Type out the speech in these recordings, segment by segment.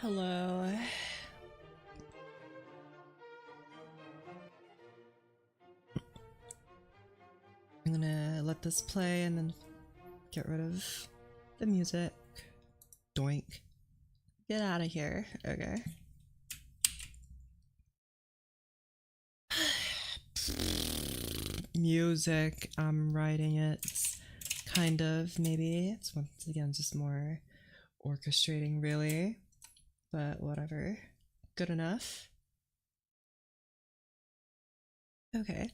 Hello. I'm gonna let this play and then get rid of the music. Doink. Get out of here. Okay. Music. I'm writing it. Kind of, maybe. It's once again just more orchestrating, really. But whatever. Good enough. Okay.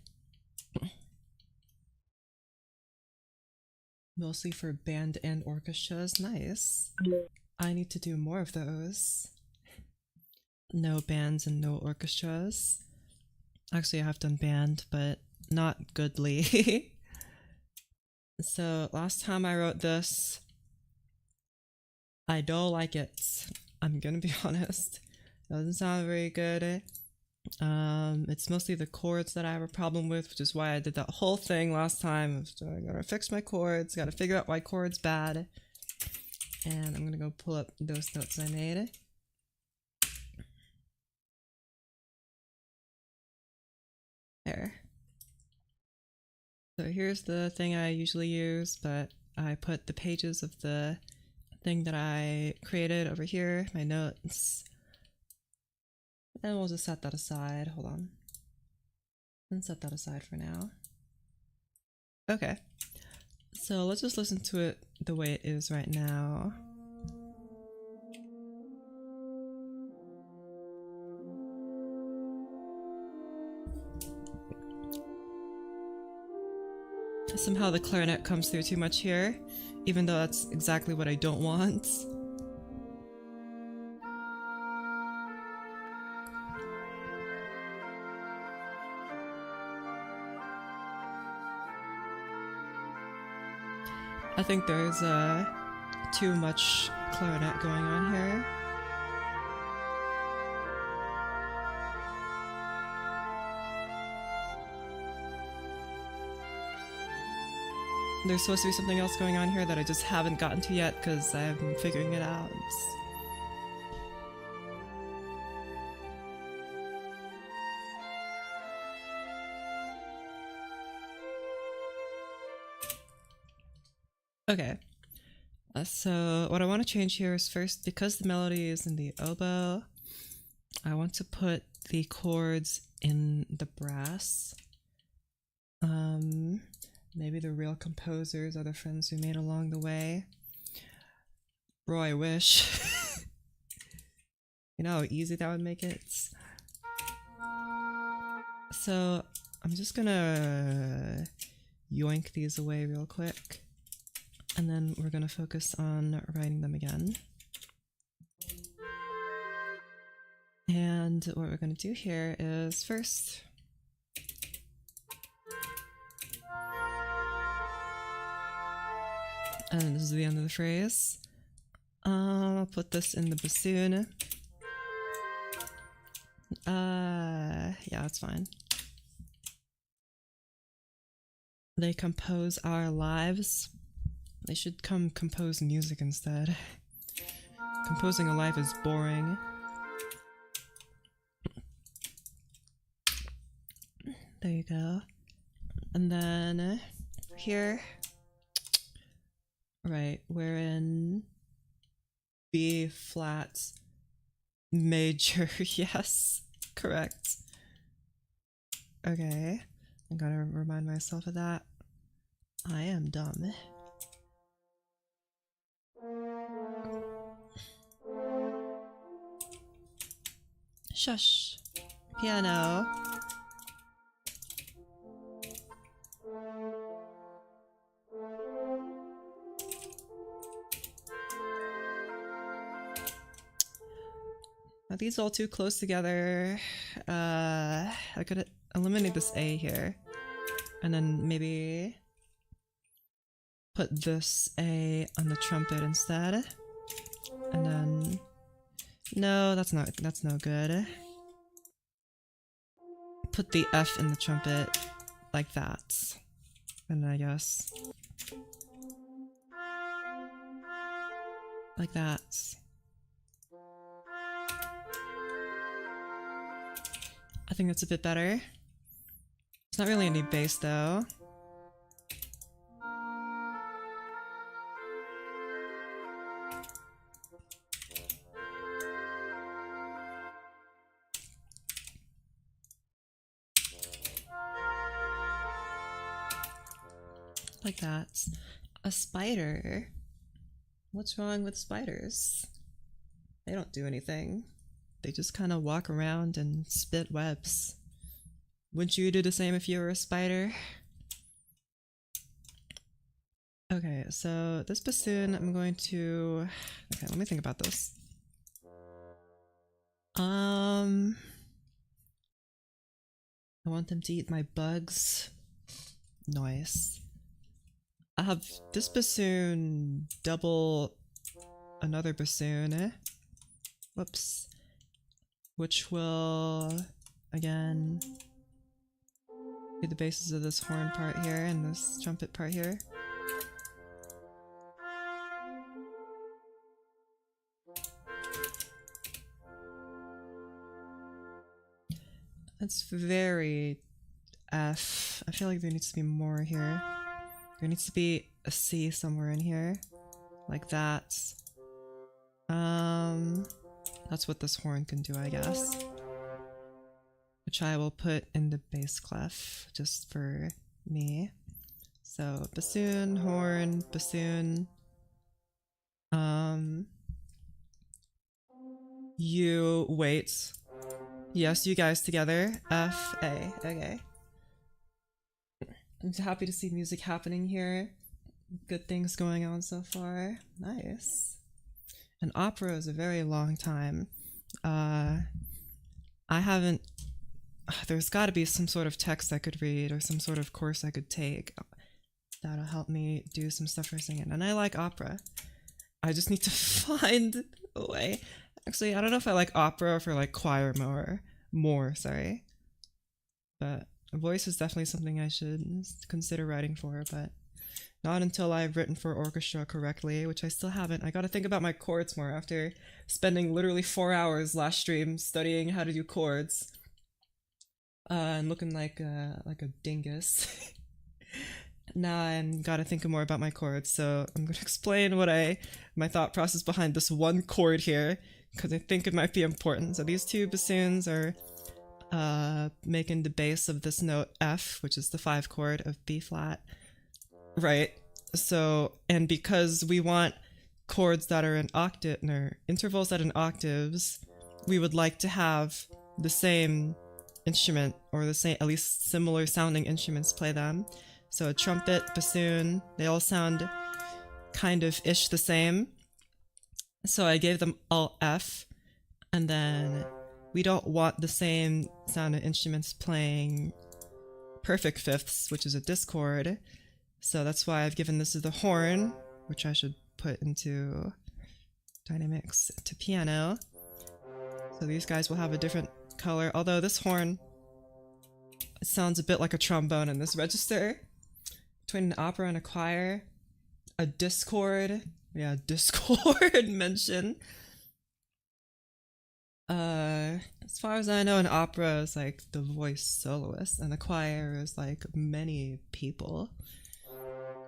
Mostly for band and orchestras. Nice. I need to do more of those. No bands and no orchestras. Actually, I have done band, but not goodly. So last time I wrote this, I don't like it. I'm gonna be honest. It doesn't sound very good. It's mostly the chords that I have a problem with, which is why I did that whole thing last time. I gotta fix my chords, gotta figure out why chords bad. And I'm gonna go pull up those notes I made. There. So here's the thing I usually use, but I put the pages of the thing that I created over here, my notes. And we'll just set that aside. Hold on. And set that aside for now. Okay. So let's just listen to it the way it is right now. Somehow the clarinet comes through too much here, even though that's exactly what I don't want. I think there's too much clarinet going on here. There's supposed to be something else going on here that I just haven't gotten to yet because I haven't been figuring it out. Okay. So what I want to change here is first, because the melody is in the oboe, I want to put the chords in the brass. Maybe the real composers are the friends we made along the way. Bro, I wish. You know how easy that would make it? So I'm just gonna yoink these away real quick. And then we're gonna focus on writing them again. And what we're gonna do here is first, and this is the end of the phrase. I'll put this in the bassoon. Yeah, that's fine. They compose our lives. They should come compose music instead. Composing a life is boring. There you go. And then here, right, we're in B flat major. Yes, correct. Okay, I gotta remind myself of that. I am dumb. Shush. Piano. Are these all too close together? I could eliminate this A here. And then maybe put this A on the trumpet instead. And then no, that's no good. Put the F in the trumpet like that. And I guess like that. I think that's a bit better. It's not really any bass though. Like that. A spider? What's wrong with spiders? They don't do anything. They just kind of walk around and spit webs. Wouldn't you do the same if you were a spider? Okay, so this bassoon I'm going to... Okay, let me think about this. I want them to eat my bugs. Nice. I have this bassoon double another bassoon, whoops, which will, again, be the bases of this horn part here and this trumpet part here. That's very F. I feel like there needs to be more here. There needs to be a C somewhere in here. Like that. That's what this horn can do, I guess. Which I will put in the bass clef, just for me. So, bassoon, horn, bassoon. You wait. Yes, you guys together. F, A, okay. I'm happy to see music happening here. Good things going on so far. Nice. An opera is a very long time. I haven't... There's gotta be some sort of text I could read or some sort of course I could take that'll help me do some stuff for singing. And I like opera. I just need to find a way. Actually, I don't know if I like opera or if I like choir more, sorry. But voice is definitely something I should consider writing for, but not until I've written for orchestra correctly, which I still haven't. I gotta think about my chords more after spending literally 4 hours last stream studying how to do chords. And looking like a dingus. Now I'm gotta think more about my chords, so I'm gonna explain my thought process behind this one chord here, because I think it might be important. So these two bassoons are making the bass of this note F, which is the 5 chord of B flat, right? So, and because we want chords that are in octave, or intervals that are in octaves, we would like to have the same instrument, or the same, at least similar sounding instruments play them. So a trumpet, bassoon, they all sound kind of ish the same. So I gave them all F, and then we don't want the same sounding instruments playing perfect fifths, which is a discord. So that's why I've given this to the horn, which I should put into dynamics to piano. So these guys will have a different color, although this horn sounds a bit like a trombone in this register. Between an opera and a choir, a discord, yeah, discord mention. As far as I know, an opera is like the voice soloist, and a choir is like many people.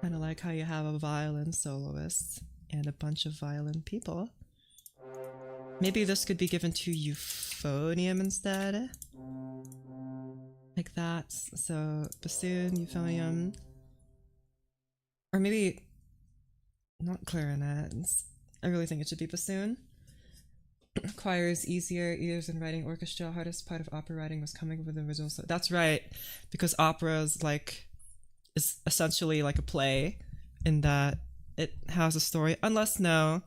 Kind of like how you have a violin soloist and a bunch of violin people. Maybe this could be given to euphonium instead. Like that. So, bassoon, euphonium. Or maybe not clarinet. I really think it should be bassoon. Choir is easier than writing orchestra. Hardest part of opera writing was coming up with the original. So that's right, because opera is essentially like a play in that it has a story. Unless, no,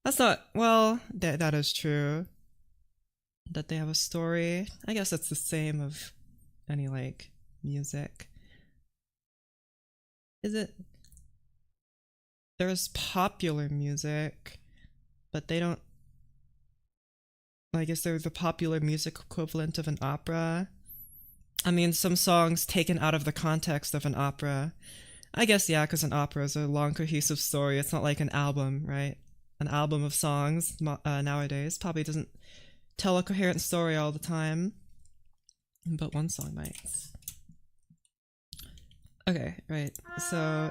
that's not, well, that is true. That they have a story. I guess that's the same of any, like, music. Is it? There's popular music, but they don't, I guess they're the popular music equivalent of an opera. I mean, some songs taken out of the context of an opera. I guess, yeah, because an opera is a long, cohesive story. It's not like an album, right? An album of songs nowadays probably doesn't tell a coherent story all the time. but one song might. Okay, right. So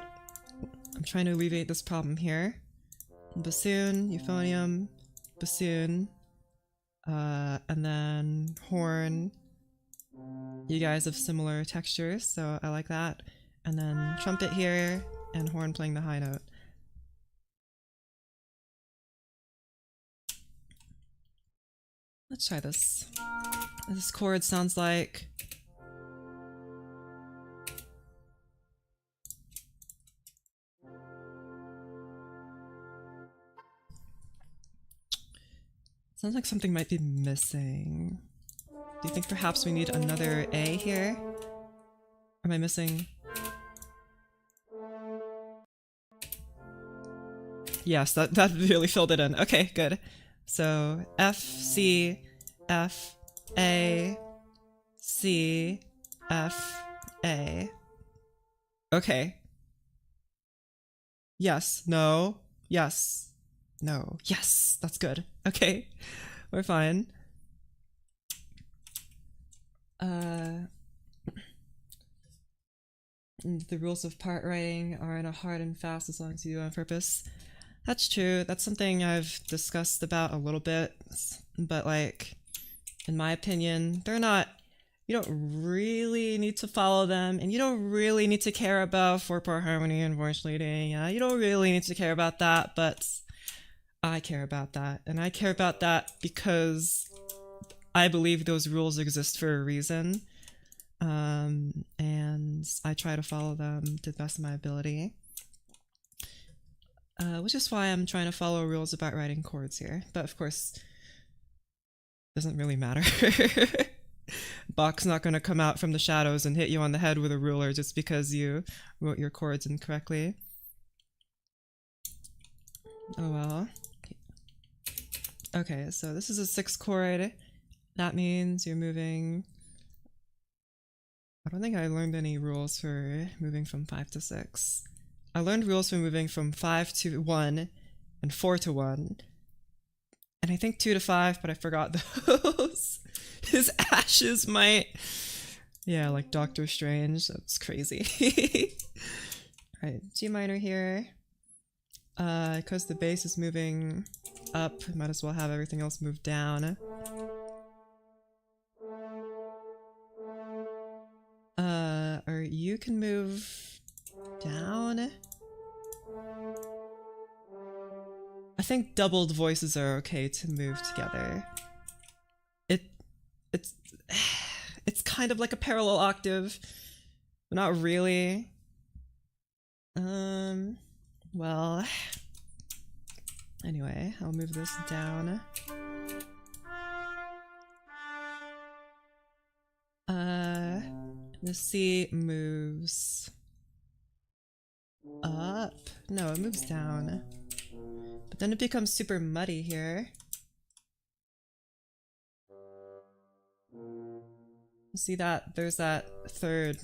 I'm trying to alleviate this problem here. Bassoon, euphonium, bassoon, and then horn. You guys have similar textures, so I like that. And then trumpet here, and horn playing the high note. Let's try this. This chord sounds like... Sounds like something might be missing. Do you think perhaps we need another A here? Am I missing? Yes, that really filled it in. Okay, good. So F, C, F, A, C, F, A. Okay. Yes, no, yes, no, yes, that's good. Okay, we're fine. The rules of part writing are in a hard and fast as long as you do it on purpose. That's true. That's something I've discussed about a little bit, but like, in my opinion, they're not, you don't really need to follow them, and you don't really need to care about 4-part harmony and voice leading. Yeah, you don't really need to care about that, but I care about that, and I care about that because I believe those rules exist for a reason. And I try to follow them to the best of my ability. Which is why I'm trying to follow rules about writing chords here. But of course, it doesn't really matter. Bach's not going to come out from the shadows and hit you on the head with a ruler just because you wrote your chords incorrectly. Oh well. Okay, so this is a 6 chord. That means you're moving... I don't think I learned any rules for moving from 5 to 6. I learned rules for moving from 5 to 1 and 4 to 1. And I think 2 to 5, but I forgot those. His ashes might... Yeah, like Doctor Strange. That's crazy. Alright, G minor here. Because the bass is moving up, might as well have everything else move down. Or you can move down. I think doubled voices are okay to move together. It's kind of like a parallel octave, but not really. Well, anyway, I'll move this down. The C moves up. No, it moves down. But then it becomes super muddy here. See that? There's that third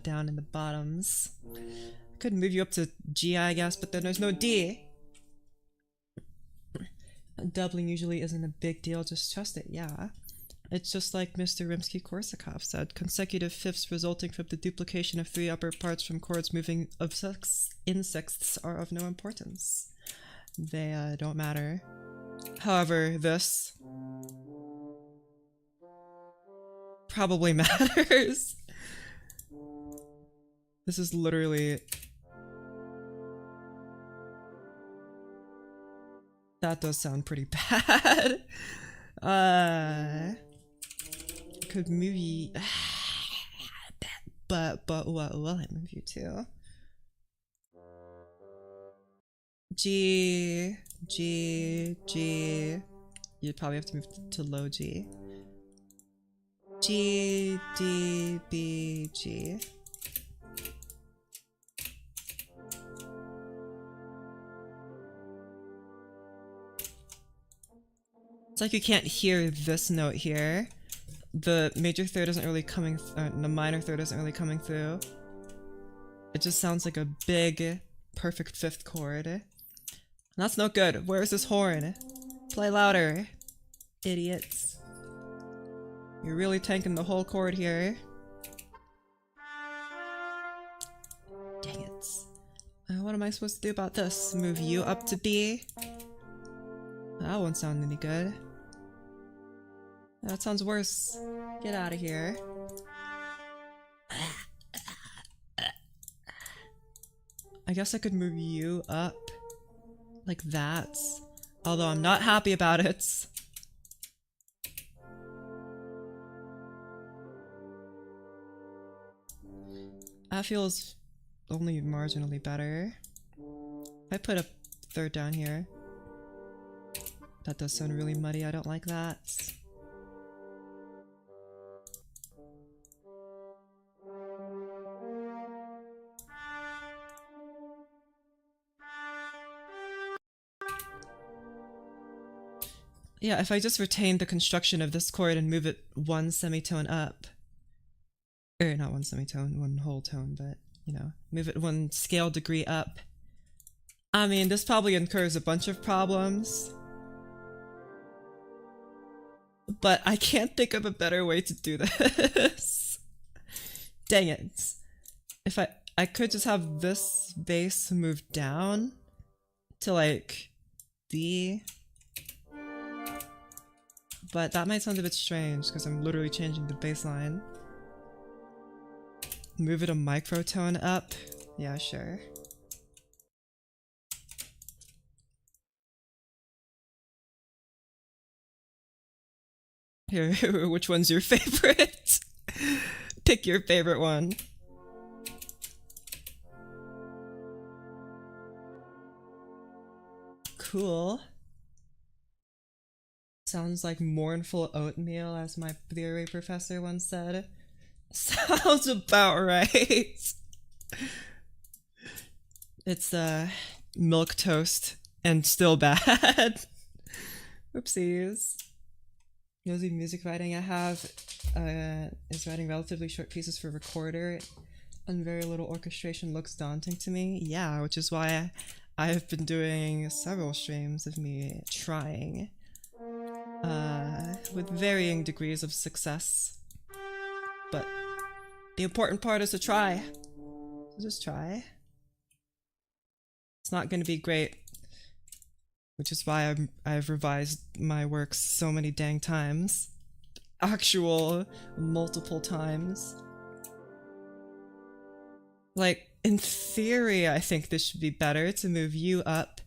down in the bottoms. I could move you up to G, I guess, but then there's no D. Doubling usually isn't a big deal, just trust it, yeah. It's just like Mr. Rimsky-Korsakov said, consecutive fifths resulting from the duplication of 3 upper parts from chords moving in sixths are of no importance. They don't matter. However, this probably matters. This is literally... That does sound pretty bad. Could move you... but what will I move you to? G, G, G. You'd probably have to move to low G. G, D, B, G. It's like you can't hear this note here. The major third isn't really coming, the minor third isn't really coming through. It just sounds like a big, perfect 5th chord. And that's no good. Where's this horn? Play louder, idiots. You're really tanking the whole chord here. Dang it. What am I supposed to do about this? Move you up to B? That won't sound any good. That sounds worse. Get out of here. I guess I could move you up like that. Although I'm not happy about it. That feels only marginally better. If I put a third down here. That does sound really muddy, I don't like that. Yeah, if I just retain the construction of this chord and move it one semitone up. Or not one semitone, one whole tone, but, you know, move it one scale degree up. I mean, this probably incurs a bunch of problems. But I can't think of a better way to do this. Dang it. If I could just have this bass move down to like D. But that might sound a bit strange because I'm literally changing the bass line. Move it a microtone up. Yeah, sure. Here, which one's your favorite? Pick your favorite one. Cool. Sounds like mournful oatmeal, as my theory professor once said. Sounds about right. It's milk toast and still bad. Oopsies. The only music writing I have is writing relatively short pieces for recorder, and very little orchestration looks daunting to me. Yeah, which is why I have been doing several streams of me trying, with varying degrees of success. But the important part is to try. So just try. It's not going to be great, which is why I've revised my works so many dang times. Actual multiple times. Like, in theory, I think this should be better to move you up,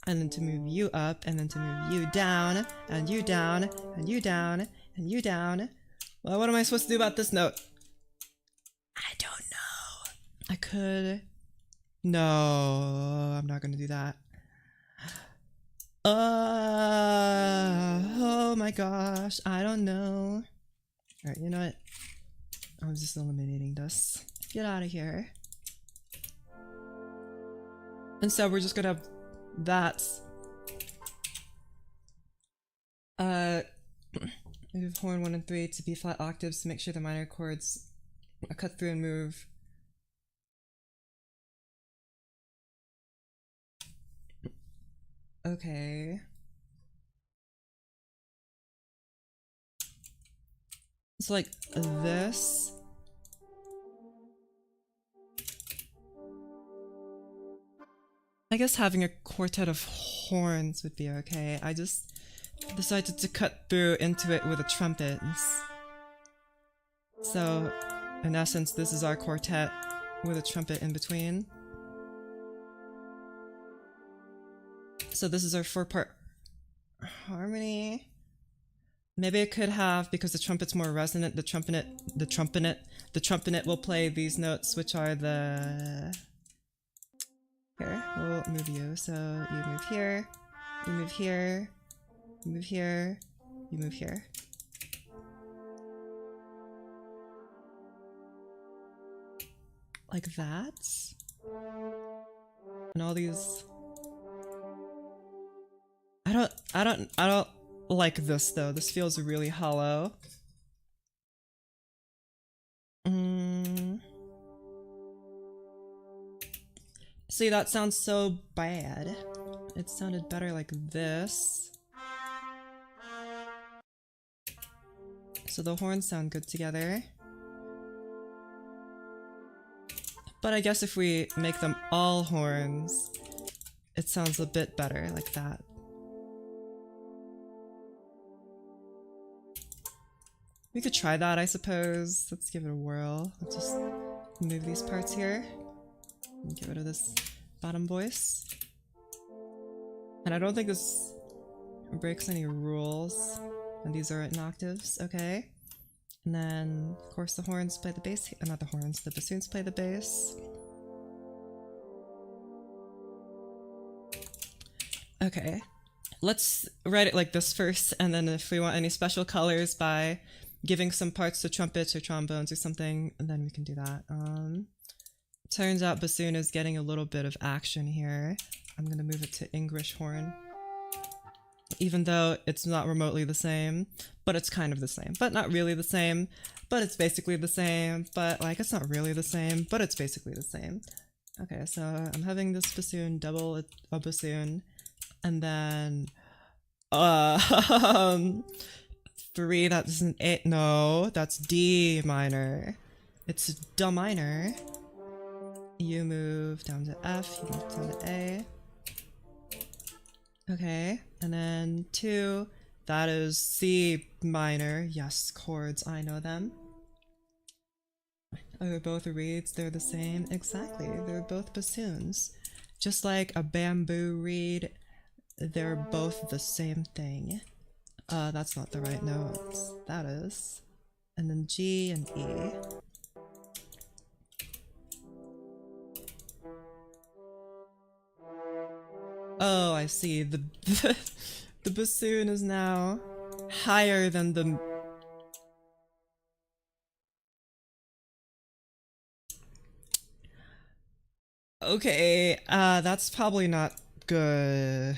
and then to move you up, and then to move you down, and you down, and you down, and you down. Well, what am I supposed to do about this note? I don't know. I could... No, I'm not gonna do that. Oh my gosh, I don't know. Alright, you know what? I'm just eliminating this. Get out of here. And so we're just gonna have that. Move horn 1 and 3 to B flat octaves to make sure the minor chords cut through and move. Okay. So like this. I guess having a quartet of horns would be okay. I just decided to cut through into it with the trumpets. So, in essence, this is our quartet with a trumpet in between. So this is our 4-part harmony. Maybe I could have, because the trumpet's more resonant, the trumpenet will play these notes, which are the... Here, we'll move you. So you move here, you move here, you move here, you move here. Like that. And all these... I don't like this though. This feels really hollow. See, that sounds so bad. It sounded better like this. So the horns sound good together. But I guess if we make them all horns, it sounds a bit better like that. We could try that, I suppose. Let's give it a whirl. Let's just move these parts here and get rid of this bottom voice. And I don't think this breaks any rules. And these are in octaves, okay. And then, of course, the horns play the bass. Not the horns, the bassoons play the bass. Okay, let's write it like this first, and then if we want any special colors by giving some parts to trumpets or trombones or something, then we can do that. Turns out bassoon is getting a little bit of action here. I'm gonna move it to English horn. Even though it's not remotely the same, but it's kind of the same. But not really the same, but it's basically the same. But like, it's not really the same, but it's basically the same. Okay, so I'm having this bassoon double a bassoon, and then 3, that's an 8, no, that's D minor. It's D minor. You move down to F, you move down to A. Okay, and then 2, that is C minor. Yes, chords, I know them. Oh, they're both reeds, they're the same. Exactly, they're both bassoons. Just like a bamboo reed, they're both the same thing. That's not the right notes. That is. And then G and E. Oh, I see. The bassoon is now higher than the... Okay, that's probably not good.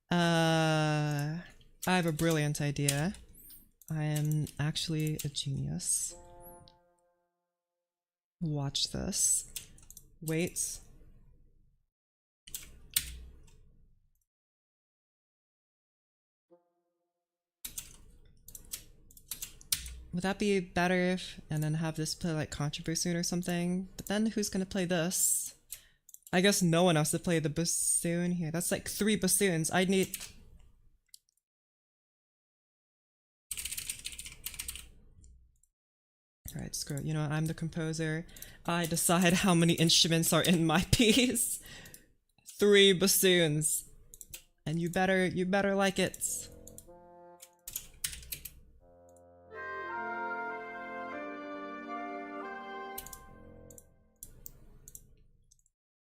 I have a brilliant idea. I am actually a genius. Watch this. Wait. Would that be better if, and then have this play like contra bassoon or something? But then who's gonna play this? I guess no one has to play the bassoon here. That's like 3 bassoons. I'd need... Alright, screw it. You know, I'm the composer. I decide how many instruments are in my piece. 3 bassoons. And you better like it.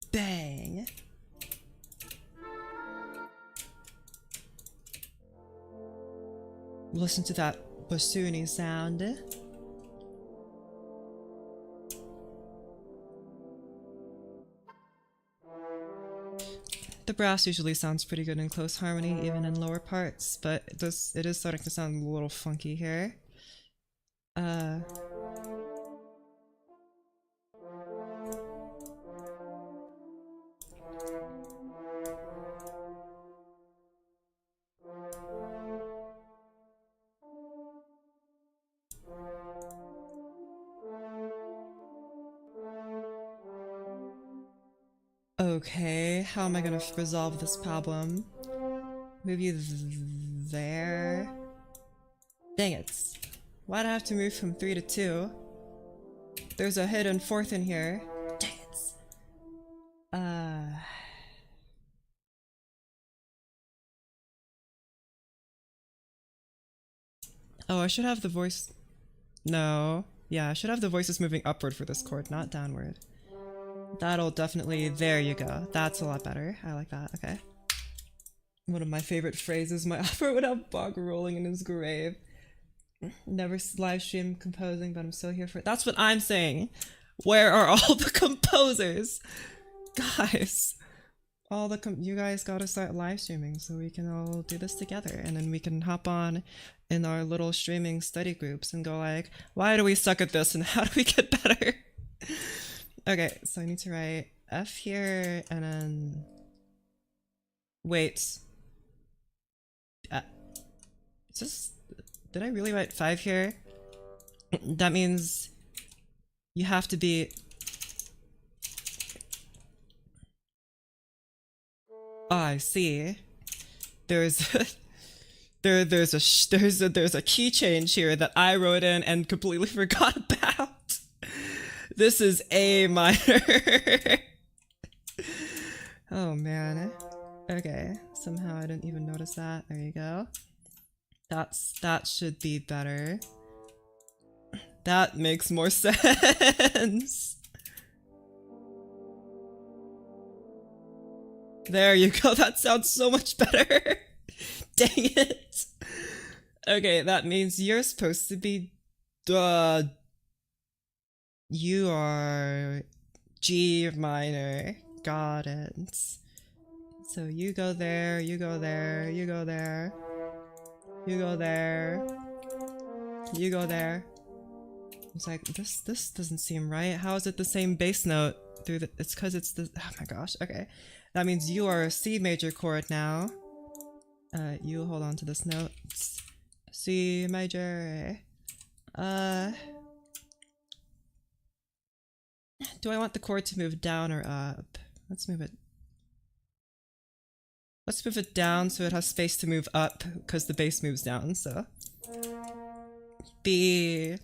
Bang. Listen to that bassoony sound. The brass usually sounds pretty good in close harmony, even in lower parts, but it is starting to sound a little funky here. Okay, how am I gonna resolve this problem? Move you there. Dang it. Why'd I have to move from 3 to 2? There's a hidden 4th in here. Dang it. Oh, I should have the voice... No. Yeah, I should have the voices moving upward for this chord, not downward. That'll definitely... There you go. That's a lot better. I like that. Okay. One of my favorite phrases, my opera would have Bach rolling in his grave. Never live stream composing, but I'm still here for it. That's what I'm saying. Where are all the composers? Guys. You guys gotta start live streaming so we can all do this together. And then we can hop on in our little streaming study groups and go like, why do we suck at this and how do we get better? Okay, so I need to write F here and then... Wait. Is this... Did I really write 5 here? That means you have to be... Oh, I see. There's there's a key change here that I wrote in and completely forgot about. This is A minor. Oh man. Okay. Somehow I didn't even notice that. There you go. That should be better. That makes more sense. There you go. That sounds so much better. Dang it. Okay, that means you're supposed to be you are G minor. Got it. So you go there, you go there, you go there. You go there. You go there. It's like, this doesn't seem right. How is it the same bass note through the... It's because it's the... Oh my gosh, okay. That means you are a C major chord now. You hold on to this note. C major. Do I want the chord to move down or up? Let's move it. Let's move it down so it has space to move up because the bass moves down, so. B.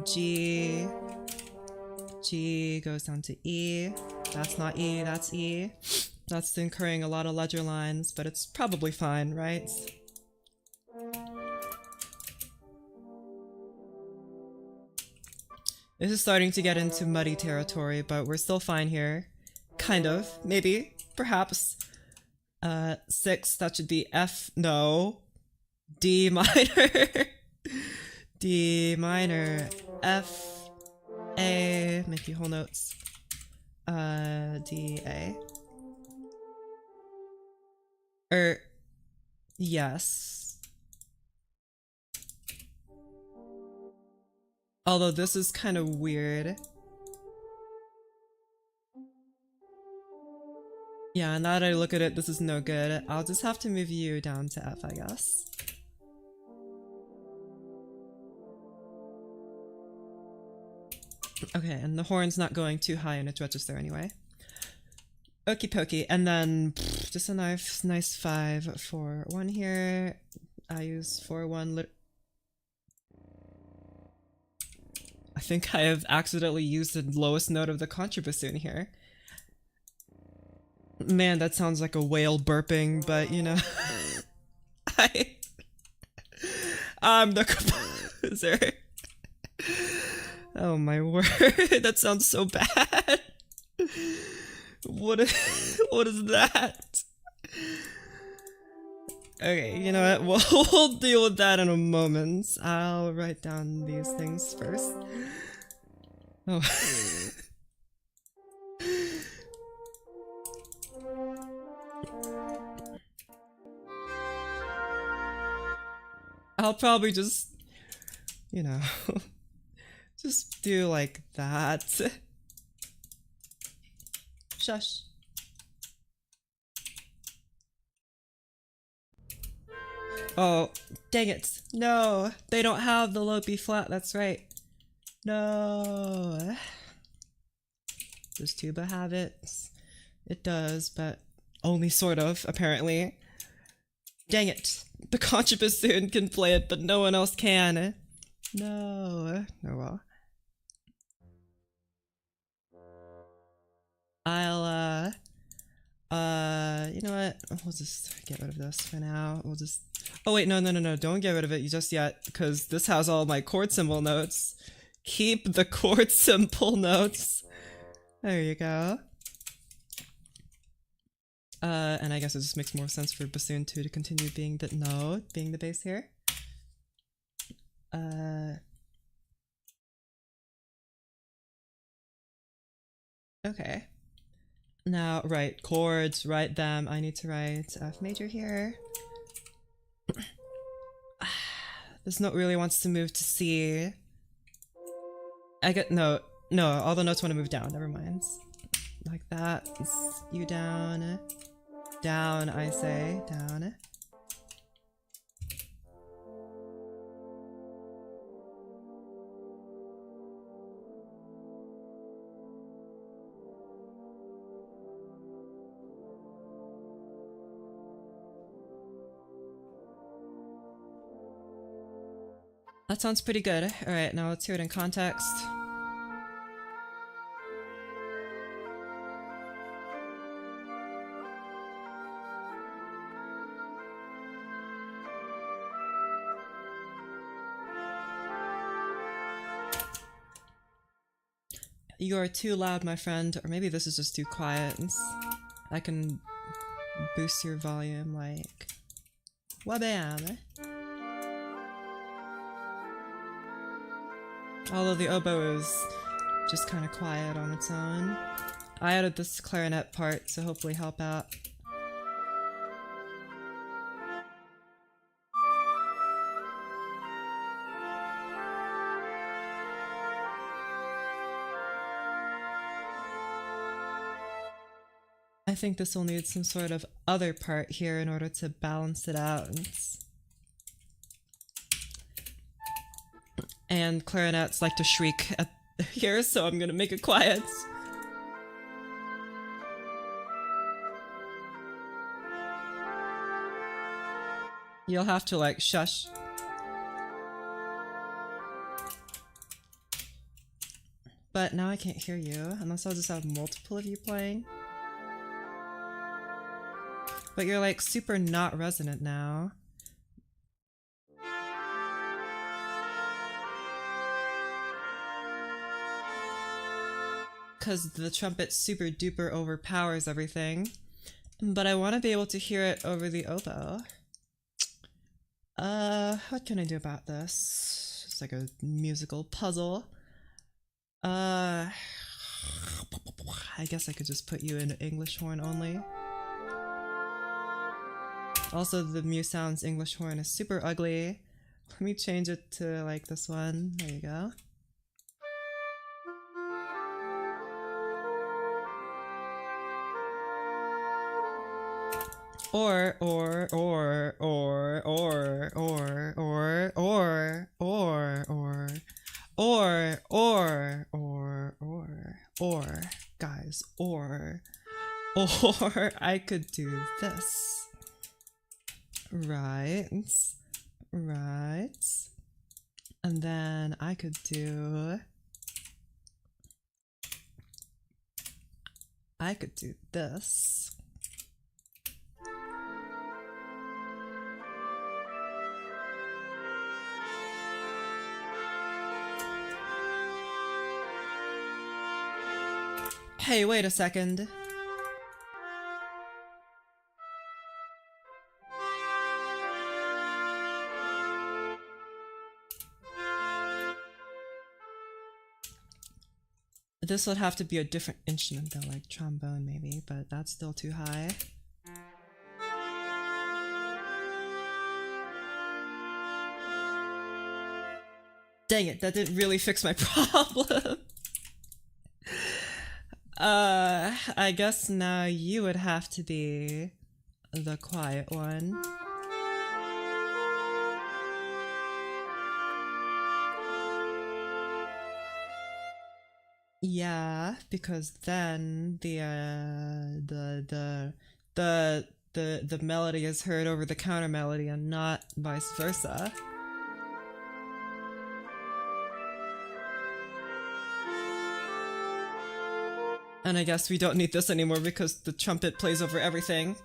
G. G goes down to E. That's not E, that's E. That's incurring a lot of ledger lines, but it's probably fine, right? This is starting to get into muddy territory, but we're still fine here. Kind of. Maybe. Perhaps. 6, that should be F. No. D minor. D minor. F. A. Make you whole notes. D. A. Yes. Although this is kind of weird. Yeah, now that I look at it, this is no good. I'll just have to move you down to F, I guess. Okay, and the horn's not going too high in its register anyway. Okie pokey, and then just a nice 5 for 1 here. I use 4-1 I think I have accidentally used the lowest note of the contrabassoon here. Man, that sounds like a whale burping, but you know. I'm the composer. Oh my word, that sounds so bad. What is that? Okay, you know what? We'll deal with that in a moment. I'll write down these things first. Oh. I'll probably just, you know, just do like that. Shush. Oh, dang it. No, they don't have the low B flat, that's right. No. Does tuba have it? It does, but only sort of, apparently. Dang it. The contrabassoon can play it, but no one else can. No. Oh well. You know what? We'll just get rid of this for now. We'll just... Oh wait, no, don't get rid of it just yet, because this has all my chord symbol notes. Keep the chord symbol notes. There you go. And I guess it just makes more sense for bassoon 2 to continue being the bass here. Okay. Now, right, chords, write them. I need to write F major here. This note really wants to move to C. No, all the notes want to move down, never mind. Like that. You down. Down, I say. Down. That sounds pretty good. Alright, now let's hear it in context. You are too loud, my friend, or maybe this is just too quiet. I can boost your volume like wabam. Although the oboe is just kind of quiet on its own. I added this clarinet part, so hopefully help out. I think this will need some sort of other part here in order to balance it out. And clarinets like to shriek at here, so I'm gonna make it quiet. You'll have to like shush. But now I can't hear you, unless I'll just have multiple of you playing. But you're like super not resonant now. Because the trumpet super duper overpowers everything. But I want to be able to hear it over the oboe. What can I do about this? It's like a musical puzzle. I guess I could just put you in English horn only. Also, the Mew Sounds English horn is super ugly. Let me change it to like this one. There you go. Or guys, or I could do this. Right. And then I could do this. Hey, wait a second. This would have to be a different instrument though, like trombone maybe, but that's still too high. Dang it, that didn't really fix my problem. I guess now you would have to be the quiet one. Yeah, because then the melody is heard over the counter melody and not vice versa. And I guess we don't need this anymore because the trumpet plays over everything.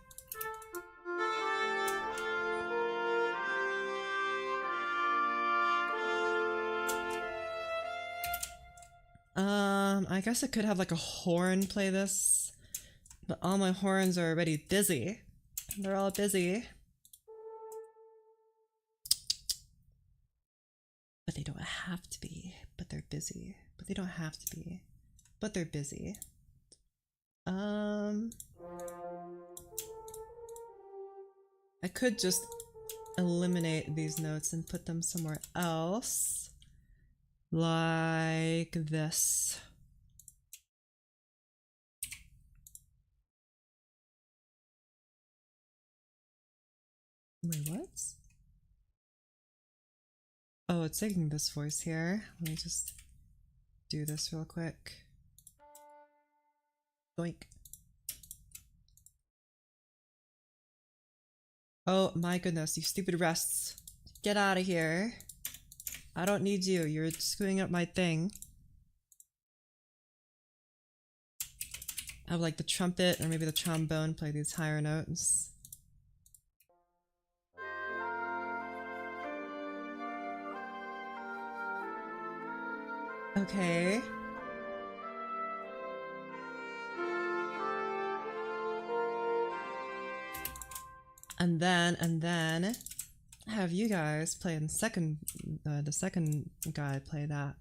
I guess I could have like a horn play this, but all my horns are already busy. They're all busy. But they don't have to be, but they're busy. But they don't have to be, but they're busy. I could just eliminate these notes and put them somewhere else. Like this. Wait, what? Oh, it's taking this voice here. Let me just do this real quick. Boink. Oh my goodness, you stupid rests. Get out of here. I don't need you. You're screwing up my thing. I would like the trumpet or maybe the trombone play these higher notes. Okay. And then have you guys play in the second guy play that.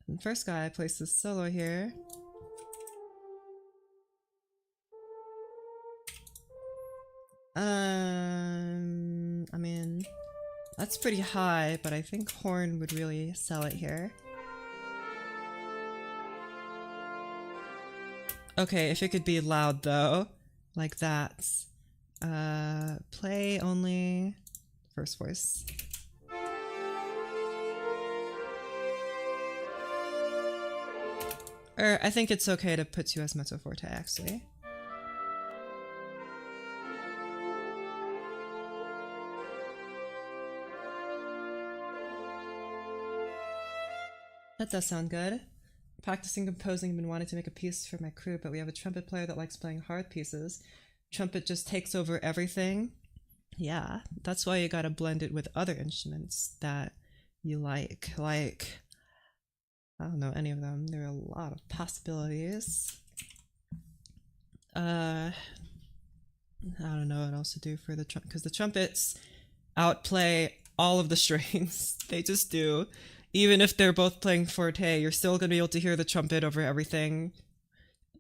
And the first guy plays this solo here. I mean, that's pretty high, but I think horn would really sell it here. Okay, if it could be loud though, like that. Play only first voice. Or I think it's okay to put 2 as mezzo forte actually. That does sound good. Practicing composing, I've been wanting to make a piece for my crew, but we have a trumpet player that likes playing hard pieces. Trumpet just takes over everything. Yeah, that's why you gotta blend it with other instruments that you like. Like, I don't know any of them. There are a lot of possibilities. I don't know what else to do for the trumpet, because the trumpets outplay all of the strings. They just do. Even if they're both playing forte, you're still gonna be able to hear the trumpet over everything.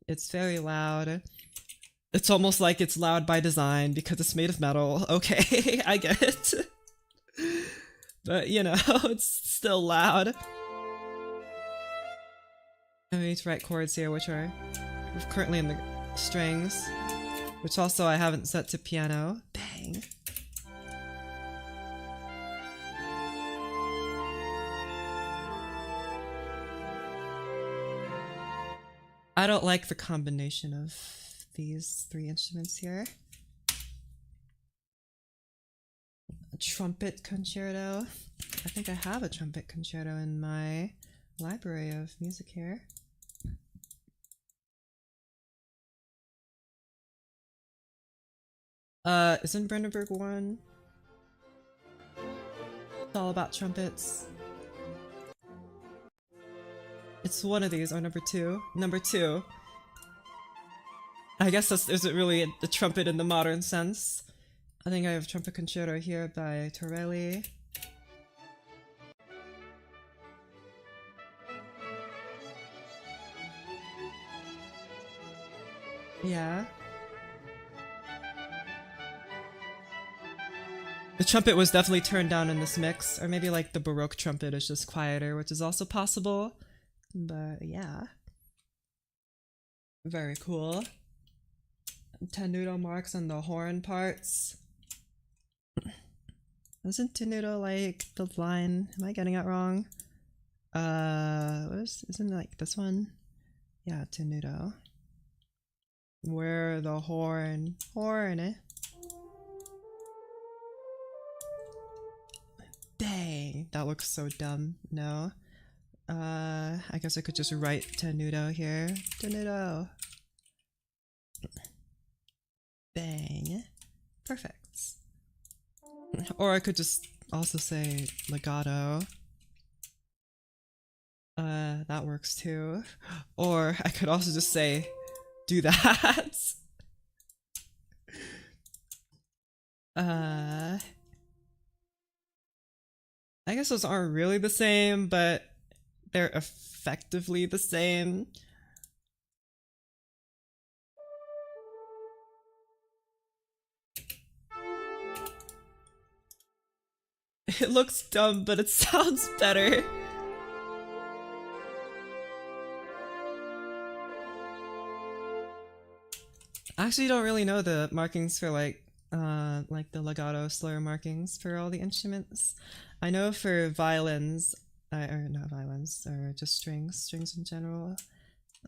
It's very loud. It's almost like it's loud by design because it's made of metal. Okay, I get it. But, you know, it's still loud. I need to write chords here, which are currently in the strings. Which also I haven't set to piano. Bang. I don't like the combination of these 3 instruments here. A trumpet concerto. I think I have a trumpet concerto in my library of music here. Isn't Brandenburg 1? It's all about trumpets. It's one of these, or number 2. Number 2. I guess this isn't really a trumpet in the modern sense. I think I have Trumpet Concerto here by Torelli. Yeah. The trumpet was definitely turned down in this mix, or maybe like the Baroque trumpet is just quieter, which is also possible. But yeah. Very cool. Tenuto marks on the horn parts. Isn't tenuto like the line? Am I getting it wrong? Isn't it like this one? Yeah, tenuto. Where the horn. Dang, that looks so dumb. No. I guess I could just write tenuto here. Tenuto. Bang. Perfect. Or I could just also say legato. That works too. Or I could also just say do that. I guess those aren't really the same, but they're effectively the same. It looks dumb, but it sounds better. I actually don't really know the markings for like the legato slur markings for all the instruments. I know for violins, or not violins, or just strings in general.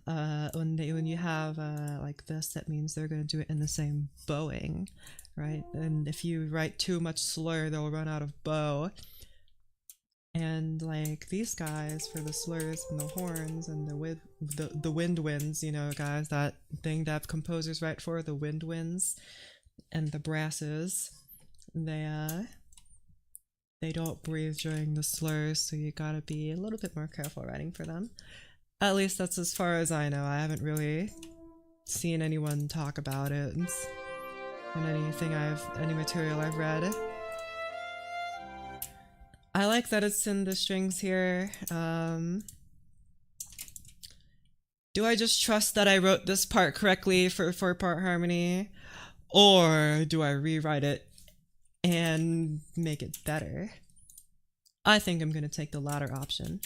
When you have like this, that means they're gonna do it in the same bowing, right? And if you write too much slur, they'll run out of bow. And like these guys for the slurs and the horns and the wind winds, you know, guys, that thing that composers write for, the wind winds and the brasses, they don't breathe during the slurs, so you gotta be a little bit more careful writing for them. At least that's as far as I know. I haven't really seen anyone talk about it in any material I've read. I like that it's in the strings here. Do I just trust that I wrote this part correctly for 4-part harmony? Or do I rewrite it and make it better? I think I'm gonna take the latter option,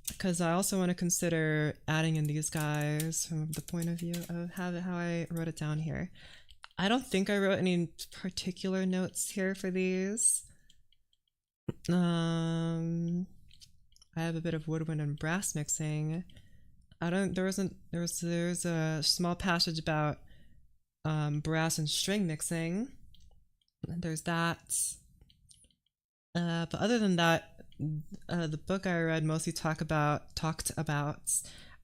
because I also want to consider adding in these guys from the point of view of how I wrote it down here. I don't think I wrote any particular notes here for these. I have a bit of woodwind and brass mixing. There's a small passage about brass and string mixing. There's that. But other than that, the book I read mostly talked about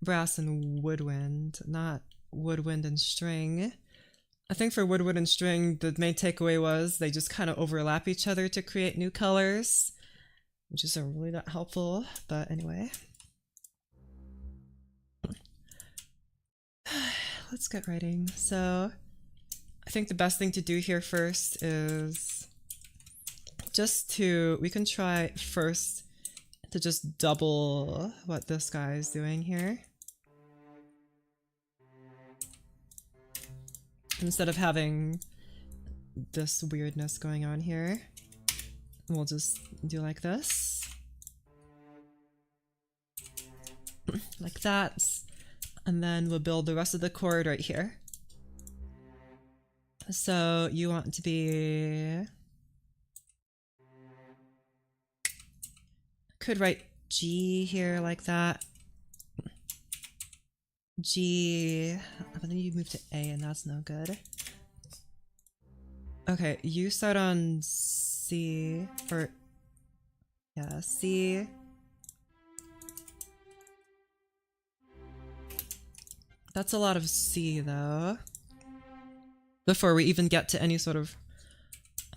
brass and woodwind, not woodwind and string. I think for woodwind and string, the main takeaway was they just kind of overlap each other to create new colors, which isn't really that helpful, but anyway. Let's get writing. So I think the best thing to do here first is we can try first to just double what this guy is doing here. Instead of having this weirdness going on here, we'll just do like this. Like that. And then we'll build the rest of the chord right here. So you want to be... Could write G here like that. G, but then you move to A and that's no good. Okay, you start on C, or yeah, C. That's a lot of C though. Before we even get to any sort of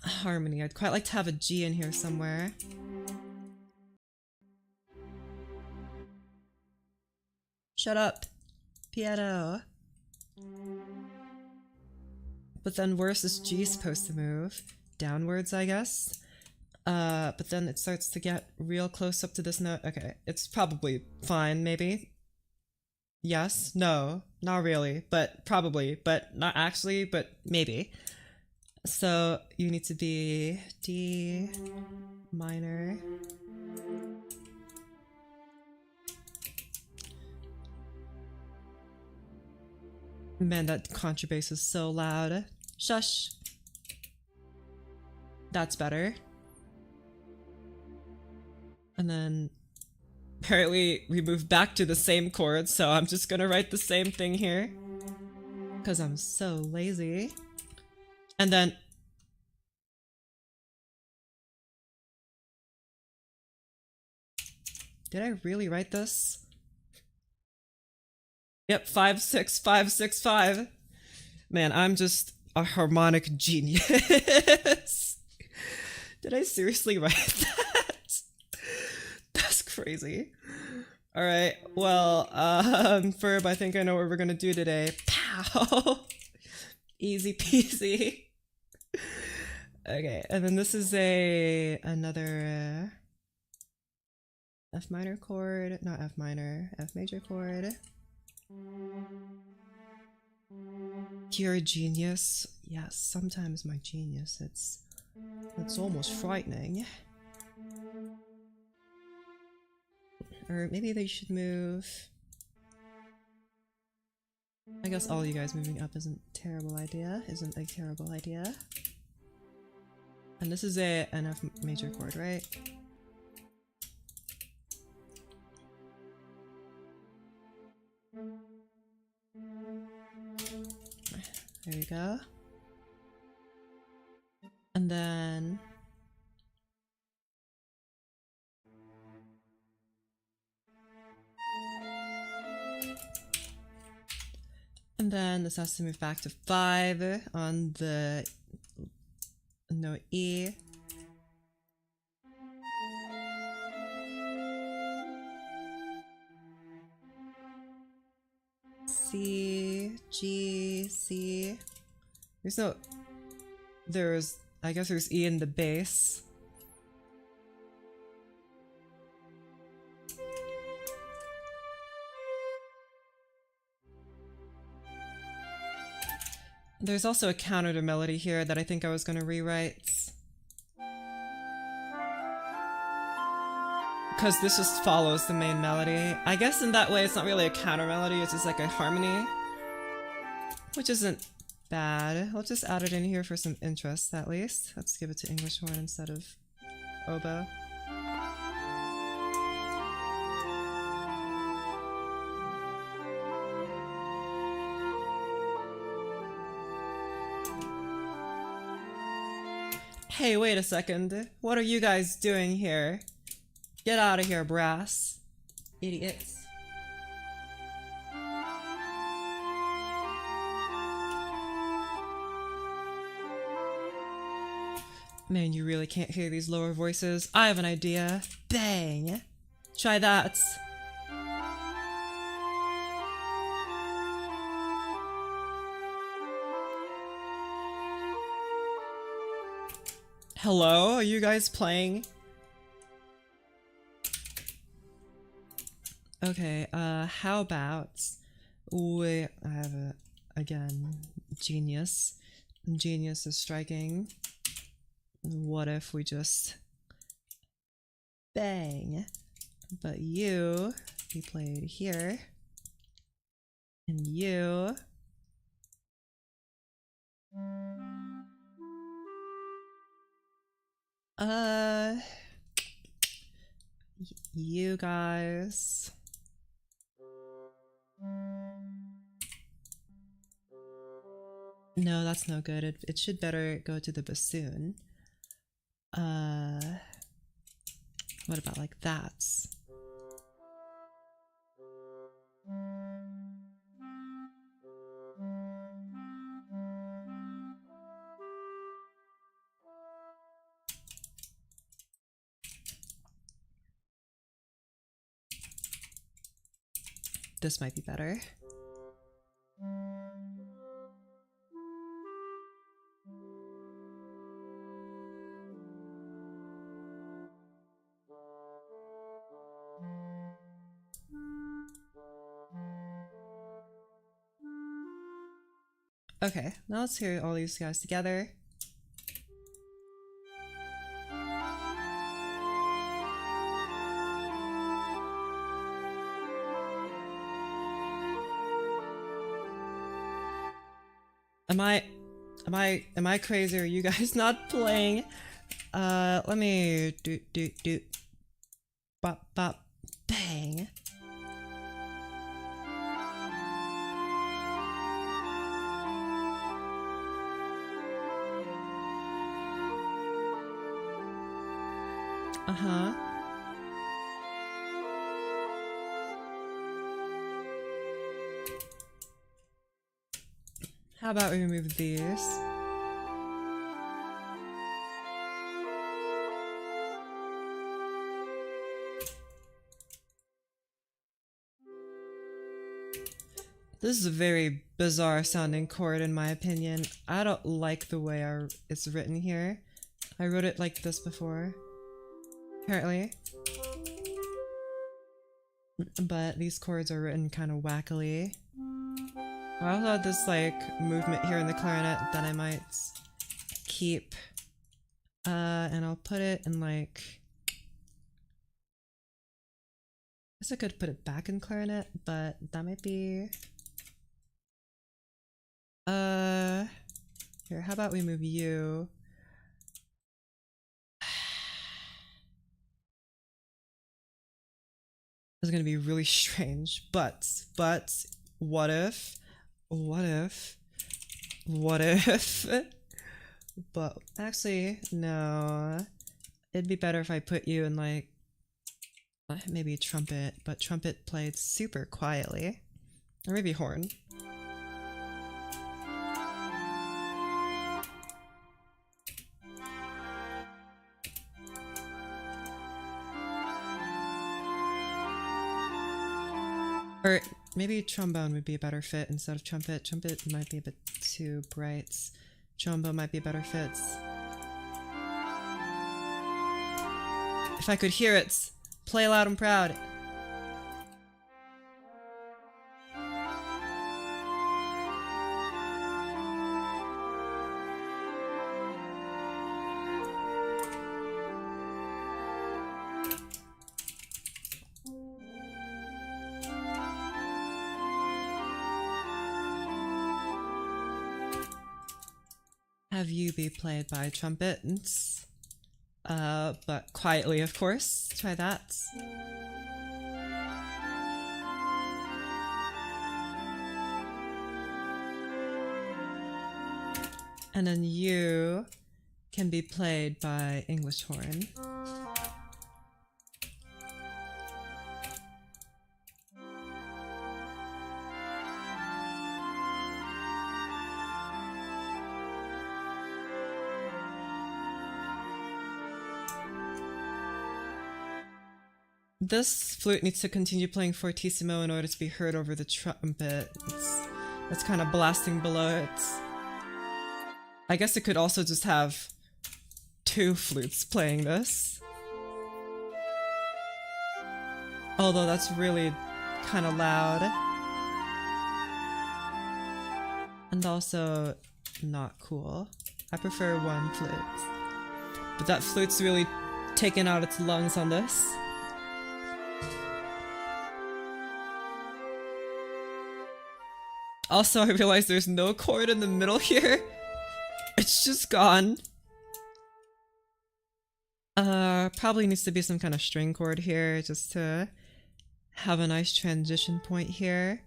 harmony, I'd quite like to have a G in here somewhere. Shut up, piano. But then where's this G supposed to move? Downwards, I guess? But then it starts to get real close up to this note. Okay, it's probably fine, maybe? Yes? No? Not really, but probably, but not actually, but maybe. So you need to be D minor. Man, that contrabass is so loud. Shush. That's better. And then apparently we move back to the same chord, so I'm just gonna write the same thing here. Because I'm so lazy. And then... Did I really write this? Yep, 5, 6, 5, 6, 5. Man, I'm just a harmonic genius. Did I seriously write that? That's crazy. Alright, well, Ferb, I think I know what we're gonna do today. Pow! Easy peasy. Okay, and then this is another F minor chord, not F minor, F major chord. Pure genius. Yes, sometimes my genius, it's almost frightening. Or maybe they should move... I guess all you guys moving up isn't a terrible idea. And this is an F major chord, right? There you go. And then... And then this has to move back to 5 on the note E. C, G, C. I guess there's E in the bass. There's also a counter to melody here that I think I was going to rewrite. Because this just follows the main melody. I guess in that way it's not really a counter melody, it's just like a harmony. Which isn't bad. I'll just add it in here for some interest at least. Let's give it to English horn instead of oboe. Hey, wait a second. What are you guys doing here? Get out of here, brass. Idiots. Man, you really can't hear these lower voices. I have an idea. Bang! Try that. Hello? Are you guys playing? Okay, how about I have again, genius. Genius is striking. What if we just bang? But you played here. And you you guys. No, that's no good. It should better go to the bassoon. What about like that? This might be better. Okay, now let's hear all these guys together. Am I crazy? Are you guys not playing? Let me do bop bop bang. Uh-huh. How about we remove these? This is a very bizarre sounding chord in my opinion. I don't like the way it's written here. I wrote it like this before, apparently. But these chords are written kind of wackily. I also have this like movement here in the clarinet that I might keep. And I'll put it in like... I guess I could put it back in clarinet, but that might be... Here, how about we move you? This is gonna be really strange, but what if but actually no, it'd be better if I put you in like maybe trumpet, but trumpet played super quietly, or maybe horn. Or maybe trombone would be a better fit instead of trumpet. Trumpet might be a bit too bright. Trombone might be a better fit. If I could hear it, play loud and proud. Have you be played by trumpets? But quietly, of course. Try that. And then you can be played by English horn. This flute needs to continue playing fortissimo in order to be heard over the trumpet. It's kind of blasting below it. I guess it could also just have two flutes playing this. Although that's really kind of loud. And also not cool. I prefer one flute. But that flute's really taken out its lungs on this. Also, I realized there's no chord in the middle here. It's just gone. Probably needs to be some kind of string chord here just to have a nice transition point here.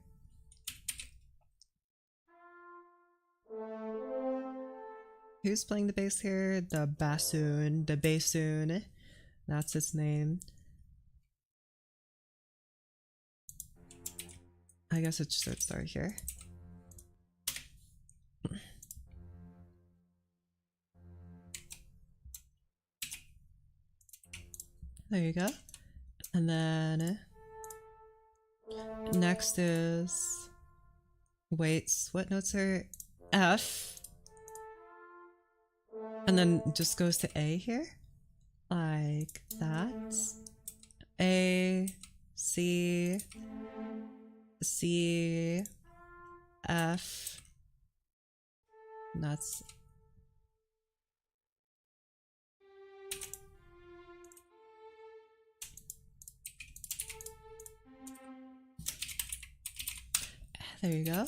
Who's playing the bass here? The bassoon. That's its name. I guess it should start here. There you go. And then next is, wait, what notes are F? And then just goes to A here, like that. A, C, C, F. That's there you go.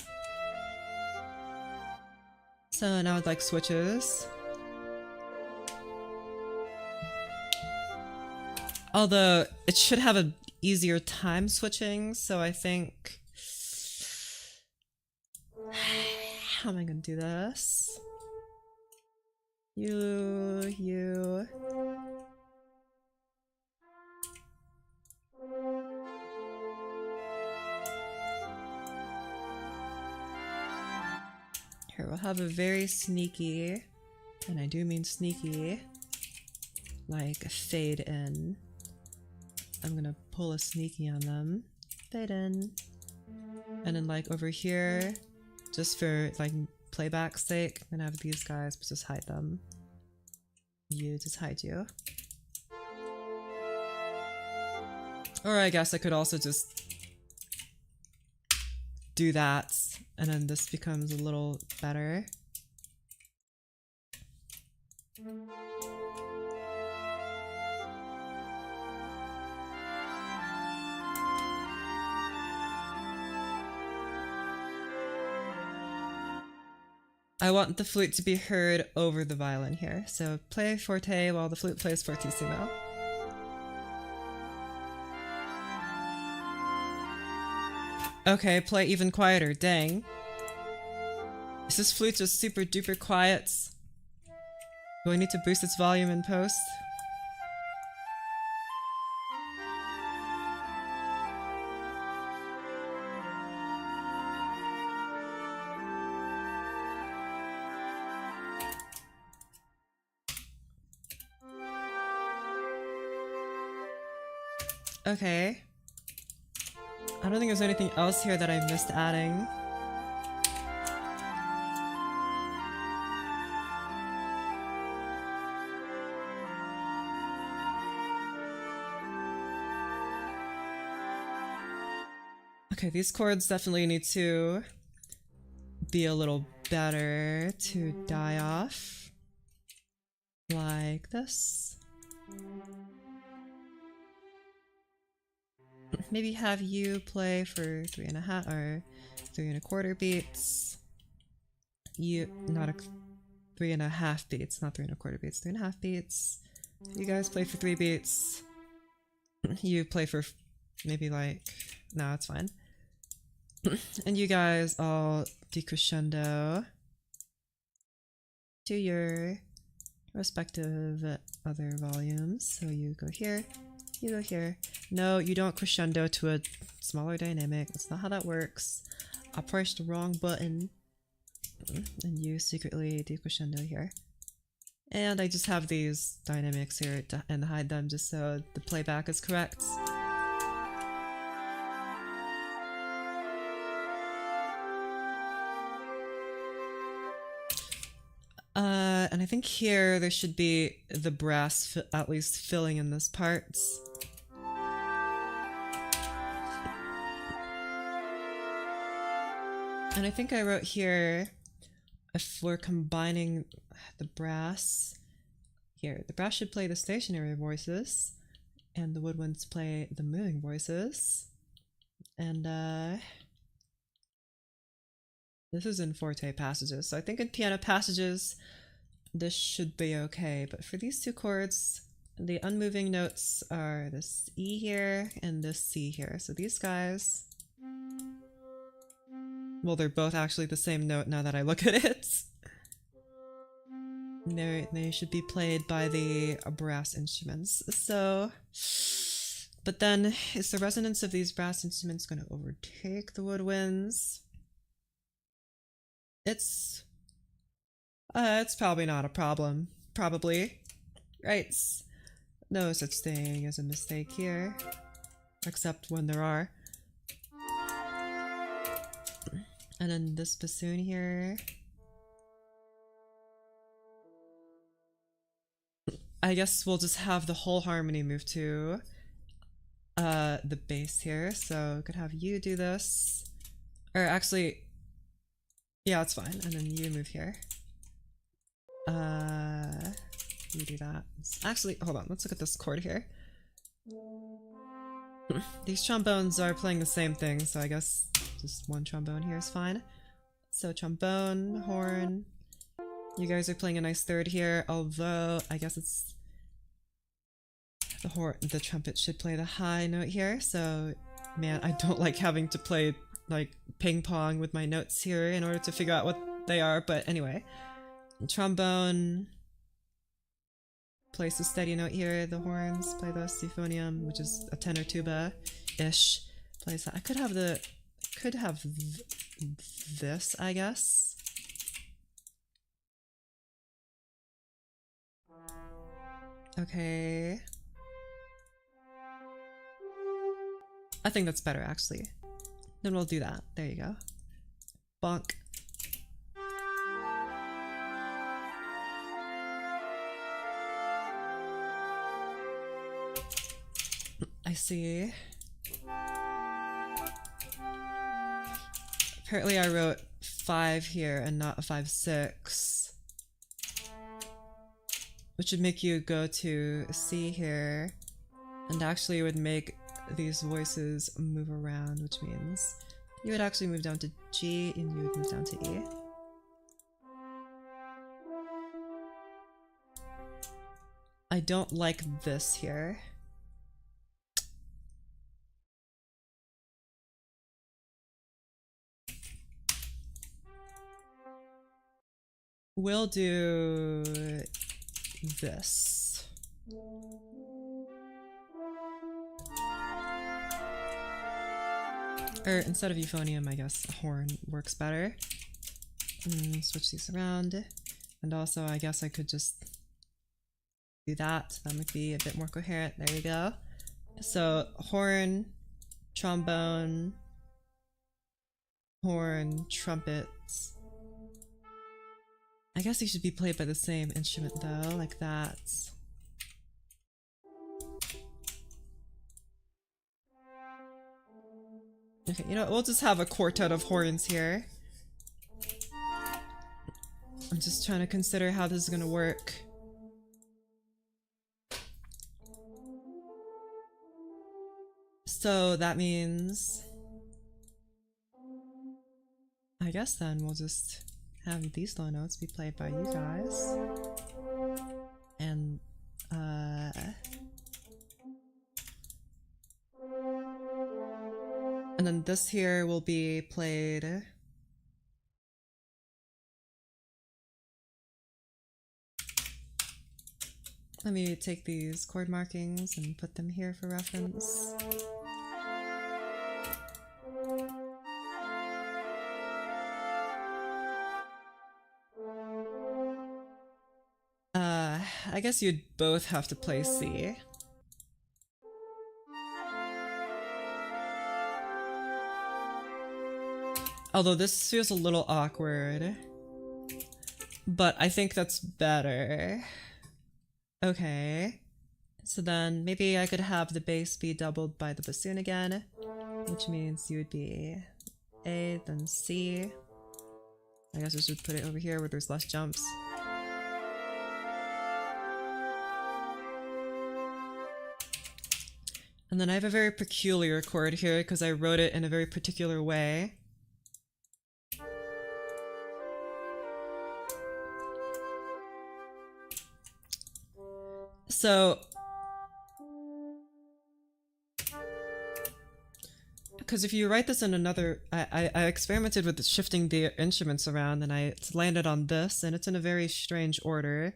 So now I'd like switches. Although it should have an easier time switching, so I think... How am I gonna do this? You... Here, we'll have a very sneaky, and I do mean sneaky, like a fade in. I'm gonna pull a sneaky on them. Fade in. And then like over here, just for like playback's sake, I'm gonna have these guys, but just hide them. You, just hide you. Or I guess I could also just do that, and then this becomes a little better. I want the flute to be heard over the violin here, so play forte while the flute plays fortissimo. Okay, play even quieter, dang. Is this flute just super duper quiet? Do I need to boost its volume in post? Okay. I don't think there's anything else here that I missed adding. Okay, these chords definitely need to be a little better to die off. Like this. Maybe have you play for 3.5 or 3.25 beats. You, not a 3.5 beats, not 3.25 beats, 3.5 beats. You guys play for 3 beats. You play for maybe like, no, it's fine. And you guys all decrescendo to your respective other volumes. So you go here, you go here. No, you don't crescendo to a smaller dynamic. That's not how that works. I pressed the wrong button. And you secretly decrescendo here. And I just have these dynamics here and hide them just so the playback is correct. And I think here there should be the brass at least filling in this parts. And I think I wrote here, if we're combining the brass, here, the brass should play the stationary voices, and the woodwinds play the moving voices. And this is in forte passages, so I think in piano passages this should be okay, but for these two chords, the unmoving notes are this E here and this C here. So these guys, well, they're both actually the same note now that I look at it. They should be played by the brass instruments. So, but then is the resonance of these brass instruments going to overtake the woodwinds? It's probably not a problem. Probably. Right. No such thing as a mistake here. Except when there are. And then this bassoon here. I guess we'll just have the whole harmony move to the bass here. So we could have you do this. Or actually, yeah, it's fine. And then you move here. You do that. Actually, hold on, let's look at this chord here. These trombones are playing the same thing, so I guess just one trombone here is fine. So trombone, horn. You guys are playing a nice third here, although I guess it's the trumpet should play the high note here, so man, I don't like having to play like ping pong with my notes here in order to figure out what they are, but anyway. Trombone plays a steady note here, the horns play the euphonium, which is a tenor tuba-ish, plays that. I could have this, I guess. Okay. I think that's better, actually. Then we'll do that. There you go. Bonk. I see. Apparently I wrote 5 here and not a 5/6. Which would make you go to C here. And actually would make these voices move around, which means you would actually move down to G and you would move down to E. I don't like this here. We'll do this. Or instead of euphonium, I guess a horn works better. Switch these around. And also, I guess I could just do that. That might be a bit more coherent. There you go. So horn trombone, horn, trumpets. I guess they should be played by the same instrument though, like that. Okay, you know what? We'll just have a quartet of horns here. I'm just trying to consider how this is gonna work. So that means... I guess then we'll just have these low notes be played by you guys. And, and then this here will be played... Let me take these chord markings and put them here for reference. I guess you'd both have to play C. Although this feels a little awkward. But I think that's better. Okay. So then maybe I could have the bass be doubled by the bassoon again, which means you would be A, then C. I guess I should put it over here where there's less jumps. And then I have a very peculiar chord here because I wrote it in a very particular way. So, because if you write this in another, I experimented with shifting the instruments around and I landed on this and it's in a very strange order.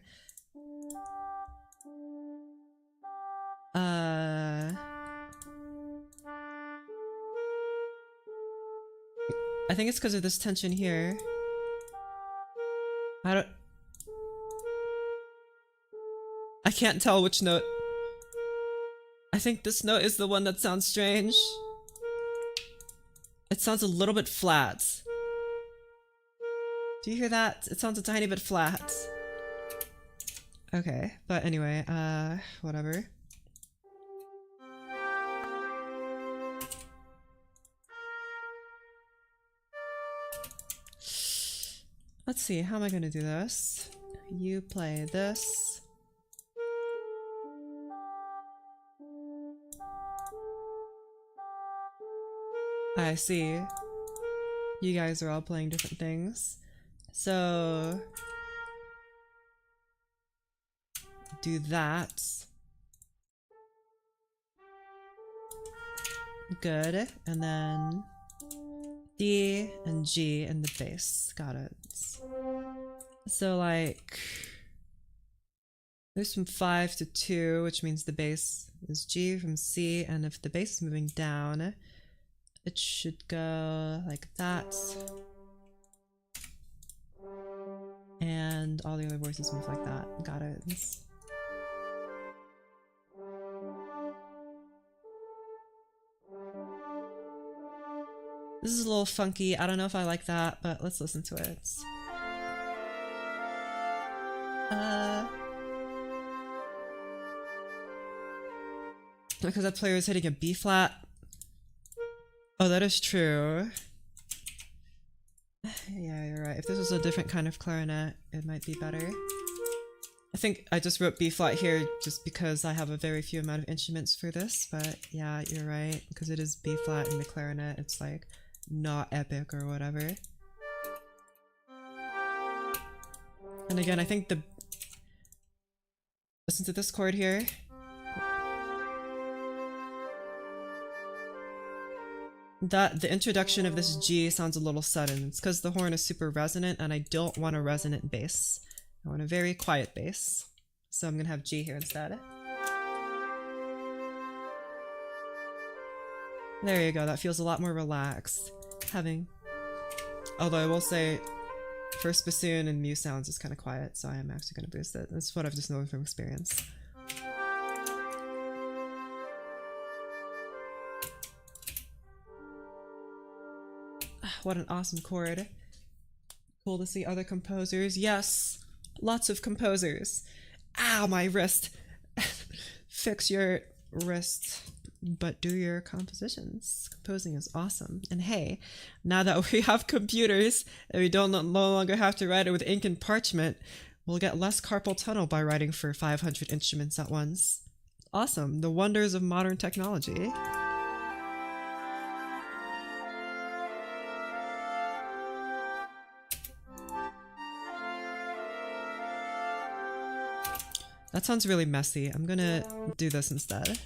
I think it's because of this tension here. I can't tell which note. I think this note is the one that sounds strange. It sounds a little bit flat. Do you hear that? It sounds a tiny bit flat. Okay, but anyway, whatever. Let's see, how am I gonna do this? You play this. I see. You guys are all playing different things. So... do that. Good. And then... D and G and the bass. Got it. So like... there's from 5 to 2, which means the bass is G from C, and if the bass is moving down, it should go like that. And all the other voices move like that. Got it. This is a little funky. I don't know if I like that, but let's listen to it. Because that player is hitting a B flat. Oh, that is true. Yeah, you're right. If this was a different kind of clarinet, it might be better. I think I just wrote B flat here just because I have a very few amount of instruments for this, but yeah, you're right. Because it is B flat in the clarinet, it's like not epic or whatever. And again, I think listen to this chord here. The introduction of this G sounds a little sudden. It's because the horn is super resonant and I don't want a resonant bass. I want a very quiet bass. So I'm gonna have G here instead. There you go, that feels a lot more relaxed. Although I will say, first bassoon and mu sounds is kind of quiet, so I am actually gonna boost it. That's what I've just known from experience. what an awesome chord. Cool to see other composers. Yes, lots of composers. Ow, my wrist. Fix your wrist, but do your compositions. Composing is awesome. And hey, now that we have computers and we no longer have to write it with ink and parchment, we'll get less carpal tunnel by writing for 500 instruments at once. Awesome. The wonders of modern technology. That sounds really messy. I'm gonna do this instead.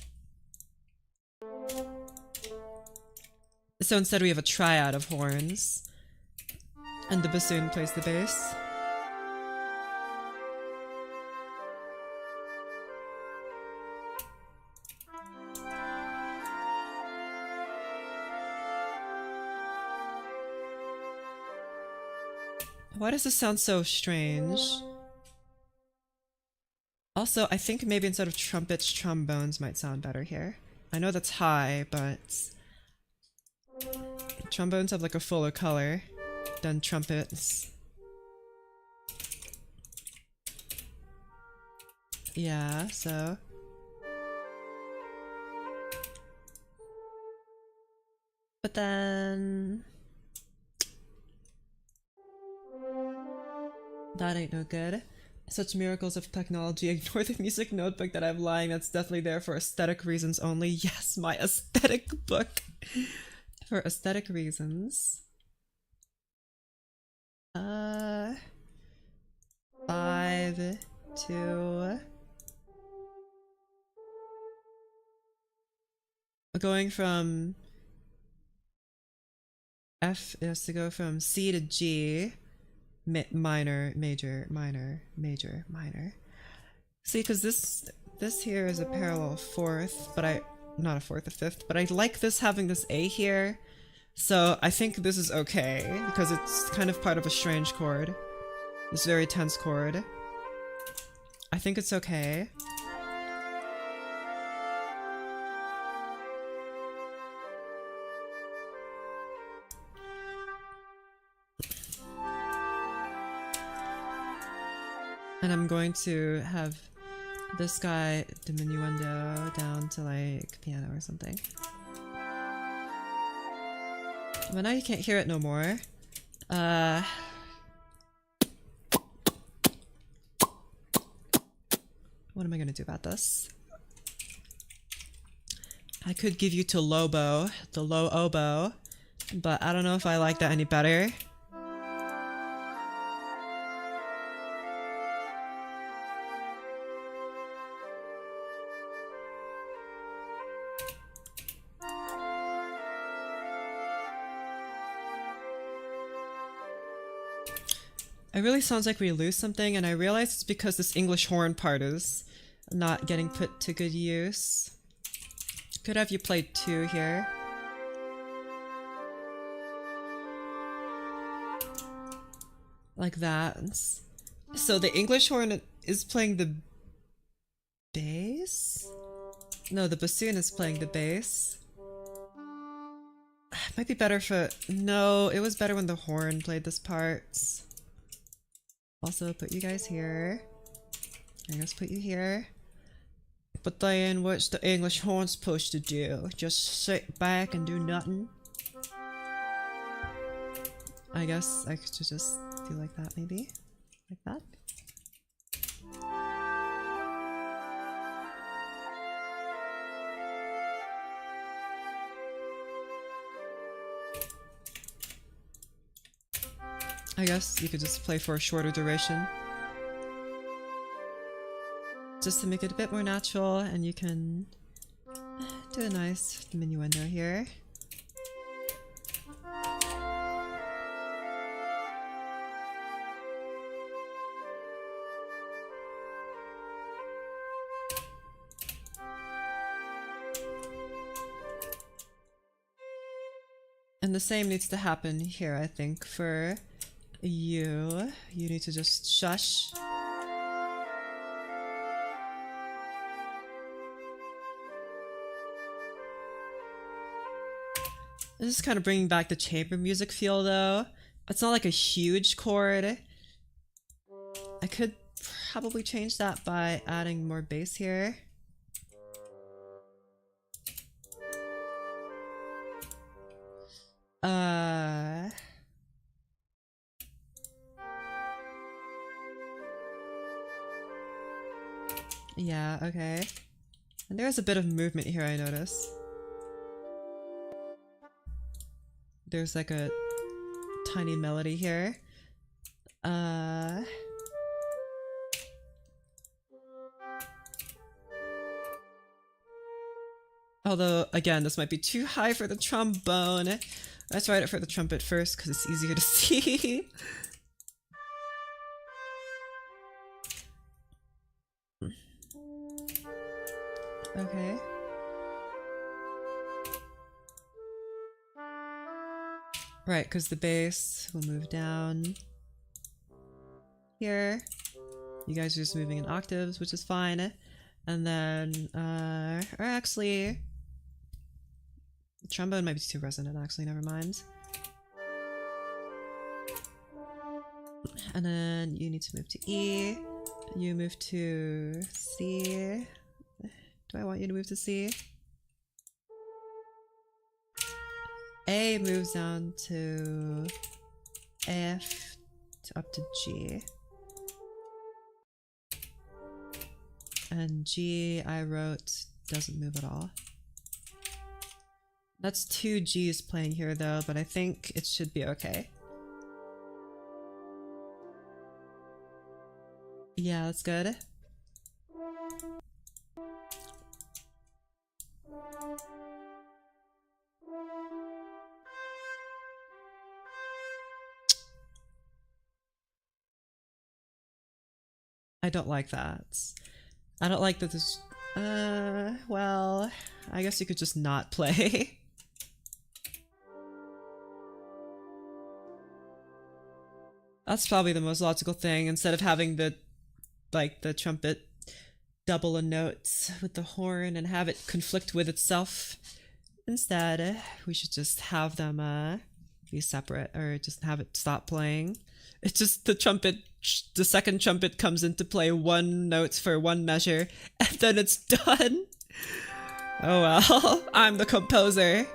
So instead we have a triad of horns, and the bassoon plays the bass. Why does this sound so strange? Also, I think maybe instead of trumpets, trombones might sound better here. I know that's high, but trombones have like a fuller color than trumpets. Yeah, so... But then... That ain't no good. Such miracles of technology. Ignore the music notebook that I'm lying. That's definitely there for aesthetic reasons only. Yes, my aesthetic book. For aesthetic reasons. 5, 2. Going from F is to go from C to G. Minor, major, minor, major, minor. See, because this here is a parallel fourth, but not a fourth, a fifth, but I like this having this A here, so I think this is okay, because it's kind of part of a strange chord. This very tense chord. I think it's okay. And I'm going to have this guy diminuendo down to like piano or something. But now you can't hear it no more. What am I gonna do about this? I could give you to Lobo, the low oboe, but I don't know if I like that any better. It really sounds like we lose something, and I realize it's because this English horn part is not getting put to good use. Could have you played 2 here. Like that. So the English horn is playing the bass? No, the bassoon is playing the bass. Might be better for... No, it was better when the horn played this part. Also, put you guys here. I guess put you here. But then, what's the English horn supposed to do? Just sit back and do nothing? I guess I could just do like that, maybe? Like that? I guess you could just play for a shorter duration. Just to make it a bit more natural, and you can do a nice diminuendo here. And the same needs to happen here, I think, for you. You need to just shush. This is kind of bringing back the chamber music feel though. It's not like a huge chord. I could probably change that by adding more bass here. Yeah, okay. And there's a bit of movement here, I notice. There's like a tiny melody here. Although, again, this might be too high for the trombone. Let's write it for the trumpet first, because it's easier to see. Okay. Right, because the bass will move down here. You guys are just moving in octaves, which is fine. And then, or actually, trombone might be too resonant, actually, never mind. And then you need to move to E. You move to C. Do I want you to move to C? A moves down to F up to G. And G, I wrote, doesn't move at all. That's 2 G's playing here though, but I think it should be okay. Yeah, that's good. I don't like that. I don't like that this... well... I guess you could just not play. That's probably the most logical thing, instead of having the... like, the trumpet double a note with the horn and have it conflict with itself. Instead, we should just have them, be separate, or just have it stop playing. It's just the trumpet, the second trumpet comes into play 1 note for 1 measure, and then it's done. Oh well, I'm the composer.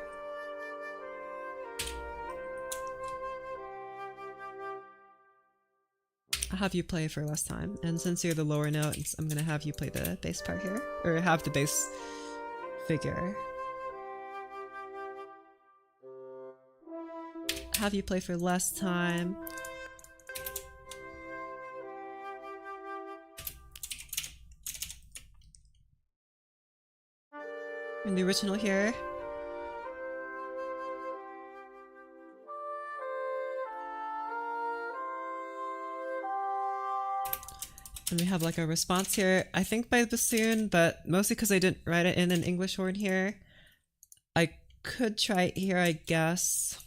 I'll have you play for less time, and since you're the lower notes, I'm gonna have you play the bass part here, or have the bass figure. Have you play for less time. In the original here. And we have like a response here, I think by bassoon, but mostly because I didn't write it in an English horn here. I could try it here, I guess.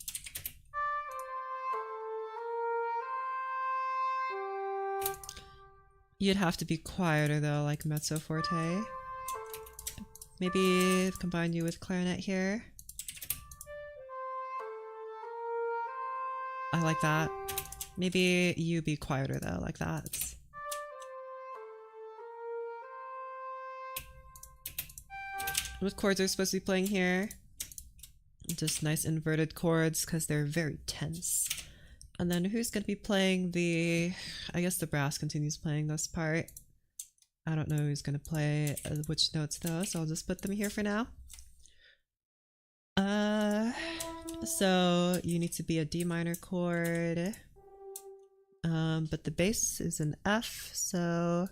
You'd have to be quieter though, like mezzo forte. Maybe combine you with clarinet here. I like that. Maybe you be quieter though, like that. What chords are supposed to be playing here? Just nice inverted chords because they're very tense. And then who's going to be playing the... I guess the brass continues playing this part. I don't know who's going to play which notes though, so I'll just put them here for now. So you need to be a D minor chord. But the bass is an F, so...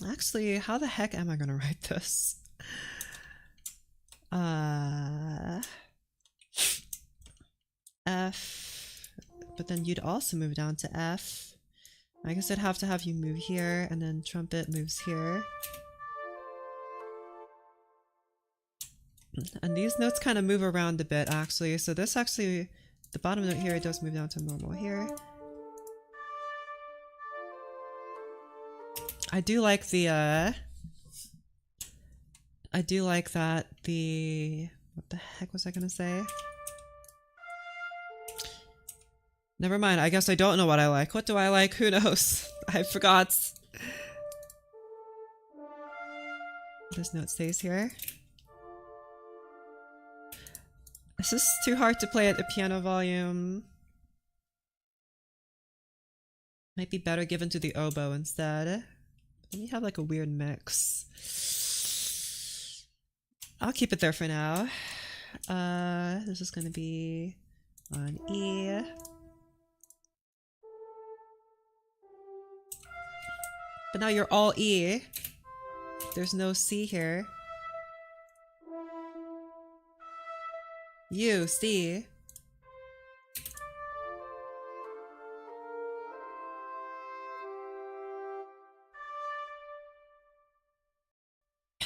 Actually, how the heck am I gonna write this? F, but then you'd also move down to F. I guess I'd have to have you move here, and then trumpet moves here. And these notes kind of move around a bit, actually. So this actually, the bottom note here, it does move down to normal here. I do like the I do like that what the heck was I gonna say? Never mind, I guess I don't know what I like. What do I like? Who knows? I forgot. This note stays here. This is too hard to play at the piano volume. Might be better given to the oboe instead. Let me have like a weird mix. I'll keep it there for now. This is gonna be on E. But now you're all E. There's no C here. U, C.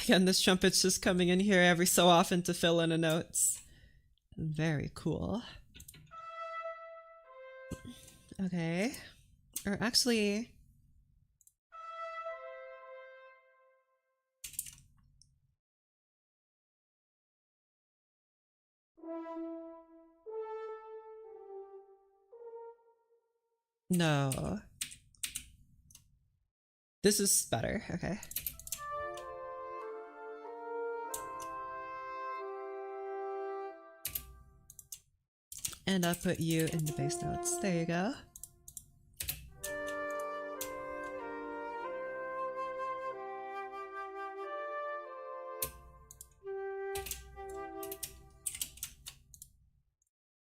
Again, this trumpet's just coming in here every so often to fill in the notes. Very cool. Okay. Or actually... No. This is better, okay. And I'll put you in the bass notes. There you go.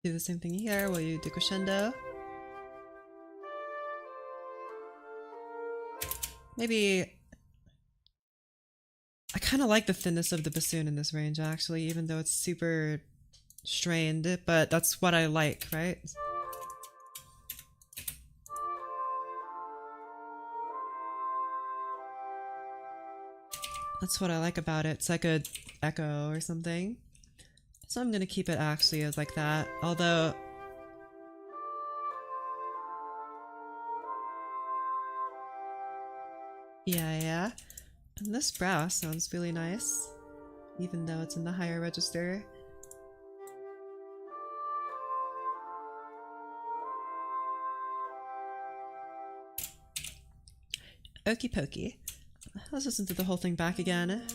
Do the same thing here while you do crescendo. Maybe... I kind of like the thinness of the bassoon in this range, actually, even though it's super strained, but that's what I like, right? That's what I like about it. It's like a echo or something. So I'm gonna keep it actually as like that, although... Yeah. And this brass sounds really nice, even though it's in the higher register. Okie pokey. Let's listen to the whole thing back again.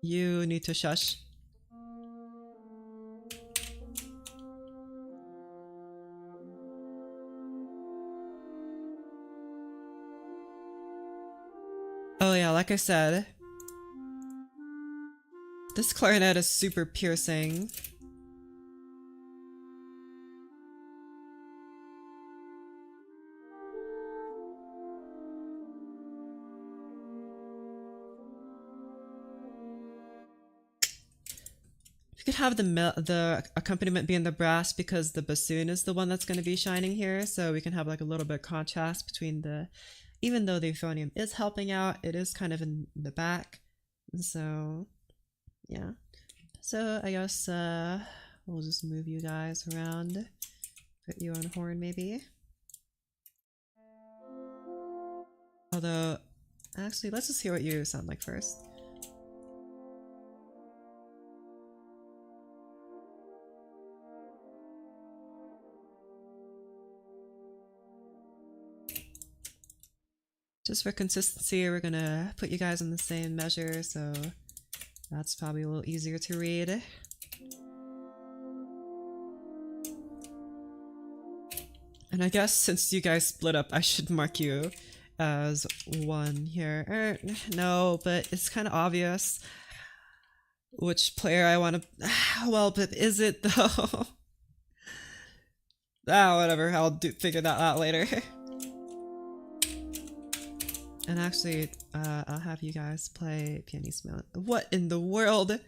You need to shush. Oh yeah, like I said, this clarinet is super piercing. You could have the accompaniment be in the brass because the bassoon is the one that's going to be shining here, so we can have like a little bit of contrast between the... Even though the euphonium is helping out, it is kind of in the back. So, yeah. So I guess we'll just move you guys around. Put you on horn maybe. Although, actually, let's just hear what you sound like first. Just for consistency, we're gonna put you guys in the same measure, so that's probably a little easier to read. And I guess since you guys split up, I should mark you as one here. No, but it's kind of obvious which player I want to... Well, but is it though? Whatever, I'll figure that out later. And actually, I'll have you guys play pianissimo. What in the world?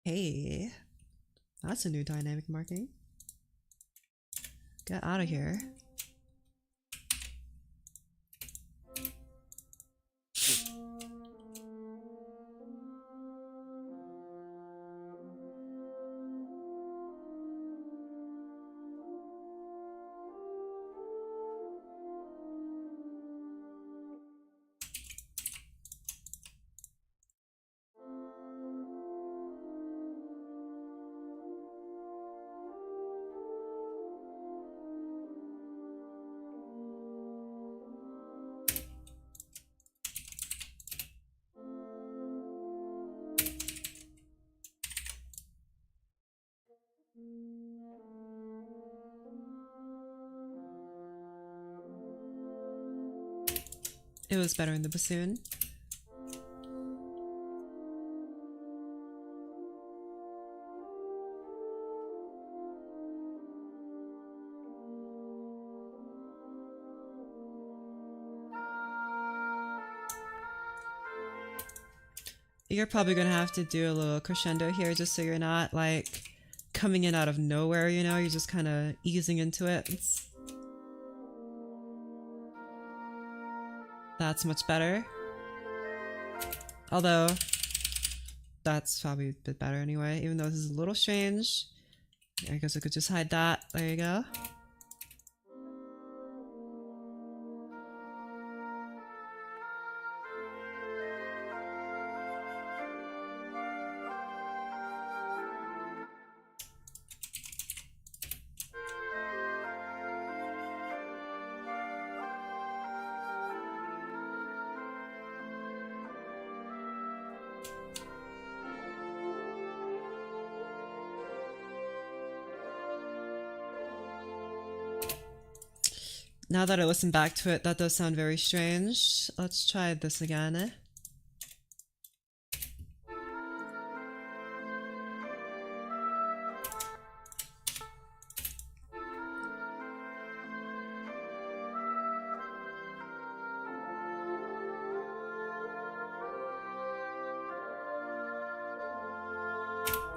Hey, that's a new dynamic marking. Get out of here. It was better in the bassoon. You're probably gonna have to do a little crescendo here just so you're not like coming in out of nowhere, you know? You're just kind of easing into it. That's much better. Although, that's probably a bit better anyway, even though this is a little strange. I guess I could just hide that. There you go. Now that I listen back to it, that does sound very strange. Let's try this again.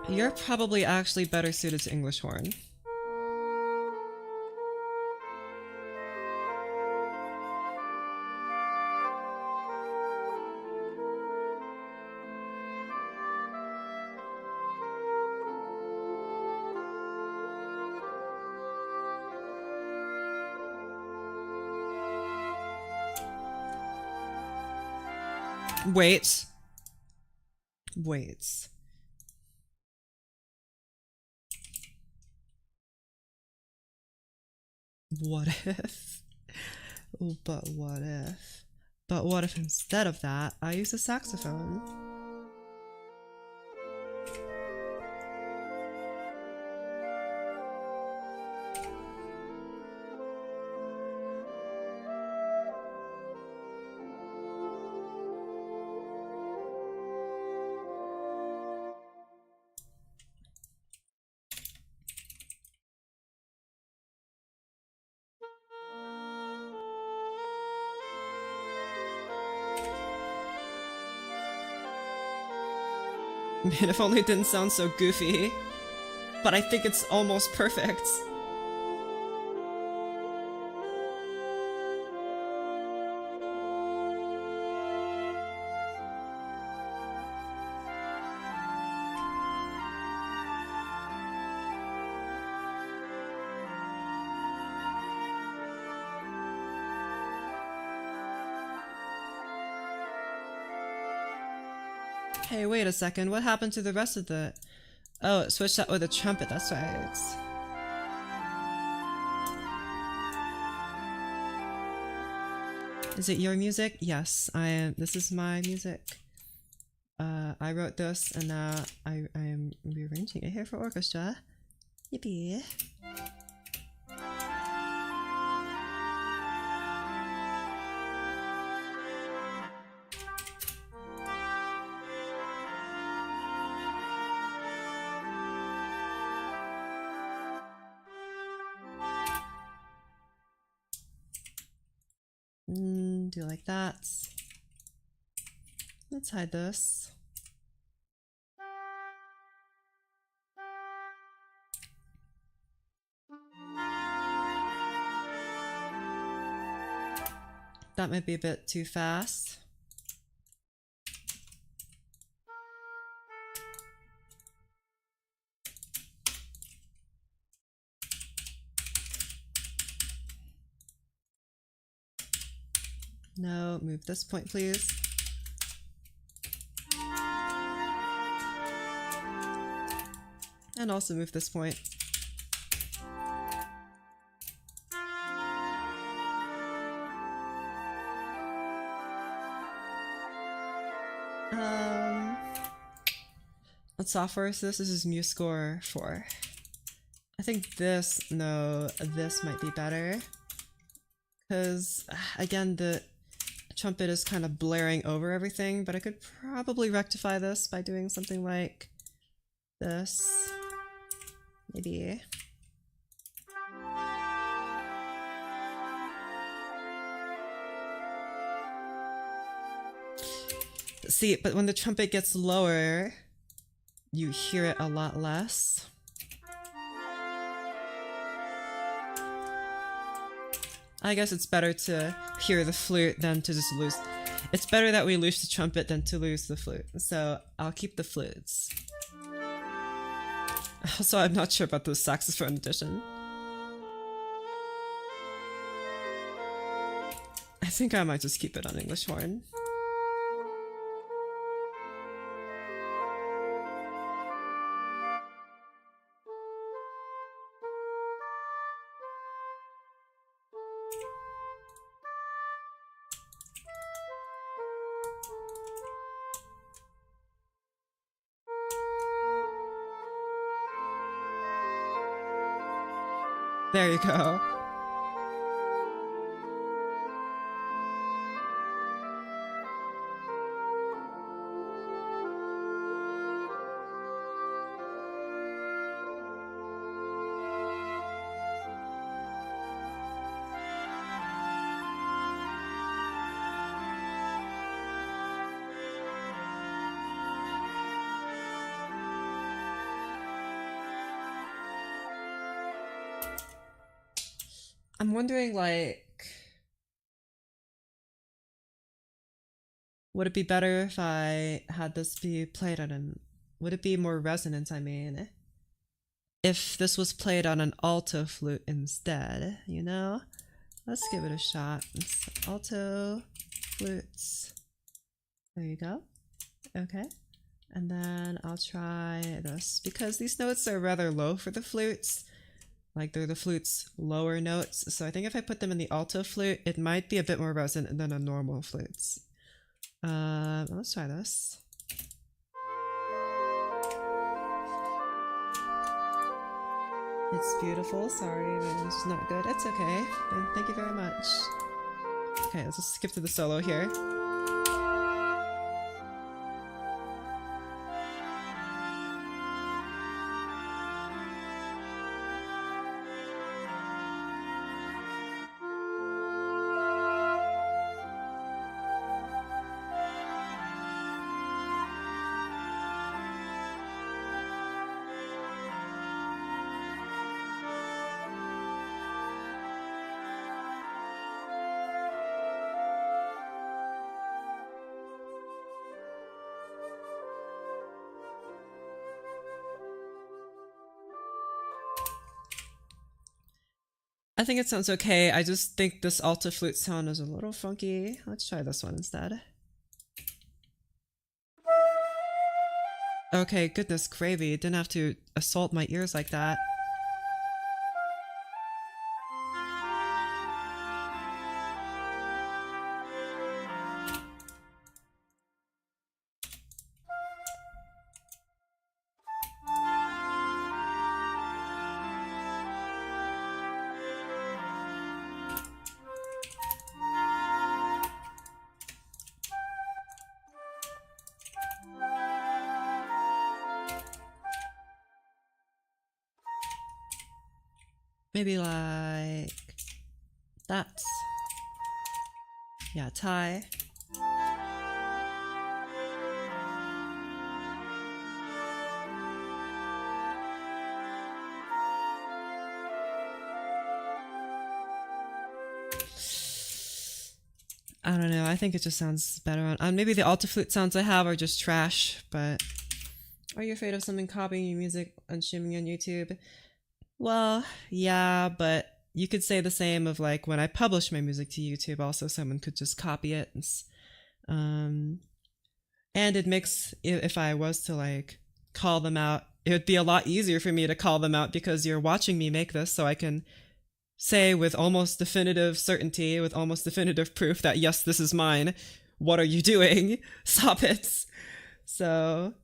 You're probably actually better suited to English horn. Wait. Wait. What if? But what if? But what if instead of that, I use a saxophone? Man, if only it didn't sound so goofy. But I think it's almost perfect. Hey, wait a second. What happened to the rest of the... Oh, it switched out with a trumpet. That's right. Is it your music? Yes, I am. This is my music. I wrote this, and now I am rearranging it here for orchestra. Yippee. Do like that. Let's hide this. That might be a bit too fast. No, move this point, please. And also move this point. What software is this? This is MuseScore 4. I think this, no, this might be better. Because, again, the trumpet is kind of blaring over everything, but I could probably rectify this by doing something like this. Maybe. See, but when the trumpet gets lower, you hear it a lot less. I guess it's better to hear the flute than to just lose. It's better that we lose the trumpet than to lose the flute. So I'll keep the flutes. Also, I'm not sure about the saxophone edition. I think I might just keep it on English horn. There you go. I'm wondering, like, would it be better if I had this be played on an... Would it be more resonant, I mean? If this was played on an alto flute instead, you know? Let's give it a shot. It's alto flutes. There you go. Okay. And then I'll try this, because these notes are rather low for the flutes. Like, they're the flute's lower notes, so I think if I put them in the alto flute, it might be a bit more resonant than a normal flute. Let's try this. It's beautiful. Sorry, this is not good. It's okay. Thank you very much. Okay, let's just skip to the solo here. I think it sounds okay. I just think this alto flute sound is a little funky. Let's try this one instead. Okay, goodness gravy. Didn't have to assault my ears like that. Maybe like that. Yeah, tie. I don't know, I think it just sounds better on maybe the alto flute sounds I have are just trash, but are you afraid of someone copying your music and streaming on YouTube? Well, yeah, but you could say the same of like when I publish my music to YouTube, also someone could just copy it. And it makes, if I was to like call them out, it would be a lot easier for me to call them out because you're watching me make this, so I can say with almost definitive certainty, with almost definitive proof that yes, this is mine. What are you doing? Stop it. So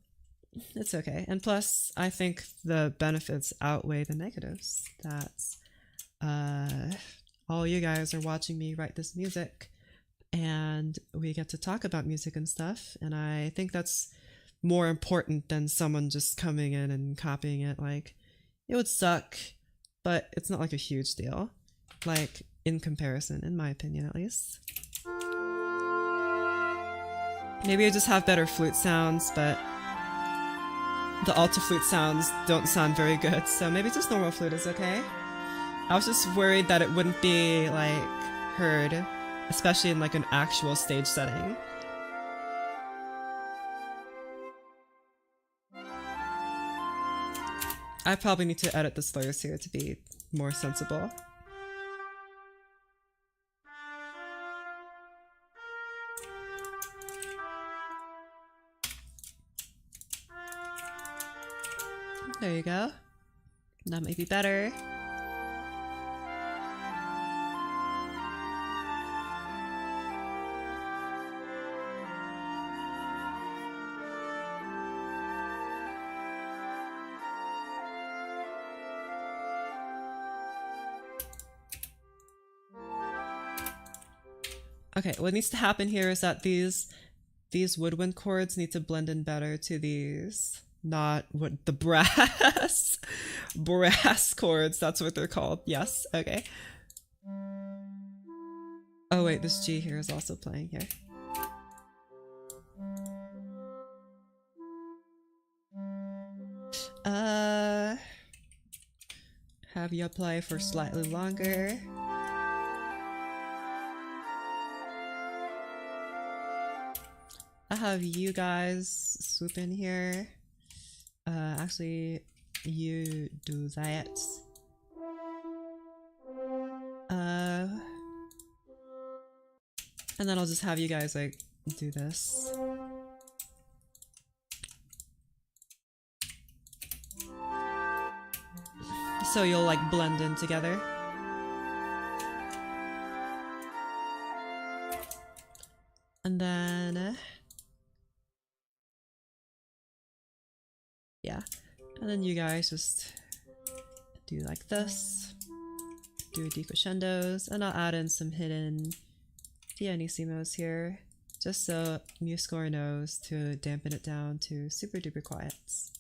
it's okay. And plus, I think the benefits outweigh the negatives. That's all you guys are watching me write this music. and we get to talk about music and stuff. And I think that's more important than someone just coming in and copying it. Like, it would suck, but it's not like a huge deal. Like, in comparison, in my opinion at least. Maybe I just have better flute sounds, but the alto flute sounds don't sound very good, so maybe just normal flute is okay. I was just worried that it wouldn't be, like, heard, especially in, like, an actual stage setting. I probably need to edit the slurs here to be more sensible. There you go. That might be better. Okay, what needs to happen here is that these woodwind chords need to blend in better to these, not what the brass chords, that's what they're called. Yes, okay. Oh wait, this G here is also playing here. Have you apply for slightly longer. I'll have you guys swoop in here. Actually, you do that. And then I'll just have you guys like do this. So you'll like blend in together. And then yeah, and then you guys just do like this, do decrescendos, and I'll add in some hidden pianissimos here, just so MuseScore knows to dampen it down to super duper quiets.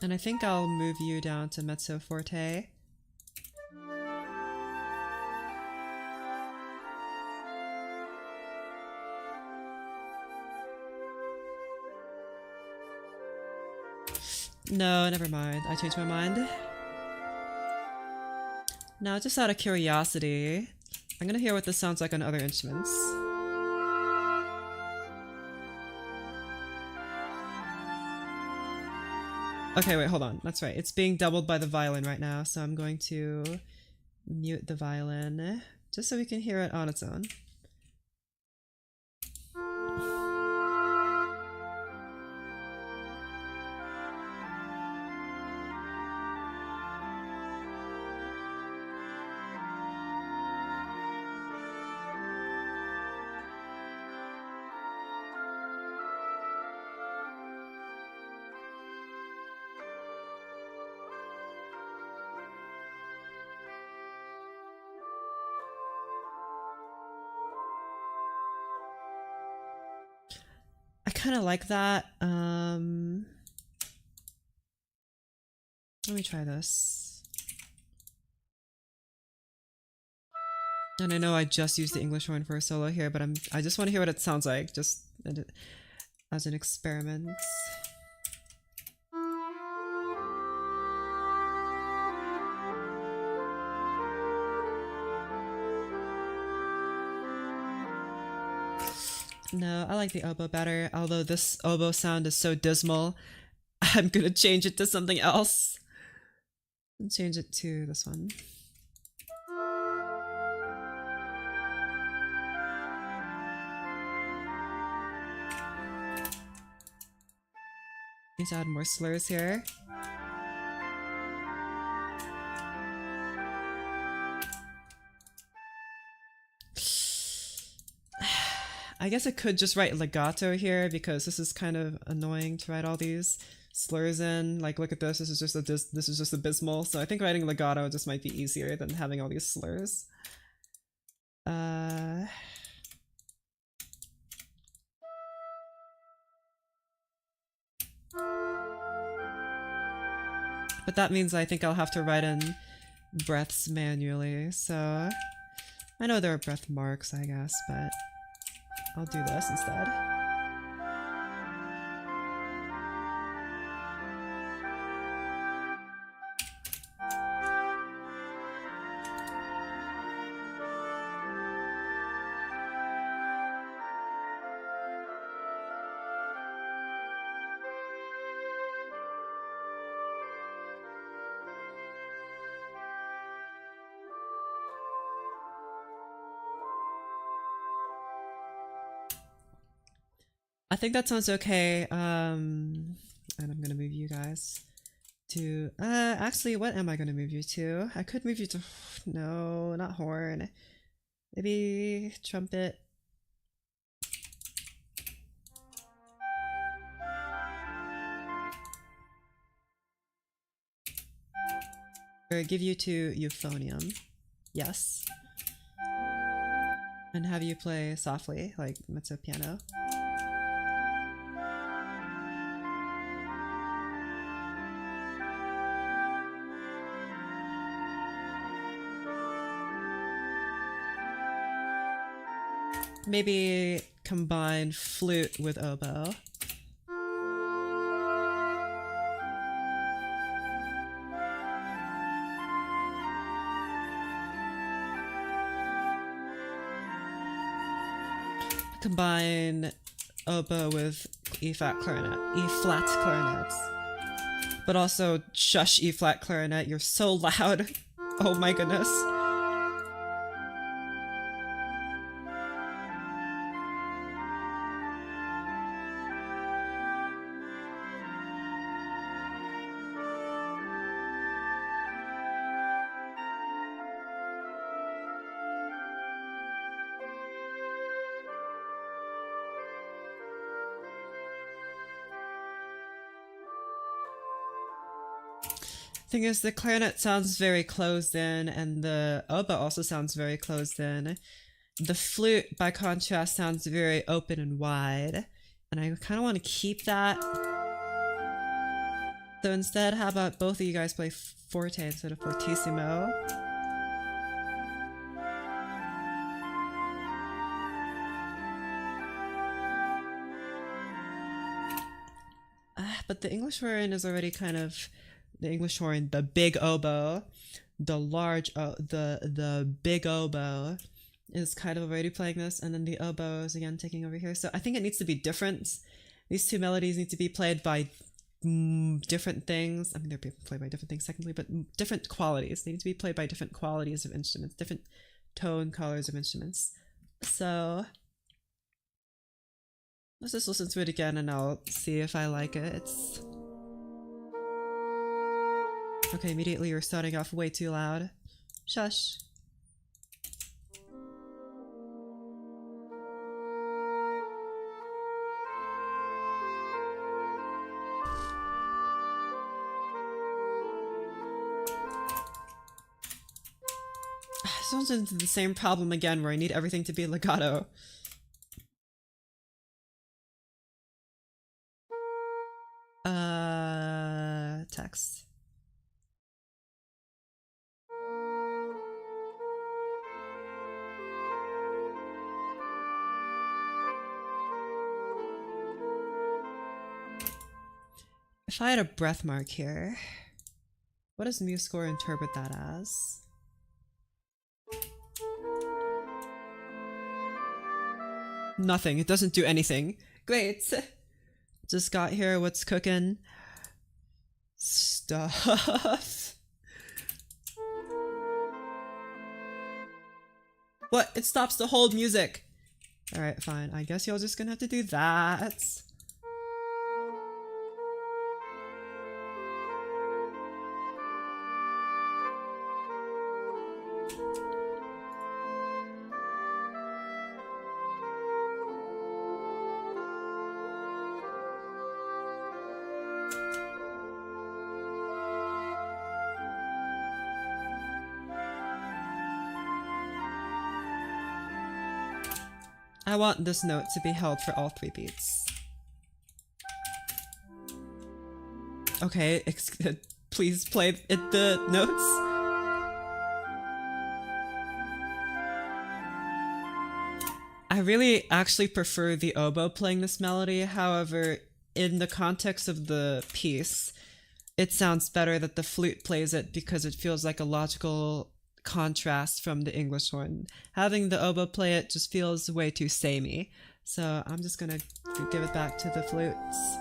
And I think I'll move you down to mezzo forte. No, never mind. I changed my mind. Now, just out of curiosity, I'm gonna hear what this sounds like on other instruments. Okay, wait, hold on. That's right. It's being doubled by the violin right now, so I'm going to mute the violin just so we can hear it on its own. I kind of like that. Let me try this. And I know I just used the English horn for a solo here, but I just want to hear what it sounds like, just as an experiment. No, I like the oboe better, although this oboe sound is so dismal, I'm gonna change it to something else. And change it to this one. Need to add more slurs here. I guess I could just write legato here because this is kind of annoying to write all these slurs in. Like, look at this. This is just abysmal. So I think writing legato just might be easier than having all these slurs. But that means I think I'll have to write in breaths manually, so I know there are breath marks, I guess, but I'll do this instead. I think that sounds okay. And I'm gonna move you guys to actually, what am I gonna move you to? I could move you to no, not horn. Maybe trumpet. Or give you to euphonium. Yes. And have you play softly, like mezzo piano. Maybe combine flute with oboe. Combine oboe with E-flat clarinet, E-flat clarinets. But also shush E-flat clarinet, you're so loud. Oh my goodness. Thing is, the clarinet sounds very closed in, and the oboe also sounds very closed in. The flute, by contrast, sounds very open and wide, and I kind of want to keep that. So instead, how about both of you guys play forte instead of fortissimo? But the English horn is already kind of the English horn, the big oboe, the large the big oboe is kind of already playing this, and then the oboe is again taking over here. So I think it needs to be different. These two melodies need to be played by different things. I mean, they're played by different things technically, but different qualities. They need to be played by different qualities of instruments, different tone colors of instruments. So let's just listen to it again and I'll see if I like it. Okay, immediately you're starting off way too loud. Shush. This runs into the same problem again where I need everything to be legato. Text. If I had a breath mark here, what does MuseScore interpret that as? Nothing. It doesn't do anything. Great. Just got here. What's cooking? Stuff. What? It stops the hold music. Alright, fine. I guess y'all just gonna have to do that. I want this note to be held for all 3 beats. Okay, please play the notes. I really actually prefer the oboe playing this melody, however, in the context of the piece, it sounds better that the flute plays it because it feels like a logical contrast from the English horn. Having the oboe play it just feels way too samey, so I'm just gonna give it back to the flutes.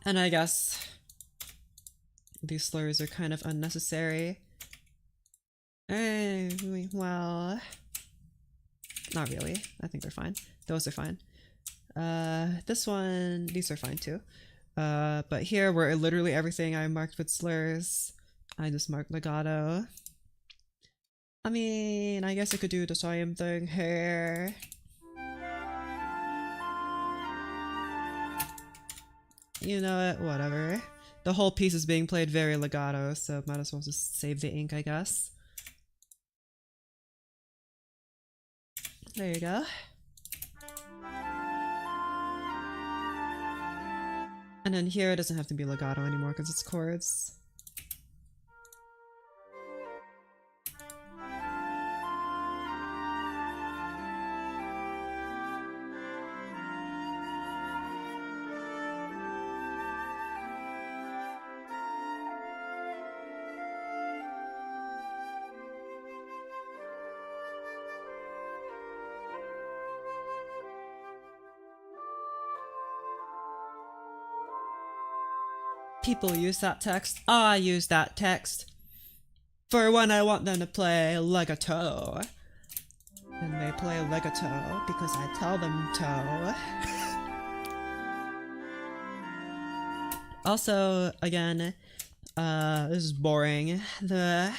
And I guess these slurs are kind of unnecessary. Well, not really. I think they're fine. Those are fine. This one, these are fine too. But here, where literally everything I marked with slurs, I just marked legato. I mean, I guess I could do the same thing here. You know what? Whatever. The whole piece is being played very legato, so might as well just save the ink, I guess. There you go. And then here it doesn't have to be legato anymore because it's chords. People use that text. I use that text for when I want them to play legato. And they play legato because I tell them to. Also, again, this is boring. The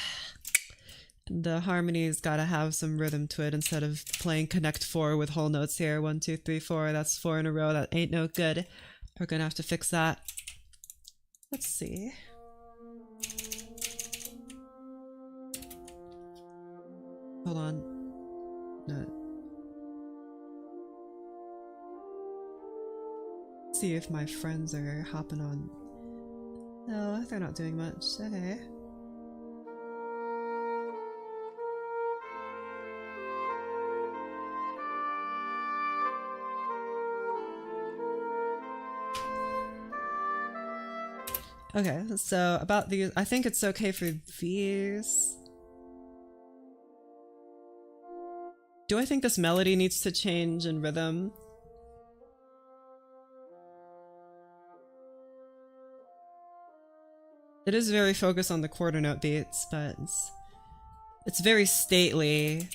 harmony's gotta have some rhythm to it instead of playing connect 4 with whole notes here. 1, 2, 3, 4. That's 4 in a row. That ain't no good. We're gonna have to fix that. Let's see. Hold on. No. See if my friends are hopping on. No, they're not doing much. Okay. Okay, so about these, I think it's okay for these. Do I think this melody needs to change in rhythm? It is very focused on the quarter note beats, but it's very stately.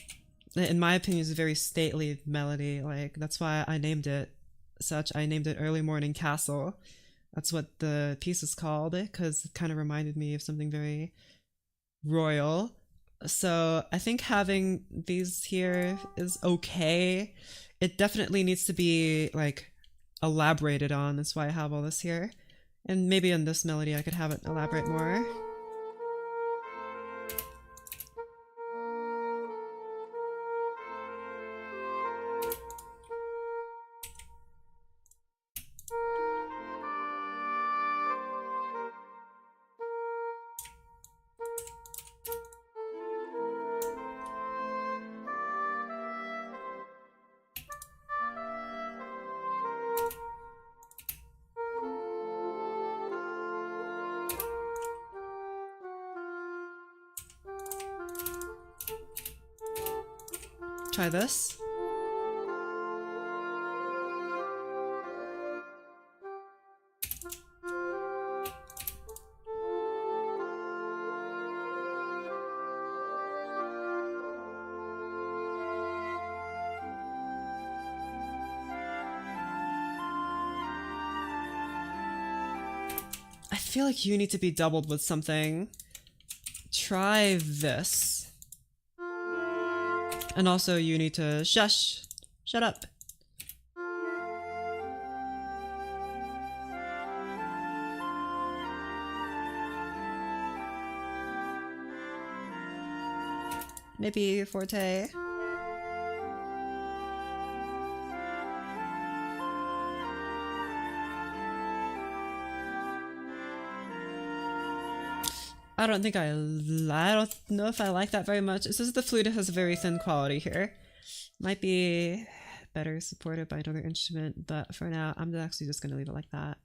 In my opinion, it's a very stately melody. Like, that's why I named it such. I named it Early Morning Castle. That's what the piece is called, because it kind of reminded me of something very royal. So I think having these here is okay. It definitely needs to be, like, elaborated on. That's why I have all this here. And maybe in this melody I could have it elaborate more. Try this. feel like you need to be doubled with something. Try this. And also you need to shush. Shut up. Maybe forte. I don't know if I like that very much. It says the flute has a very thin quality here. Might be better supported by another instrument, but for now, I'm actually just gonna leave it like that.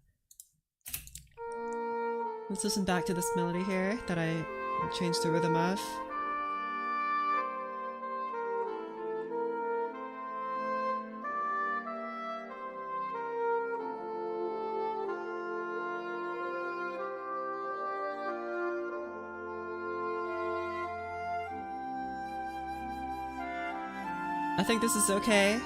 Let's listen back to this melody here that I changed the rhythm of. I think this is okay.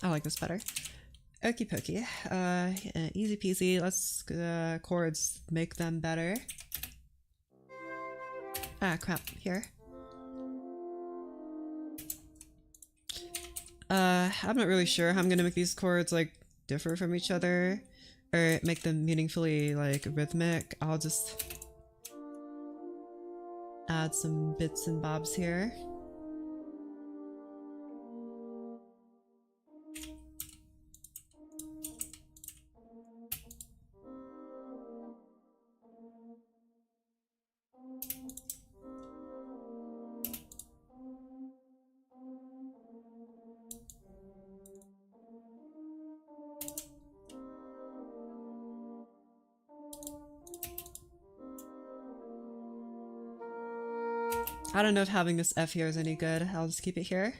I like this better. Okie pokey. Easy peasy. Let's chords, make them better. Ah, crap. Here. I'm not really sure how I'm gonna make these chords like differ from each other or make them meaningfully like rhythmic. I'll just add some bits and bobs here. I don't know if having this F here is any good. I'll just keep it here.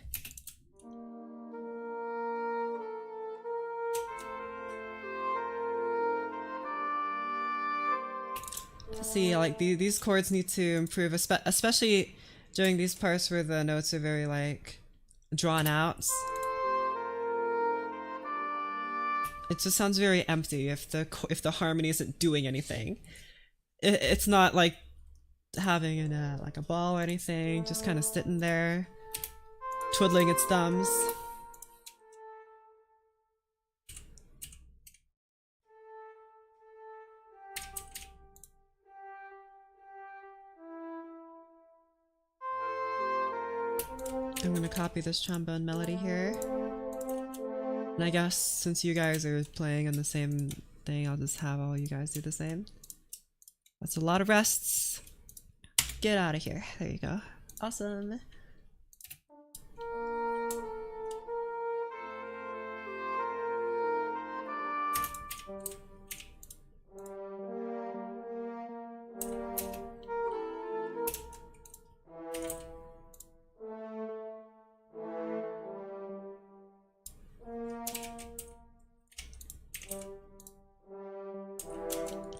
See, like these chords need to improve, especially during these parts where the notes are very like drawn out. It just sounds very empty if the harmony isn't doing anything. It's not like having like a ball or anything, just kind of sitting there, twiddling its thumbs. I'm gonna copy this trombone melody here. And I guess since you guys are playing on the same thing, I'll just have all you guys do the same. That's a lot of rests. Get out of here. There you go. Awesome.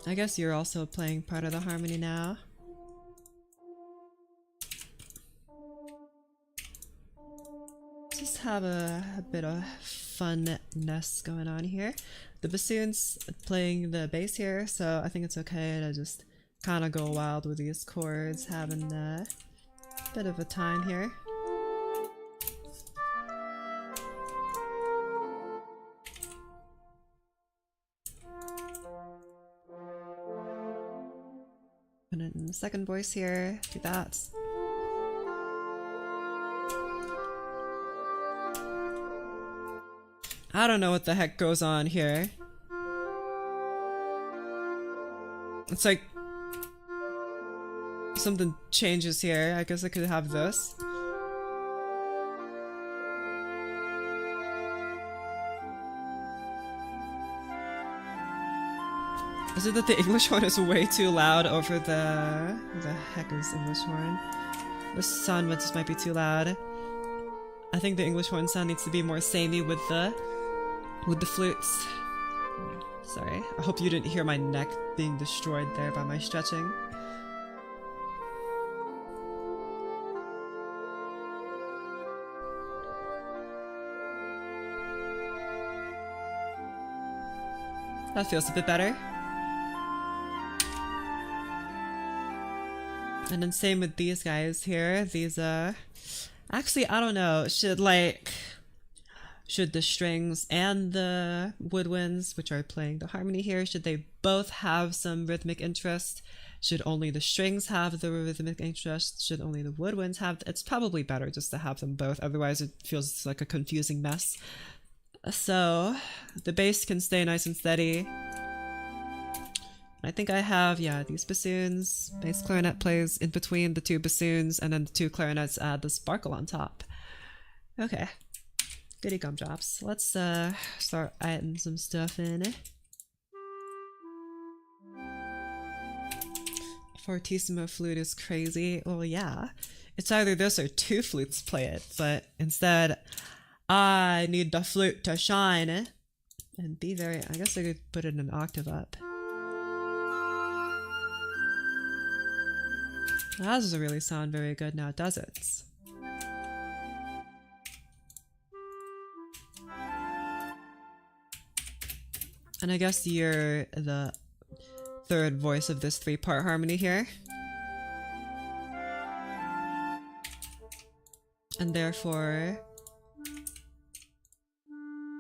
I guess you're also playing part of the harmony now. Just have a bit of funness going on here. The bassoon's playing the bass here, so I think it's okay to just kind of go wild with these chords, having a bit of a time here. And in the second voice here, do that. I don't know what the heck goes on here. It's like something changes here. I guess I could have this. Is it that the English horn is way too loud over the... Who the heck is English horn? The sound just might be too loud. I think the English horn sound needs to be more samey with the flutes. Sorry, I hope you didn't hear my neck being destroyed there by my stretching. That feels a bit better. And then same with these guys here. These, actually, I don't know. Should the strings and the woodwinds, which are playing the harmony here, should they both have some rhythmic interest? Should only the strings have the rhythmic interest? Should only the woodwinds have? It's probably better just to have them both. Otherwise, it feels like a confusing mess. So, the bass can stay nice and steady. I think I have, yeah, these bassoons. Bass clarinet plays in between the two bassoons, and then the two clarinets add the sparkle on top. Okay. Goody gumdrops. Let's start adding some stuff in. Fortissimo flute is crazy. Well, yeah. It's either this or two flutes play it, but instead, I need the flute to shine and be very... I guess I could put it an octave up. That doesn't really sound very good now, does it? And I guess you're the third voice of this three-part harmony here. And therefore,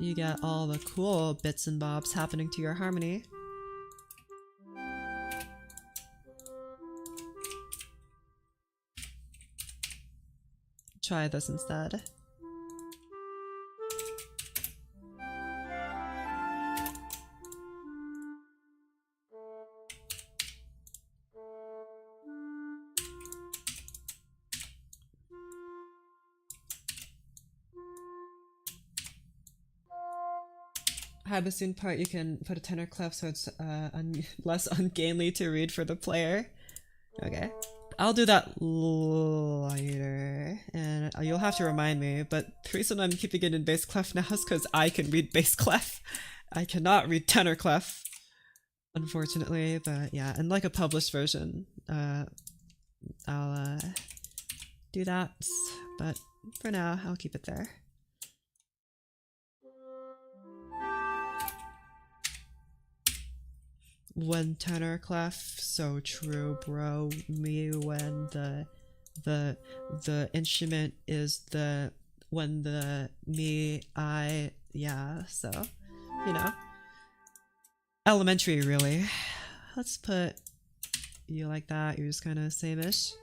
you get all the cool bits and bobs happening to your harmony. Try this instead. High bassoon part, you can put a tenor clef so it's less ungainly to read for the player. Okay. I'll do that later, and you'll have to remind me, but the reason I'm keeping it in bass clef now is because I can read bass clef. I cannot read tenor clef, unfortunately, but yeah, and like a published version, I'll do that, but for now, I'll keep it there. When tenor clef, so true, bro. Me when the instrument is when the me I, yeah, so you know, elementary really. Let's put you like that. You're just kind of same-ish.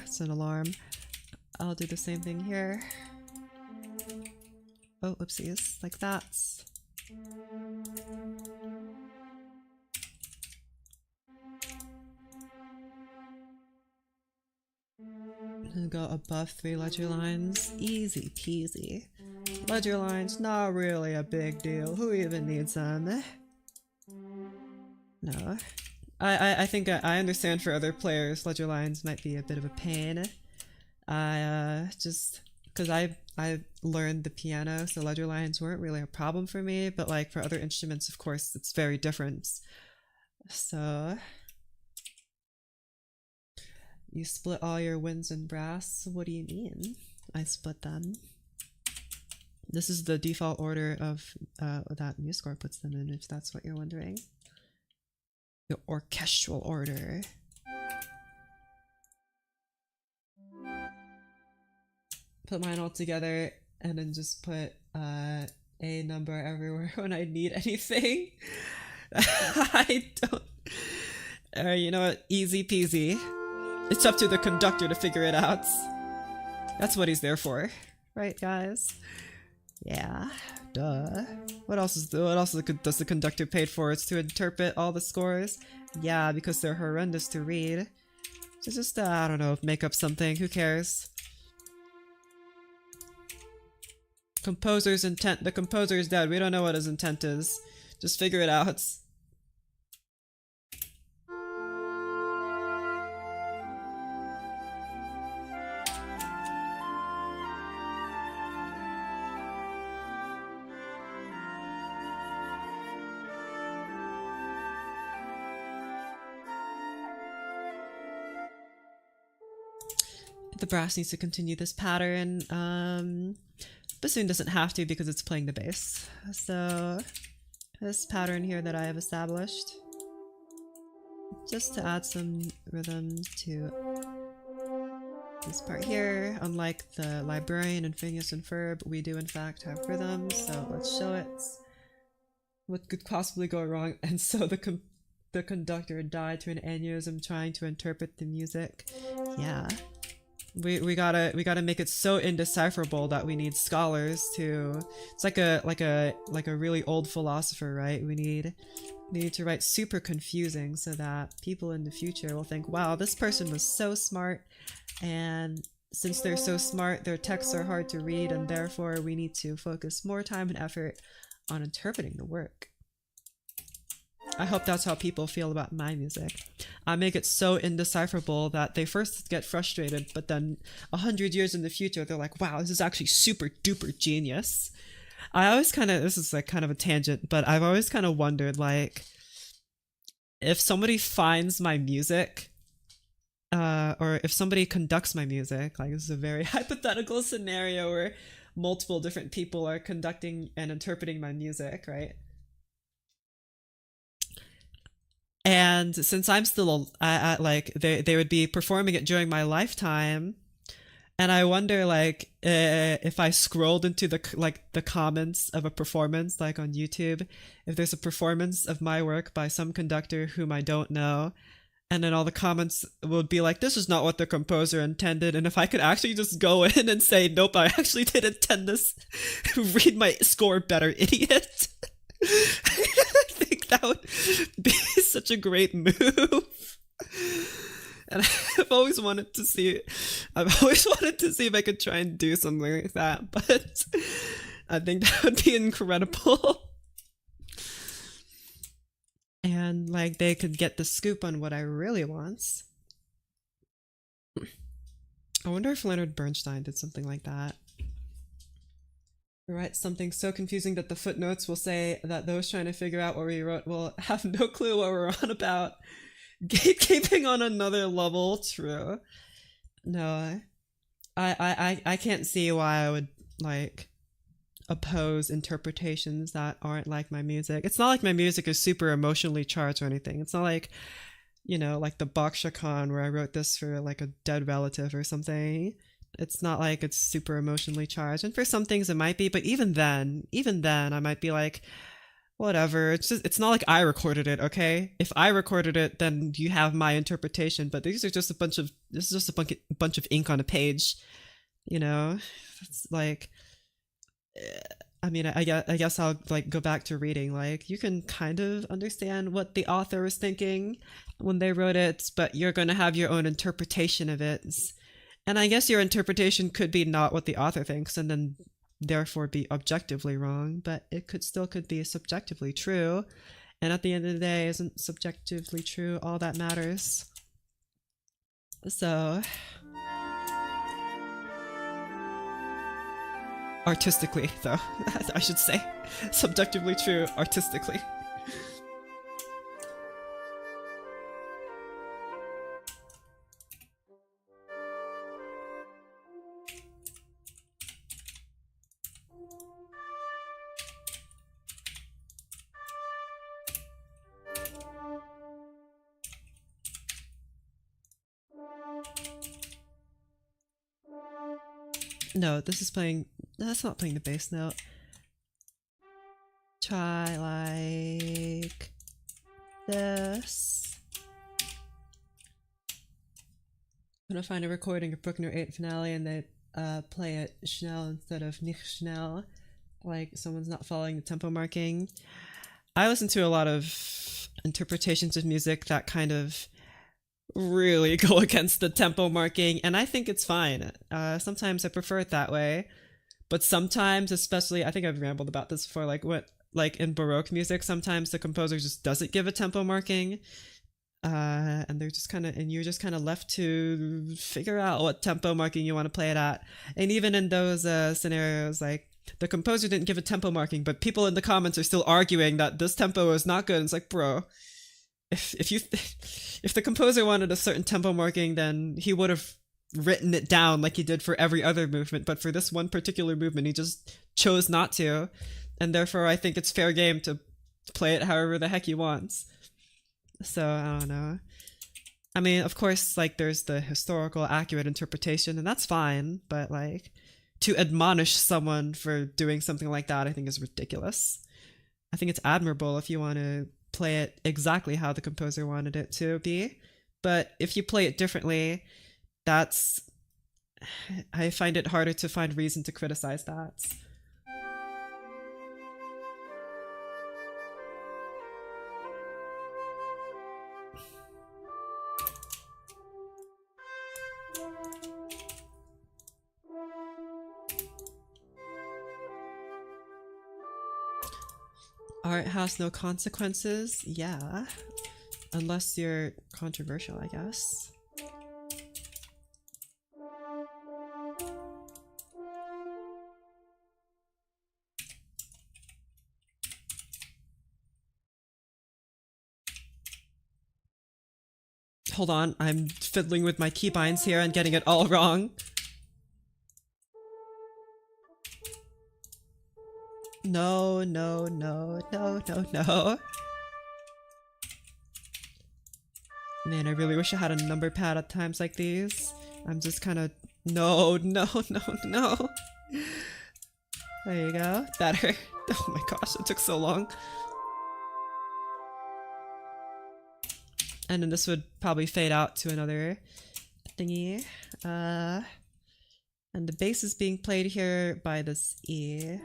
It's an alarm. I'll do the same thing here. Oh, oopsies, like that. And go above 3 ledger lines. Easy peasy. Ledger lines, not really a big deal. Who even needs them? No. I think I understand for other players, ledger lines might be a bit of a pain. Just because I learned the piano, so ledger lines weren't really a problem for me, but like for other instruments, of course, it's very different. So you split all your winds and brass? What do you mean? I split them. This is the default order of that MuseScore puts them in, if that's what you're wondering. The orchestral order. Put mine all together and then just put a number everywhere when I need anything. I don't... you know what? Easy peasy. It's up to the conductor to figure it out. That's what he's there for. Right, guys? Yeah, duh. What else does the conductor paid for? It's to interpret all the scores. Yeah, because they're horrendous to read. So just I don't know, make up something. Who cares? Composer's intent. The composer is dead. We don't know what his intent is. Just figure it out. The brass needs to continue this pattern. Bassoon doesn't have to because it's playing the bass. So this pattern here that I have established, just to add some rhythm to this part here. Unlike the librarian and Phineas and Ferb, we do in fact have rhythm, so let's show it. What could possibly go wrong? And so the conductor died to an aneurysm trying to interpret the music. Yeah. We gotta make it so indecipherable that we need scholars to. It's like a really old philosopher, right? We need to write super confusing so that people in the future will think, wow, this person was so smart, and since they're so smart, their texts are hard to read, and therefore we need to focus more time and effort on interpreting the work. I hope that's how people feel about my music. I make it so indecipherable that they first get frustrated, but then 100 years in the future, they're like, wow, this is actually super duper genius. I always this is like kind of a tangent, but I've always kind of wondered, like, if somebody finds my music, or if somebody conducts my music, like this is a very hypothetical scenario where multiple different people are conducting and interpreting my music, right? And since I'm still like they would be performing it during my lifetime, and I wonder like if I scrolled into the comments of a performance like on YouTube, if there's a performance of my work by some conductor whom I don't know, and then all the comments would be like, this is not what the composer intended, and if I could actually just go in and say, nope, I actually did intend this, read my score better, idiot. I think that would be such a great move. And I've always wanted to see if I could try and do something like that, but I think that would be incredible. And like they could get the scoop on what I really want. I wonder if Leonard Bernstein did something like that. Write something so confusing that the footnotes will say that those trying to figure out what we wrote will have no clue what we're on about. Gatekeeping on another level, true. No, I can't see why I would like oppose interpretations that aren't like my music. It's not like my music is super emotionally charged or anything. It's not like, you know, like the Baksha Khan where I wrote this for like a dead relative or something. It's not like it's super emotionally charged, and for some things it might be, but even then I might be like, whatever. It's not like I recorded it, okay? If I recorded it, then you have my interpretation, but this is just a bunch of ink on a page, you know? It's like, I mean, I guess I'll like go back to reading. Like, you can kind of understand what the author was thinking when they wrote it, but you're going to have your own interpretation of it. And I guess your interpretation could be not what the author thinks, and then therefore be objectively wrong, but it could be subjectively true. And at the end of the day, isn't subjectively true all that matters? So, artistically, though, I should say, subjectively true artistically. No, this is playing. That's not playing the bass note. Try like this. I'm gonna find a recording of Bruckner 8 finale and they play it schnell instead of nicht schnell. like someone's not following the tempo marking. I listen to a lot of interpretations of music that kind of really go against the tempo marking, and I think it's fine. Sometimes I prefer it that way, but sometimes, especially, I think I've rambled about this before, like in Baroque music, sometimes the composer just doesn't give a tempo marking, and they're just kind of, and you're just kind of left to figure out what tempo marking you want to play it at. And even in those scenarios, like the composer didn't give a tempo marking, but people in the comments are still arguing that this tempo is not good. And it's like, bro, if you if the composer wanted a certain tempo marking, then he would have written it down like he did for every other movement. But for this one particular movement, he just chose not to, and therefore I think it's fair game to play it however the heck he wants. So I don't know. I mean, of course, like there's the historical accurate interpretation, and that's fine, but like to admonish someone for doing something like that, I think is ridiculous. I think it's admirable if you want to play it exactly how the composer wanted it to be, but if you play it differently, that's, I find it harder to find reason to criticize that. Art has no consequences? Yeah. Unless you're controversial, I guess. Hold on, I'm fiddling with my keybinds here and getting it all wrong. No, no, no, no, no, no. Man, I really wish I had a number pad at times like these. I'm just kind of... No, no, no, no. There you go. Better. Oh my gosh, it took so long. And then this would probably fade out to another thingy. And the bass is being played here by this E.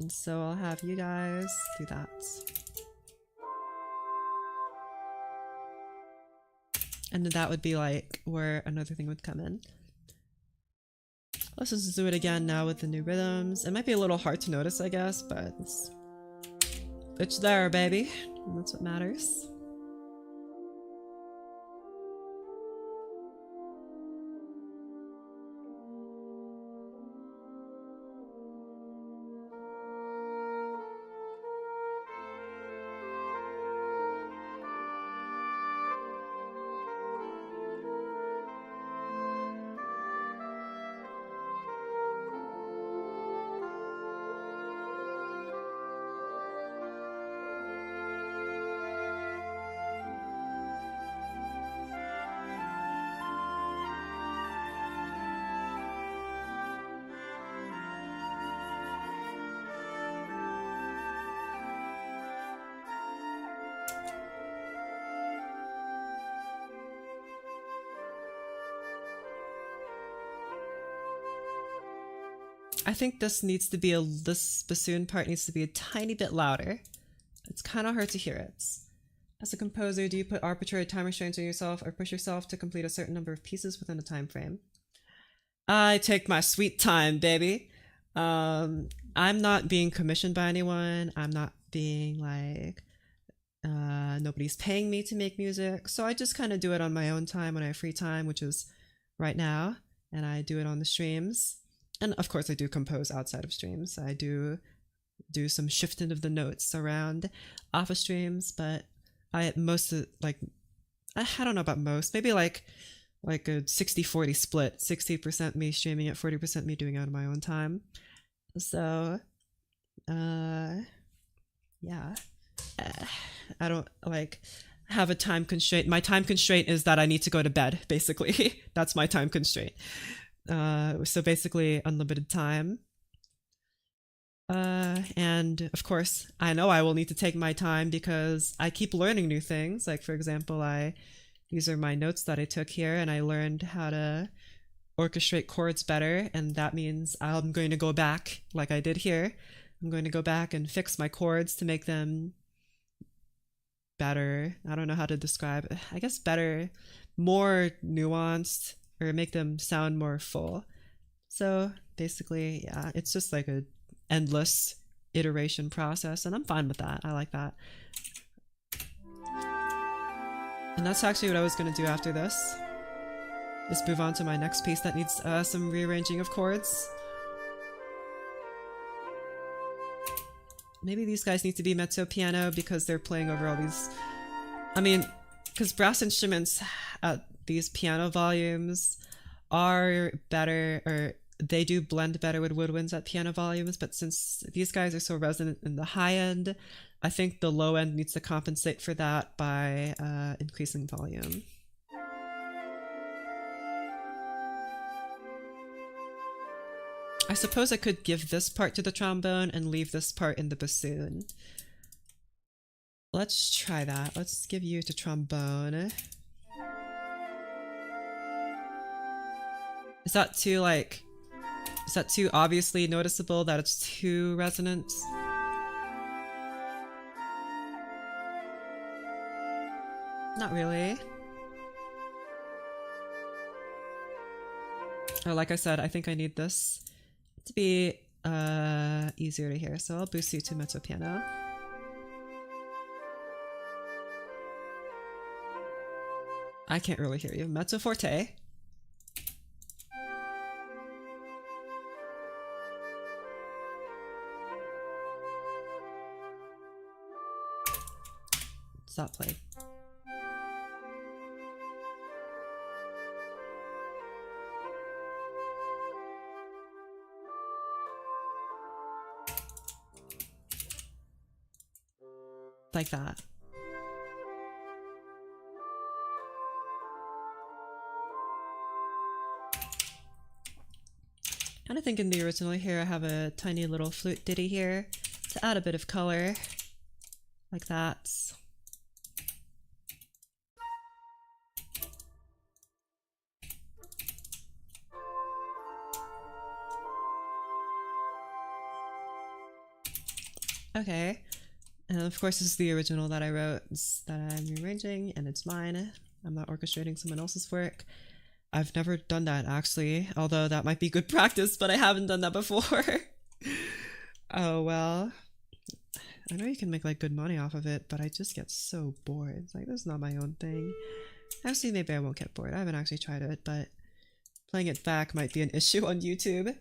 And so I'll have you guys do that. And then that would be like where another thing would come in. Let's just do it again now with the new rhythms. It might be a little hard to notice, I guess, but it's there, baby. And that's what matters. I think this needs to be this bassoon part needs to be a tiny bit louder. It's kind of hard to hear it. As a composer, do you put arbitrary time restraints on yourself or push yourself to complete a certain number of pieces within a time frame? I take my sweet time, baby. I'm not being commissioned by anyone. I'm not being like, nobody's paying me to make music. So I just kind of do it on my own time when I have free time, which is right now. And I do it on the streams. And of course I do compose outside of streams. I do some shifting of the notes around off of streams, but I most of, like, I don't know about most, maybe like a 60-40 split, 60% me streaming it, 40% me doing it on my own time. So yeah, I don't like have a time constraint. My time constraint is that I need to go to bed, basically. That's my time constraint. So basically unlimited time. And of course, I know I will need to take my time because I keep learning new things. Like, for example, these are my notes that I took here, and I learned how to orchestrate chords better, and that means I'm going to go back like I did here. I'm going to go back and fix my chords to make them better. I don't know how to describe it. I guess better, more nuanced, or make them sound more full. So basically, yeah, it's just like a endless iteration process, and I'm fine with that. I like that. And that's actually what I was going to do after this. Just move on to my next piece that needs some rearranging of chords. Maybe these guys need to be mezzo piano because they're playing over all these... I mean, because brass instruments at these piano volumes are better, or they do blend better with woodwinds at piano volumes, but since these guys are so resonant in the high end, I think the low end needs to compensate for that by increasing volume. I suppose I could give this part to the trombone and leave this part in the bassoon. Let's try that. Let's give you to trombone. Is that too, like... Is that too obviously noticeable that it's too resonant? Not really. Oh, like I said, I think I need this to be easier to hear, so I'll boost you to mezzo piano. I can't really hear you. Mezzo forte. Stop playing. Like that. Kind of think in the original here I have a tiny little flute ditty here to add a bit of color. Like that. Okay. And of course, this is the original that I wrote that I'm rearranging, and it's mine. I'm not orchestrating someone else's work. I've never done that, actually, although that might be good practice, but I haven't done that before. Oh, well. I know you can make, like, good money off of it, but I just get so bored. It's like, this is not my own thing. Actually, maybe I won't get bored. I haven't actually tried it, but playing it back might be an issue on YouTube.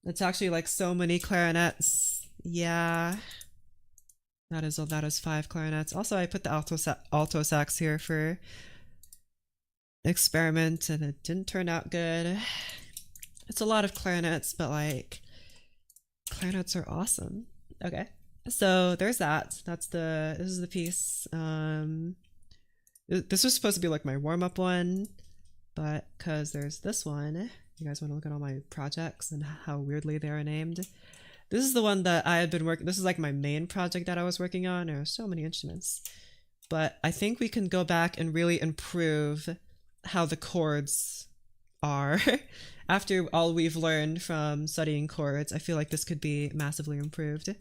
It's actually, like, so many clarinets. Yeah. That is 5 clarinets. Also, I put the alto sax here for experiment, and it didn't turn out good. It's a lot of clarinets, but like, clarinets are awesome. Okay, so there's that. This is the piece. This was supposed to be like my warm-up one, but because there's this one, you guys want to look at all my projects and how weirdly they are named. This is the one that I had been working. This is like my main project that I was working on. There are so many instruments, but I think we can go back and really improve how the chords are. After all we've learned from studying chords, I feel like this could be massively improved.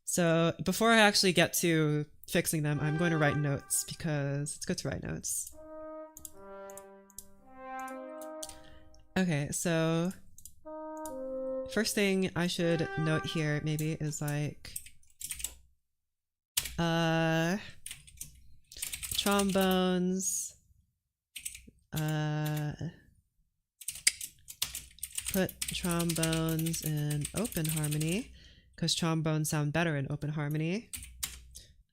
So before I actually get to fixing them, I'm going to write notes because it's good to write notes. Okay, so first thing I should note here maybe is like trombones, put trombones in open harmony because trombones sound better in open harmony.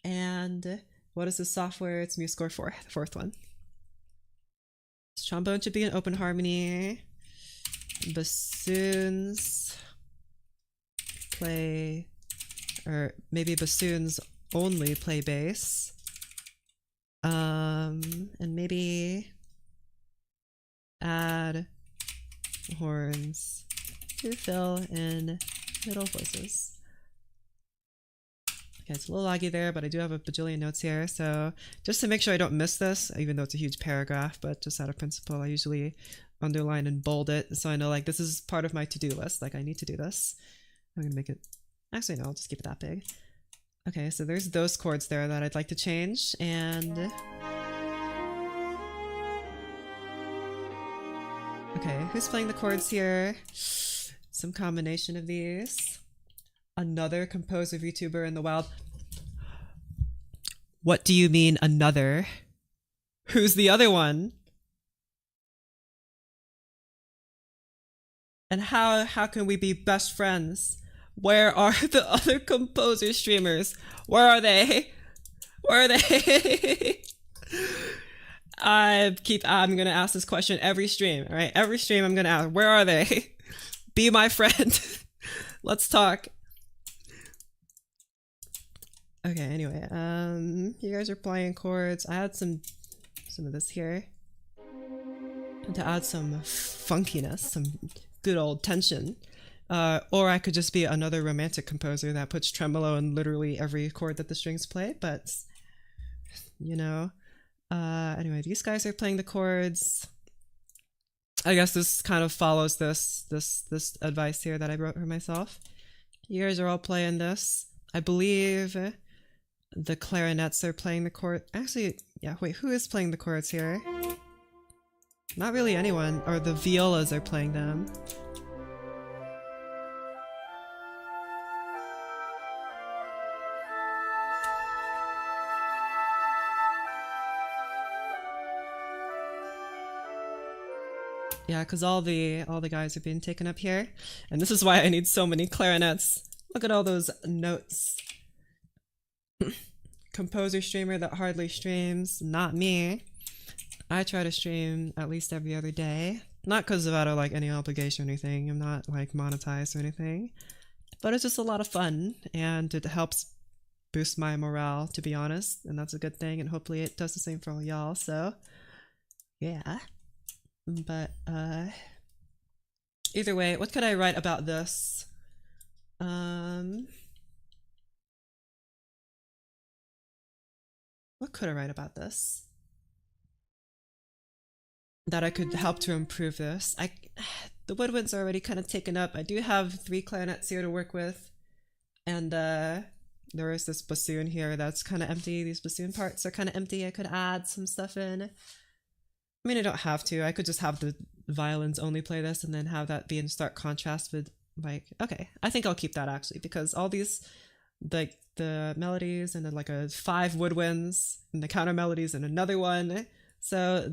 And what is the software? It's MuseScore 4, the fourth one. This trombone should be in open harmony. Bassoons play, or maybe bassoons only play bass. And maybe add horns to fill in middle voices. Okay, it's a little laggy there, but I do have a bajillion notes here, so just to make sure I don't miss this, even though it's a huge paragraph, but just out of principle, I usually underline and bold it so I know like this is part of my to-do list. Like I need to do this. I'm gonna make it, actually no, I'll just keep it that big. Okay, so there's those chords there that I'd like to change, and okay, who's playing the chords here? Some combination of these. Another composer VTuber in the wild. What do you mean another? Who's the other one? And how can we be best friends? Where are the other composer streamers? Where are they? Where are they? I'm gonna ask this question every stream, all right? Every stream I'm gonna ask, where are they? Be my friend. Let's talk. Okay, anyway, you guys are playing chords. I had some of this here. And to add some funkiness, some good old tension. Or I could just be another romantic composer that puts tremolo in literally every chord that the strings play, but you know. Anyway, these guys are playing the chords. I guess this kind of follows this advice here that I wrote for myself. You guys are all playing this. I believe the clarinets are playing the chord. Actually, yeah, wait, who is playing the chords here? Not really anyone, or the violas are playing them. Yeah, because all the guys are being taken up here, and this is why I need so many clarinets. Look at all those notes. Composer streamer that hardly streams, not me. I try to stream at least every other day, not because of out of like any obligation or anything. I'm not like monetized or anything, but it's just a lot of fun, and it helps boost my morale, to be honest, and that's a good thing. And hopefully it does the same for all y'all. So yeah. But either way, what could I write about this? What could I write about this that I could help to improve this? The woodwinds are already kind of taken up. I do have 3 clarinets here to work with, and there is this bassoon here that's kind of empty. These bassoon parts are kind of empty. I could add some stuff in. I mean, I don't have to. I could just have the violins only play this and then have that be in stark contrast with, like, okay, I think I'll keep that actually, because all these, like, the melodies and then like 5 woodwinds and the counter melodies and another one. So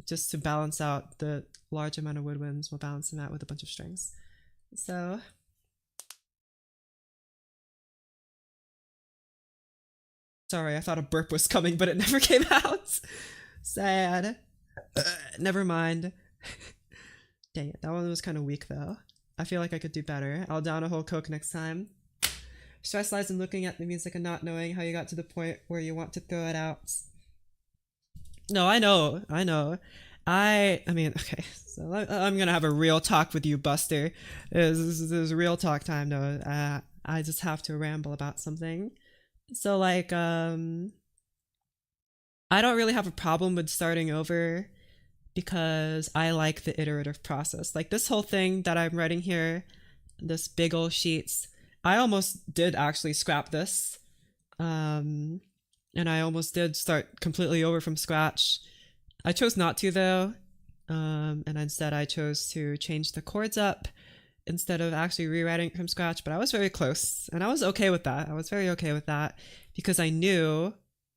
just to balance out the large amount of woodwinds, we'll balance them out with a bunch of strings. So sorry, I thought a burp was coming, but it never came out. Sad. Never mind. Dang it, that one was kind of weak though. I feel like I could do better. I'll down a whole Coke next time. Stress lies in looking at the music and not knowing how you got to the point where you want to throw it out. No, I know. I mean, okay, so I'm gonna have a real talk with you, Buster. This is real talk time, no. I just have to ramble about something. So, like, I don't really have a problem with starting over because I like the iterative process. Like, this whole thing that I'm writing here, this big old sheets, I almost did actually scrap this. And I almost did start completely over from scratch. I chose not to though. And instead I chose to change the chords up instead of actually rewriting it from scratch. But I was very close and I was okay with that. I was very okay with that because I knew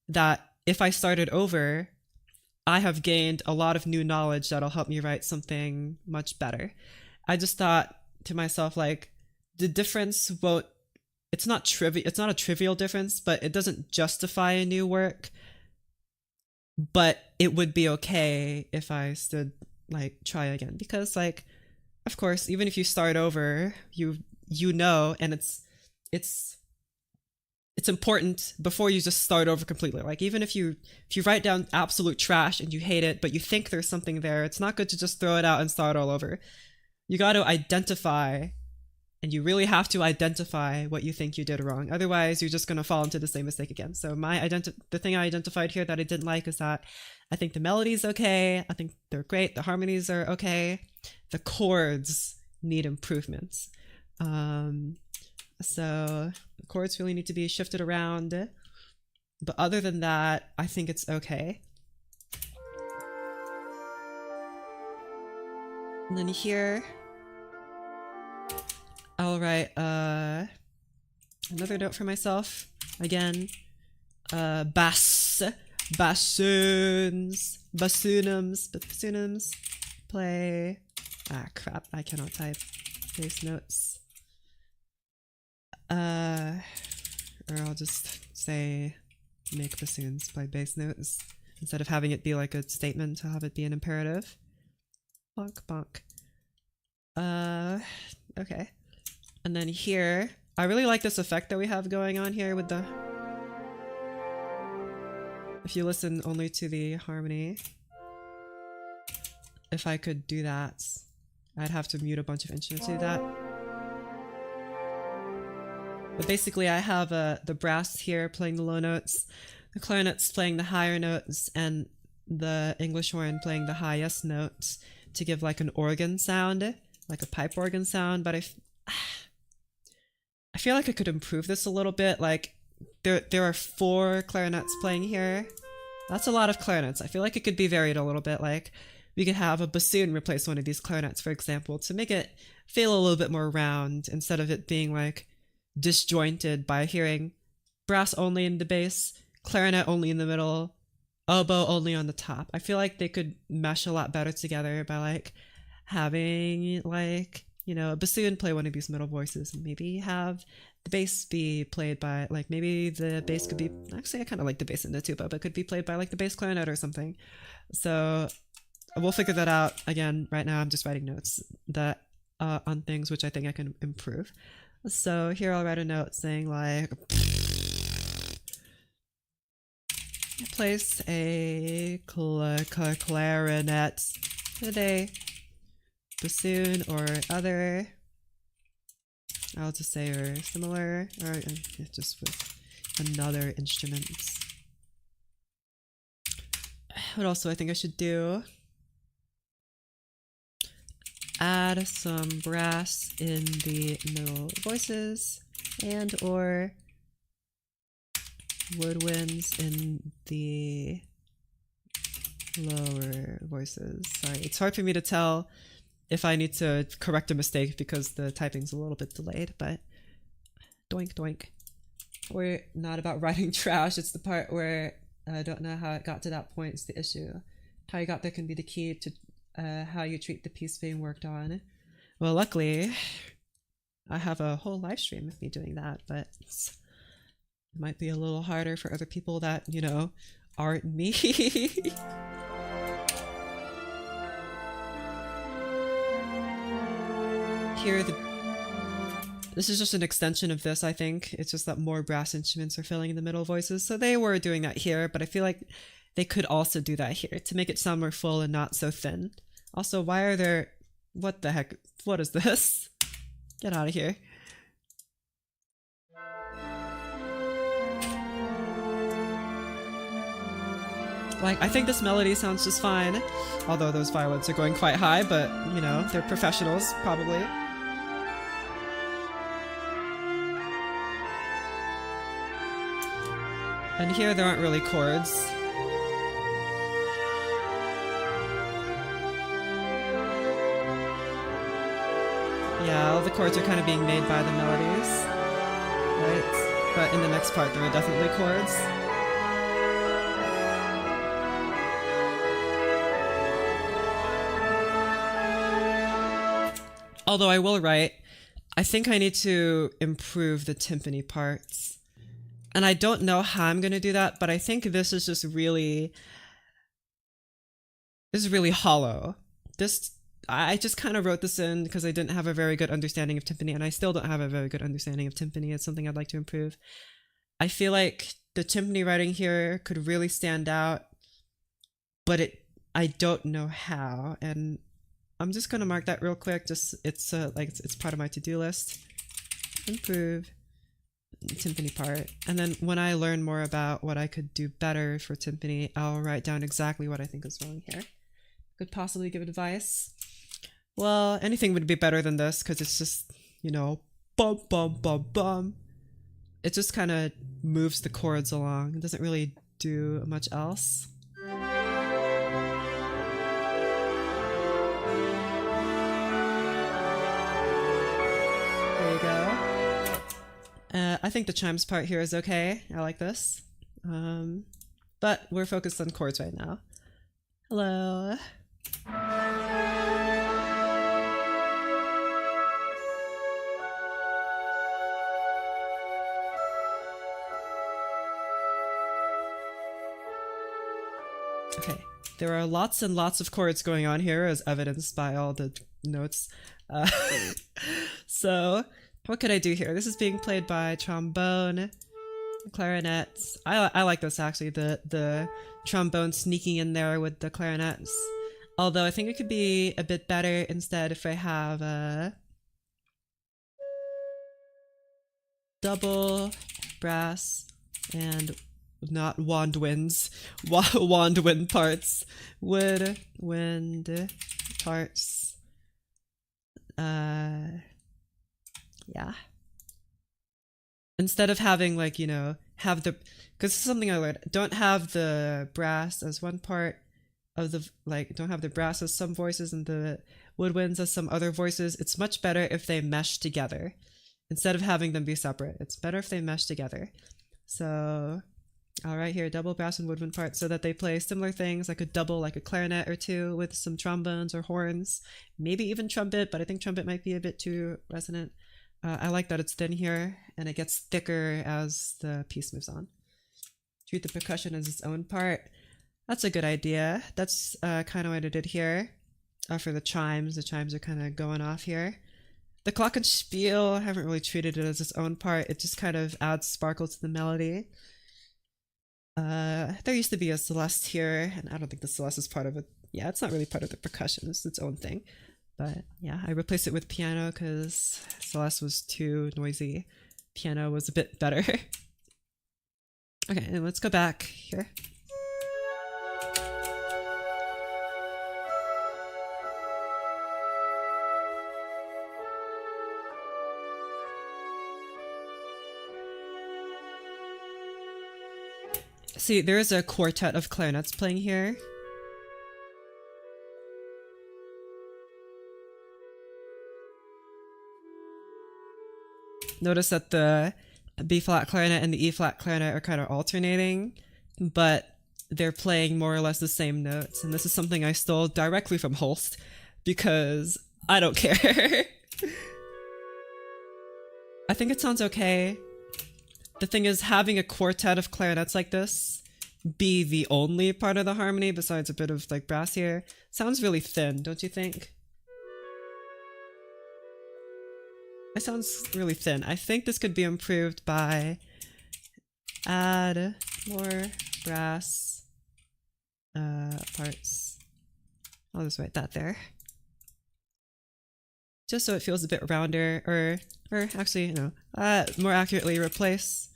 that if I started over, I have gained a lot of new knowledge that'll help me write something much better. I just thought to myself, like, the difference won't, it's not a trivial difference, but it doesn't justify a new work. But it would be okay if I stood, like, try again. Because, like, of course, even if you start over, you know, and it's important before you just start over completely. Like, even if you write down absolute trash and you hate it, but you think there's something there, it's not good to just throw it out and start all over. You got to identify, and you really have to identify what you think you did wrong. Otherwise, you're just going to fall into the same mistake again. So the thing I identified here that I didn't like is that I think the melody's okay. I think they're great. The harmonies are okay. The chords need improvements. So the chords really need to be shifted around. But other than that, I think it's okay. And then here, I'll write another note for myself. Again, bassoons, bassoonums, play. Ah, crap! I cannot type bass notes. Or I'll just say make bassoons play bass notes instead of having it be like a statement to have it be an imperative. Bonk, bonk. Okay. And then here, I really like this effect that we have going on here with the... If you listen only to the harmony, if I could do that, I'd have to mute a bunch of instruments to do that. But basically I have the brass here playing the low notes, the clarinets playing the higher notes, and the English horn playing the highest notes to give like an organ sound, like a pipe organ sound. But I feel like I could improve this a little bit. Like there are 4 clarinets playing here. That's a lot of clarinets. I feel like it could be varied a little bit. Like we could have a bassoon replace one of these clarinets, for example, to make it feel a little bit more round instead of it being like disjointed by hearing brass only in the bass, clarinet only in the middle, oboe only on the top. I feel like they could mesh a lot better together by like having like, you know, a bassoon play one of these middle voices and maybe have the bass be played by like, maybe the bass could be, actually I kind of like the bass in the tuba, but could be played by like the bass clarinet or something. So we'll figure that out. Again, right now I'm just writing notes that on things which I think I can improve. So here I'll write a note saying like, place a clarinet today, bassoon or other. I'll just say or similar, or just with another instrument. What else do I think I should do? Add some brass in the middle voices and or woodwinds in the lower voices. Sorry, it's hard for me to tell if I need to correct a mistake because the typing's a little bit delayed, but doink doink. We're not about writing trash, it's the part where I don't know how it got to that point is the issue. How you got there can be the key to how you treat the piece being worked on. Well, luckily, I have a whole live stream of me doing that, but it might be a little harder for other people that, you know, aren't me. Here, this is just an extension of this, I think. It's just that more brass instruments are filling in the middle voices, so they were doing that here, but I feel like they could also do that here to make it sound more full and not so thin. Also, why are there... What the heck? What is this? Get out of here. Like, I think this melody sounds just fine. Although those violins are going quite high, but, you know, they're professionals, probably. And here there aren't really chords. Yeah, all the chords are kind of being made by the melodies, right? But in the next part there are definitely chords. Although I will write, I think I need to improve the timpani parts. And I don't know how I'm going to do that, but I think this is just really... This is really hollow. I just kind of wrote this in because I didn't have a very good understanding of timpani, and I still don't have a very good understanding of timpani. It's something I'd like to improve. I feel like the timpani writing here could really stand out, but I don't know how, and I'm just gonna mark that real quick. Just it's part of my to-do list. Improve timpani part. And then when I learn more about what I could do better for timpani, I'll write down exactly what I think is wrong here. Could possibly give advice. Well, anything would be better than this because it's just, you know, bum bum bum bum. It just kind of moves the chords along. It doesn't really do much else. There you go. I think the chimes part here is okay. I like this. But we're focused on chords right now. Hello. Okay, there are lots and lots of chords going on here as evidenced by all the notes. So what could I do here? This is being played by trombone, clarinets. I like this actually, the trombone sneaking in there with the clarinets. Although I think it could be a bit better instead if I have a double brass and not woodwind parts. Woodwind parts. Yeah. Instead of having, like, you know, have the, because this is something I learned, don't have the brass as one part of the, like, don't have the brass as some voices and the woodwinds as some other voices. It's much better if they mesh together instead of having them be separate. It's better if they mesh together. So I'll write here double brass and woodwind parts so that they play similar things. I could double like a clarinet or two with some trombones or horns, maybe even trumpet, but I think trumpet might be a bit too resonant. I like that it's thin here and it gets thicker as the piece moves on. Treat the percussion as its own part. That's a good idea. That's kind of what I did here. For the chimes are kind of going off here. The glockenspiel, I haven't really treated it as its own part. It just kind of adds sparkle to the melody. There used to be a Celeste here, and I don't think the Celeste is part of it. Yeah, it's not really part of the percussion. It's its own thing. But yeah, I replaced it with piano because Celeste was too noisy. Piano was a bit better. Okay, and let's go back here. See, there is a quartet of clarinets playing here. Notice that the B-flat clarinet and the E-flat clarinet are kind of alternating, but they're playing more or less the same notes. And this is something I stole directly from Holst because I don't care. I think it sounds okay. The thing is, having a quartet of clarinets like this be the only part of the harmony besides a bit of like brass here sounds really thin, don't you think? It sounds really thin. I think this could be improved by add more brass parts. I'll just write that there. Just so it feels a bit rounder, or actually, you know, more accurately replace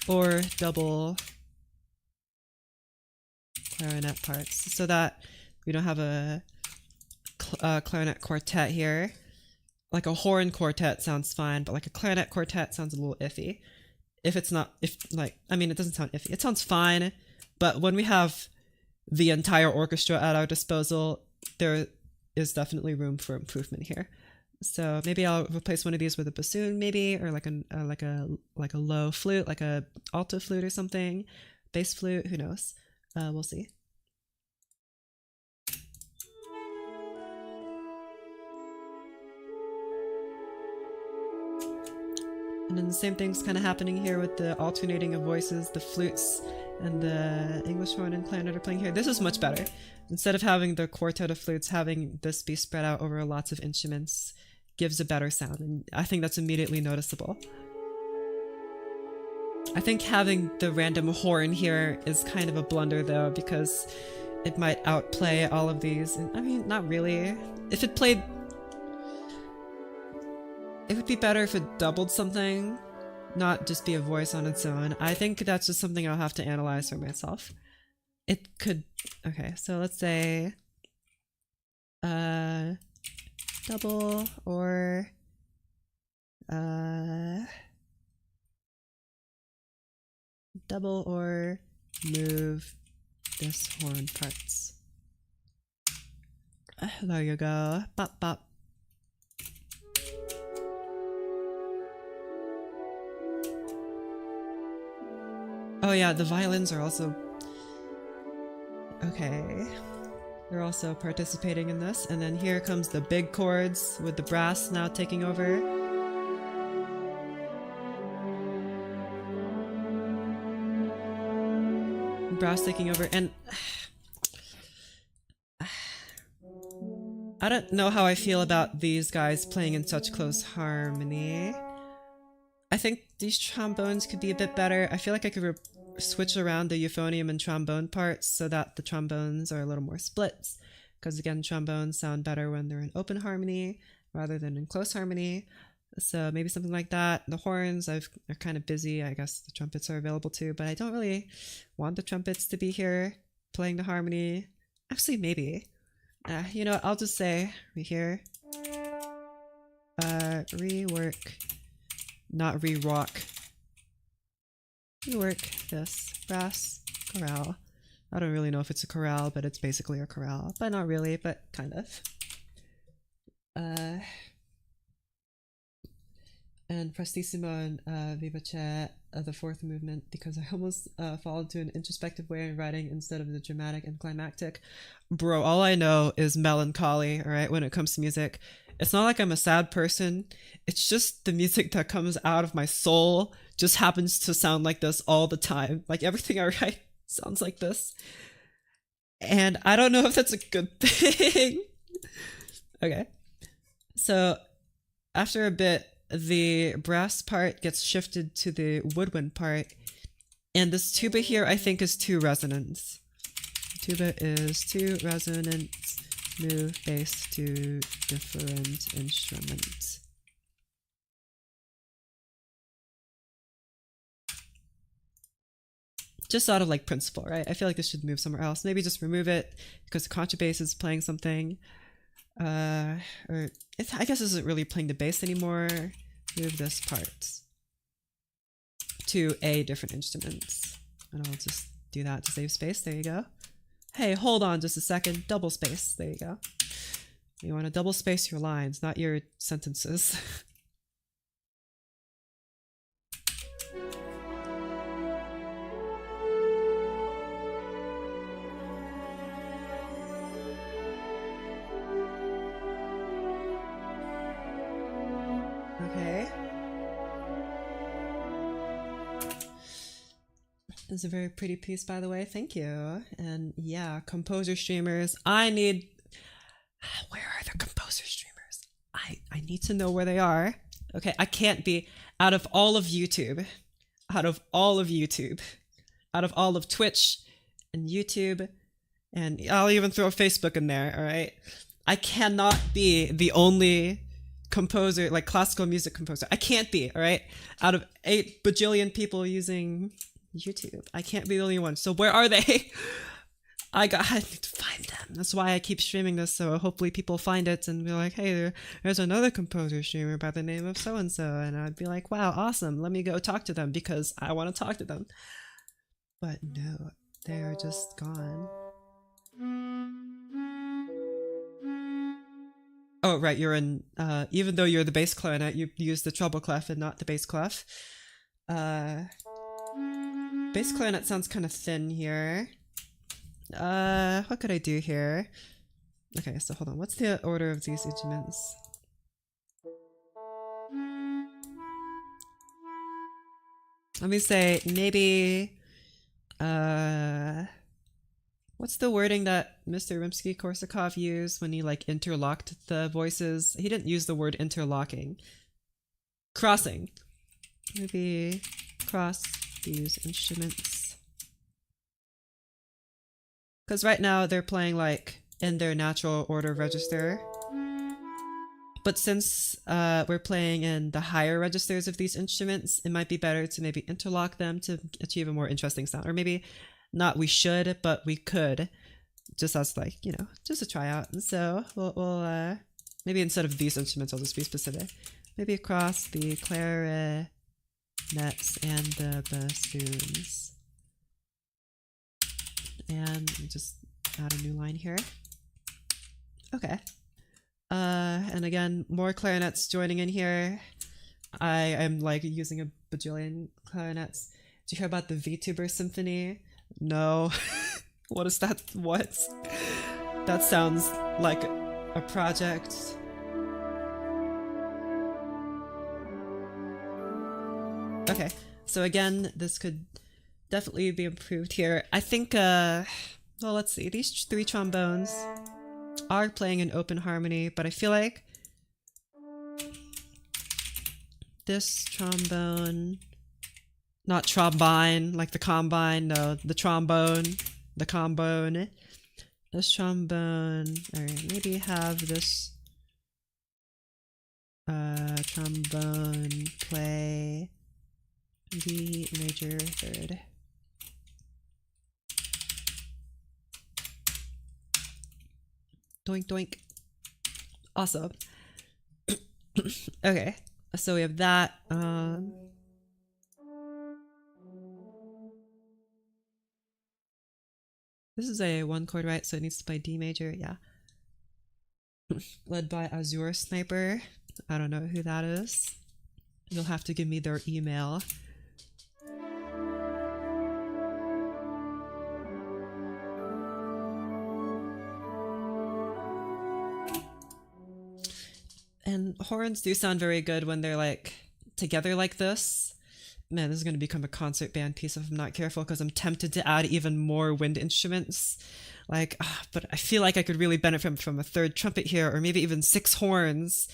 or double clarinet parts so that we don't have a clarinet quartet here. Like a horn quartet sounds fine, but like a clarinet quartet sounds a little iffy. If it's not, I mean, it doesn't sound iffy. It sounds fine, but when we have the entire orchestra at our disposal, there is definitely room for improvement here. So maybe I'll replace one of these with a bassoon, maybe, or like a low flute, like a alto flute or something, bass flute. Who knows? We'll see. And then the same thing's kind of happening here with the alternating of voices. The flutes and the English horn and clarinet are playing here. This is much better. Instead of having the quartet of flutes, having this be spread out over lots of instruments gives a better sound, and I think that's immediately noticeable. I think having the random horn here is kind of a blunder though, because it might outplay all of these. And, I mean, not really. If it played... It would be better if it doubled something, not just be a voice on its own. I think that's just something I'll have to analyze for myself. It could... Okay, so let's say... double or... double or move this horn parts. There you go. Bop bop. Oh yeah, the violins are also... Okay. They're also participating in this. And then here comes the big chords with the brass now taking over. Brass taking over, and I don't know how I feel about these guys playing in such close harmony. I think these trombones could be a bit better. I feel like I could switch around the euphonium and trombone parts so that the trombones are a little more splits, because again, trombones sound better when they're in open harmony rather than in close harmony. So maybe something like that. The horns, they're kind of busy. I guess the trumpets are available too, but I don't really want the trumpets to be here playing the harmony. Actually, maybe. You know, I'll just say right here, rework, not re-rock. Rework this brass chorale. I don't really know if it's a chorale, but it's basically a chorale, but not really, but kind of. And Prestissimo and Vivace, the fourth movement, because I almost fall into an introspective way in writing instead of the dramatic and climactic. Bro, all I know is melancholy, alright, when it comes to music. It's not like I'm a sad person, it's just the music that comes out of my soul just happens to sound like this all the time. Like everything I write sounds like this. And I don't know if that's a good thing. Okay. So, after a bit, the brass part gets shifted to the woodwind part, and this tuba here I think is 2 resonants. Tuba is 2 resonants, move bass to different instruments. Just out of like principle, right? I feel like this should move somewhere else. Maybe just remove it because the contrabass is playing something. Or I guess this isn't really playing the bass anymore. Move this part to a different instruments. And I'll just do that to save space. There you go. Hey, hold on just a second. Double space. There you go. You want to double space your lines, not your sentences. Okay. It's a very pretty piece, by the way. Thank you. And yeah, composer streamers. I need... Where are the composer streamers? I need to know where they are. Okay, I can't be... Out of all of YouTube, out of all of Twitch and YouTube, and I'll even throw Facebook in there, alright? I cannot be the only composer, like classical music composer. I can't be, alright? Out of 8 bajillion people using YouTube, I can't be the only one. So where are they? I need to find them. That's why I keep streaming this, so hopefully people find it and be like, hey, there's another composer streamer by the name of so-and-so, and I'd be like, wow, awesome, let me go talk to them because I want to talk to them. But no, they are just gone. Oh, right, you're in, even though you're the bass clarinet, you use the treble clef and not the bass clef. Bass clarinet sounds kind of thin here. What could I do here? Okay, so hold on, what's the order of these instruments? Let me say, maybe, what's the wording that Mr. Rimsky-Korsakov used when he like interlocked the voices? He didn't use the word interlocking. Crossing. Maybe cross these instruments. Because right now they're playing like in their natural order register. But since we're playing in the higher registers of these instruments, it might be better to maybe interlock them to achieve a more interesting sound. Or maybe not we should, but we could, just as like, you know, just a tryout. And so we'll maybe instead of these instruments, I'll just be specific. Maybe across the clarinets and the bassoons. And just add a new line here. Okay. And again, more clarinets joining in here. I am like using a bajillion clarinets. Did you hear about the VTuber Symphony? No. What is that? What? That sounds like a project. Okay, so again, this could definitely be improved here. I think, well, let's see. These 3 trombones are playing in open harmony, but I feel like this trombone, not trombine, like the combine, no, the trombone, this trombone, or maybe have this trombone play D major 3rd. Doink doink. Awesome. Okay, so we have that. This is a 1 chord, right? So it needs to play D major, yeah. Led by Azure Sniper. I don't know who that is. You'll have to give me their email. And horns do sound very good when they're like together like this. Man, this is going to become a concert band piece if I'm not careful, because I'm tempted to add even more wind instruments. Like, but I feel like I could really benefit from a 3rd trumpet here, or maybe even 6 horns.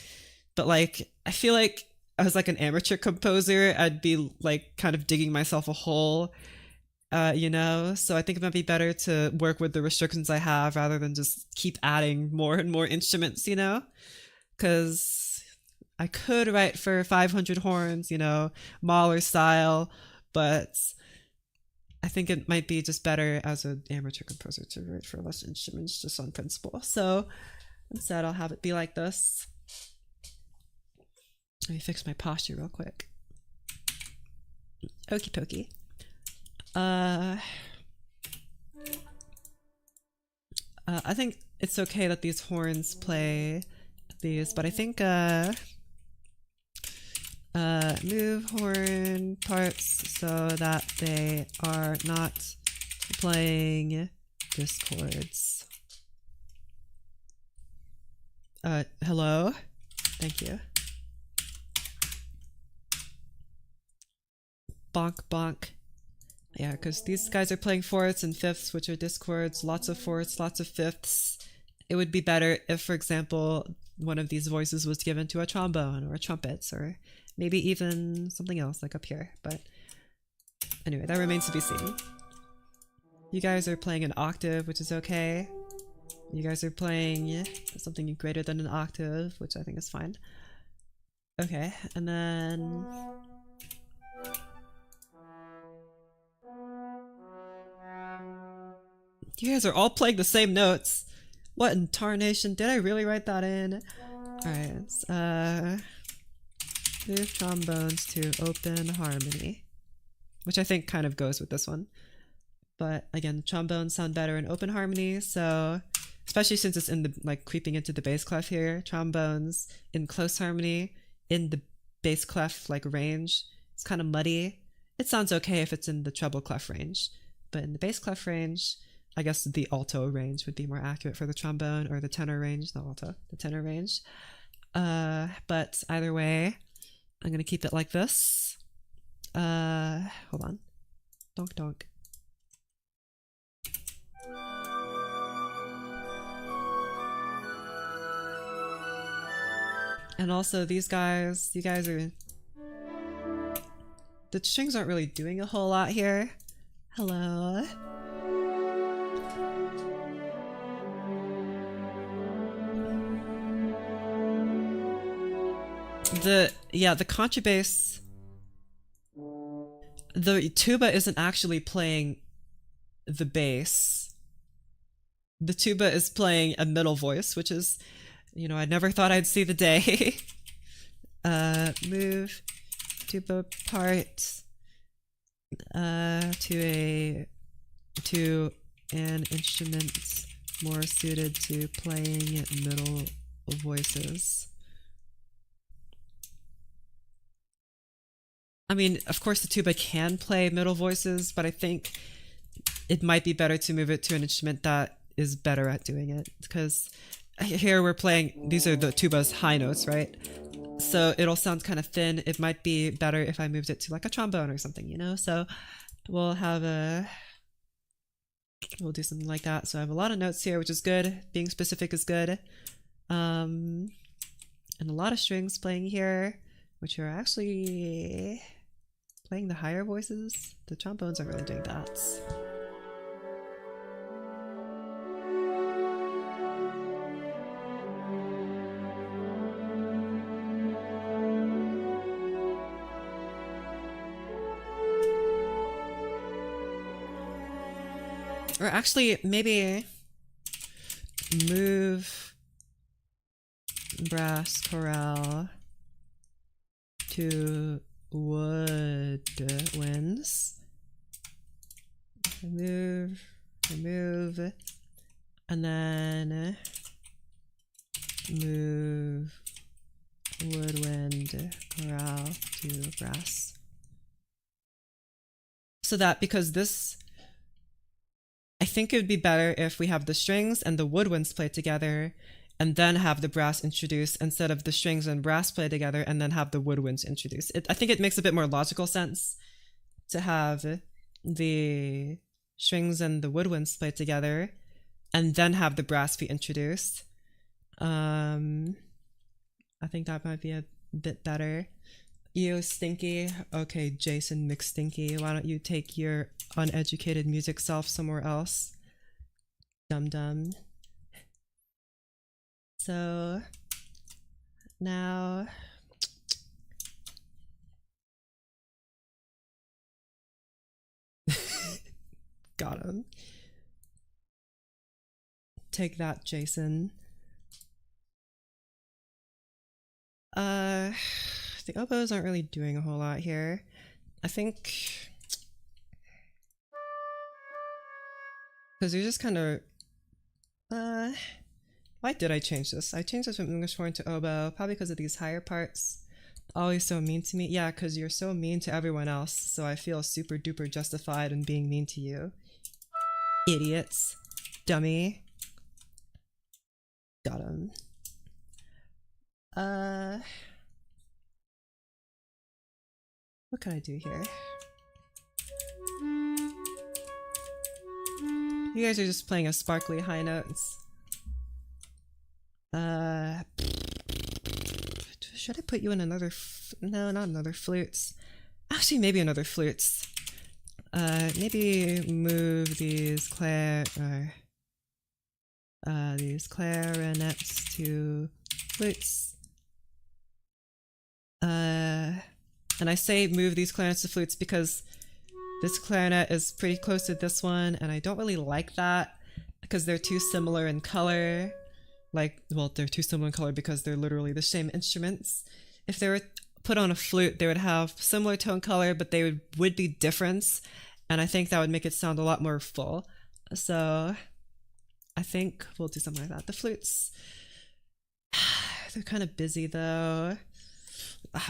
But like, I feel like as like an amateur composer, I'd be like kind of digging myself a hole, you know? So I think it might be better to work with the restrictions I have rather than just keep adding more and more instruments, you know? Because I could write for 500 horns, you know, Mahler style, but I think it might be just better as an amateur composer to write for less instruments just on principle. So instead I'll have it be like this. Let me fix my posture real quick. Okie dokie. I think it's okay that these horns play these, but I think move horn parts so that they are not playing discords. Hello? Thank you. Bonk bonk. Yeah, because these guys are playing 4ths and 5ths, which are discords, lots of 4ths, lots of 5ths. It would be better if, for example, one of these voices was given to a trombone or a trumpet, or maybe even something else like up here. But anyway, that remains to be seen. You guys are playing an octave, which is okay. You guys are playing something greater than an octave, which I think is fine. Okay, and then you guys are all playing the same notes. What in tarnation? Did I really write that in? Alright, move trombones to open harmony, which I think kind of goes with this one. But again, trombones sound better in open harmony, so especially since it's in the like creeping into the bass clef here, trombones in close harmony in the bass clef like range, it's kind of muddy. It sounds okay if it's in the treble clef range, but in the bass clef range, I guess the alto range would be more accurate for the trombone, or the tenor range, not alto, the tenor range. But either way, I'm gonna keep it like this. Hold on. Donk donk. And also these guys, you guys are... The strings aren't really doing a whole lot here. Hello? the contrabass, the tuba isn't actually playing the bass. The tuba is playing a middle voice, which is, you know, I never thought I'd see the day. Move tuba part to an instrument more suited to playing middle voices. I mean, of course the tuba can play middle voices, but I think it might be better to move it to an instrument that is better at doing it, because here we're playing, these are the tuba's high notes, right? So it'll sound kind of thin. It might be better if I moved it to like a trombone or something, you know? So we'll do something like that. So I have a lot of notes here, which is good. Being specific is good. And a lot of strings playing here, which are actually playing the higher voices. The trombones aren't really doing that. Or actually, maybe move brass chorale to woodwinds. Remove, and then move woodwind chorale to brass. So that, because this, I think it would be better if we have the strings and the woodwinds play together and then have the brass introduced, instead of the strings and brass play together and then have the woodwinds introduced. I think it makes a bit more logical sense to have the strings and the woodwinds play together and then have the brass be introduced. I think that might be a bit better. You Stinky. Okay, Jason McStinky, why don't you take your uneducated music self somewhere else? Dum-dum. So now got him. Take that, Jason. The oboes aren't really doing a whole lot here. I think because you're just kind of why did I change this? I changed this from English horn to oboe, probably because of these higher parts. Always so mean to me. Yeah, because you're so mean to everyone else, so I feel super duper justified in being mean to you. Idiots. Dummy. Got him. What can I do here? You guys are just playing a sparkly high notes. Should I put you in another no, not another flutes. Actually, maybe another flutes. Maybe move these clarinets to flutes. And I say move these clarinets to flutes because this clarinet is pretty close to this one, and I don't really like that because they're too similar in color. Like, well, they're too similar in color because they're literally the same instruments. If they were put on a flute, they would have similar tone color, but they would be different, and I think that would make it sound a lot more full. So I think we'll do something like that. The flutes, they're kind of busy though.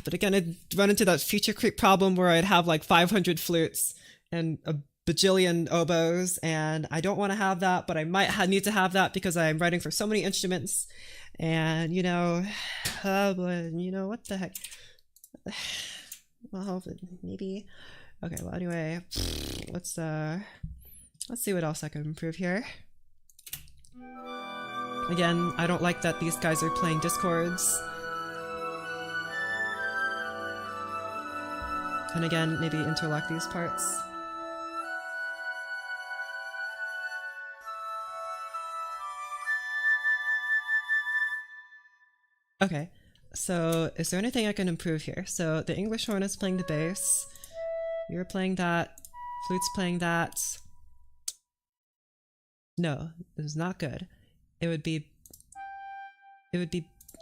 But again, I'd run into that feature creep problem where I'd have like 500 flutes and a bajillion oboes, and I don't want to have that, but I might need to have that because I'm writing for so many instruments, and you know, you know, what the heck. Well, maybe. Okay, well, anyway, let's see what else I can improve here. Again, I don't like that these guys are playing discords. And again, maybe interlock these parts. Okay. So is there anything I can improve here? So the English horn is playing the bass. You're playing that. Flute's playing that. No, this is not good. It would be...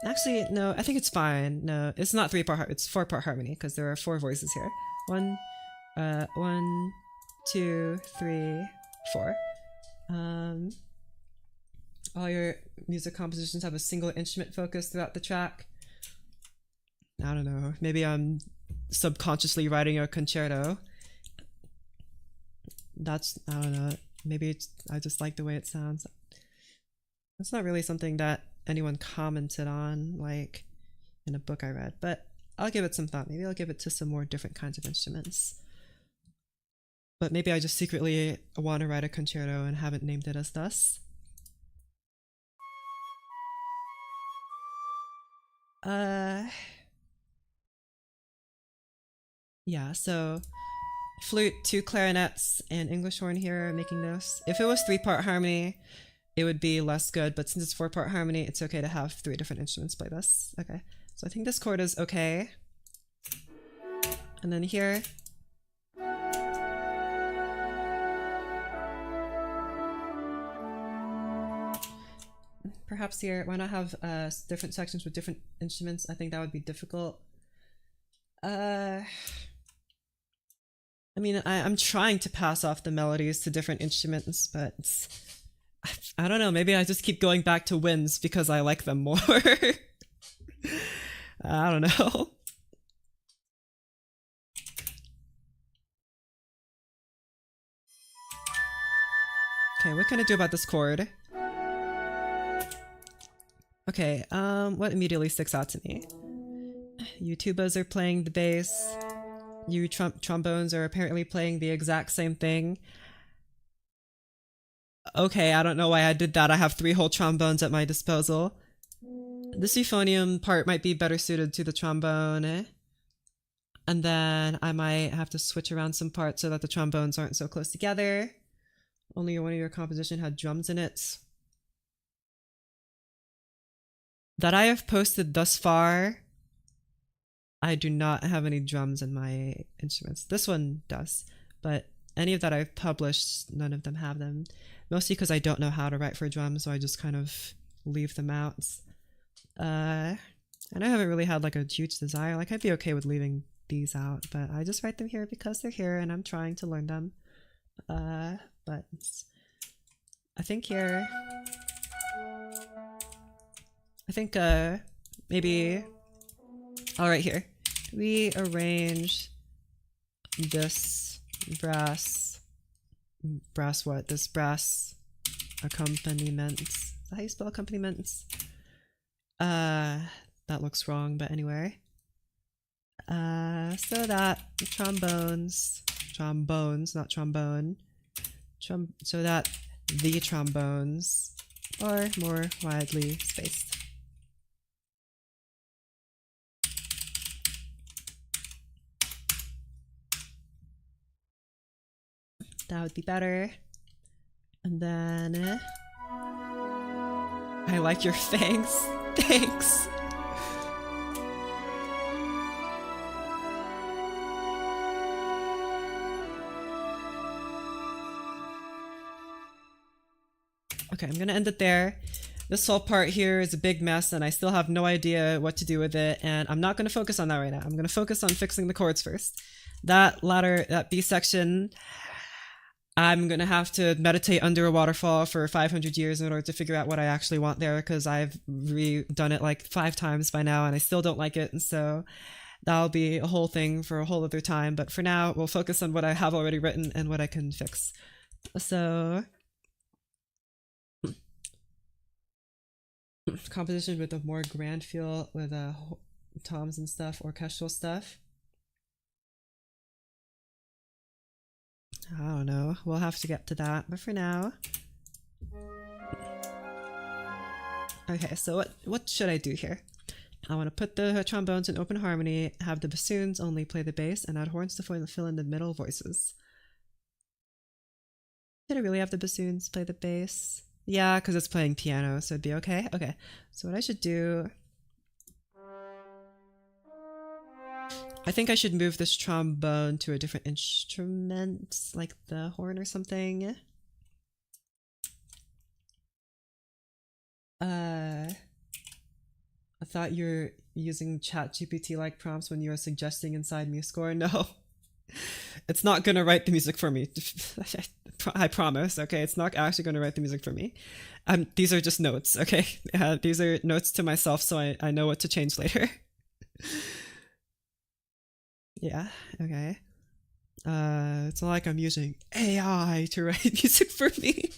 Actually, no, I think it's fine. No, it's not 3-part, it's 4-part harmony, because there are 4 voices here. 1, 2, 3, 4. All your music compositions have a single instrument focus throughout the track. I don't know, maybe I'm subconsciously writing a concerto. That's, I don't know, maybe I just like the way it sounds. It's not really something that anyone commented on, like, in a book I read, but I'll give it some thought. Maybe I'll give it to some more different kinds of instruments. But maybe I just secretly want to write a concerto and haven't named it as thus. Yeah, so flute, 2 clarinets, and English horn here, making those. If it was 3-part harmony, it would be less good, but since it's 4-part harmony, it's okay to have 3 different instruments play this. Okay, so I think this chord is okay. And then here. Perhaps here, why not have different sections with different instruments? I think that would be difficult. I mean, I'm trying to pass off the melodies to different instruments, but I don't know, maybe I just keep going back to winds because I like them more. I don't know. Okay, what can I do about this chord? Okay, what immediately sticks out to me? You tubas are playing the bass. You trombones are apparently playing the exact same thing. Okay, I don't know why I did that. I have 3 whole trombones at my disposal. The euphonium part might be better suited to the trombone. And then I might have to switch around some parts so that the trombones aren't so close together. Only one of your composition had drums in it. That I have posted thus far, I do not have any drums in my instruments. This one does, but any of that I've published, none of them have them. Mostly because I don't know how to write for drums, so I just kind of leave them out. And I haven't really had like a huge desire. Like, I'd be okay with leaving these out, but I just write them here because they're here and I'm trying to learn them. But I think here, I think maybe I'll write here. Rearrange this brass what? This brass accompaniment. Is that how you spell accompaniments? That looks wrong, but anyway. So that trombones, not trombone. So that the trombones are more widely spaced. That would be better. And then I like your fangs. Thanks. Okay, I'm gonna end it there. This whole part here is a big mess and I still have no idea what to do with it, and I'm not gonna focus on that right now. I'm gonna focus on fixing the chords first. That B section, I'm gonna have to meditate under a waterfall for 500 years in order to figure out what I actually want there, because I've redone it like 5 times by now and I still don't like it, and so that'll be a whole thing for a whole other time. But for now, we'll focus on what I have already written and what I can fix. So composition with a more grand feel with toms and stuff, orchestral stuff. I don't know, we'll have to get to that, but for now. Okay, so what should I do here? I want to put the trombones in open harmony, have the bassoons only play the bass, and add horns to fill in the middle voices. Did I really have the bassoons play the bass? Yeah, because it's playing piano, so it'd be okay. Okay, so what I should do... I think I should move this trombone to a different instrument, like the horn or something. I thought you're using ChatGPT-like prompts when you were suggesting inside MuseScore. No, it's not gonna write the music for me. I promise. Okay, it's not actually gonna write the music for me. These are just notes. Okay, these are notes to myself, so I know what to change later. Yeah. Okay. It's not like I'm using AI to write music for me.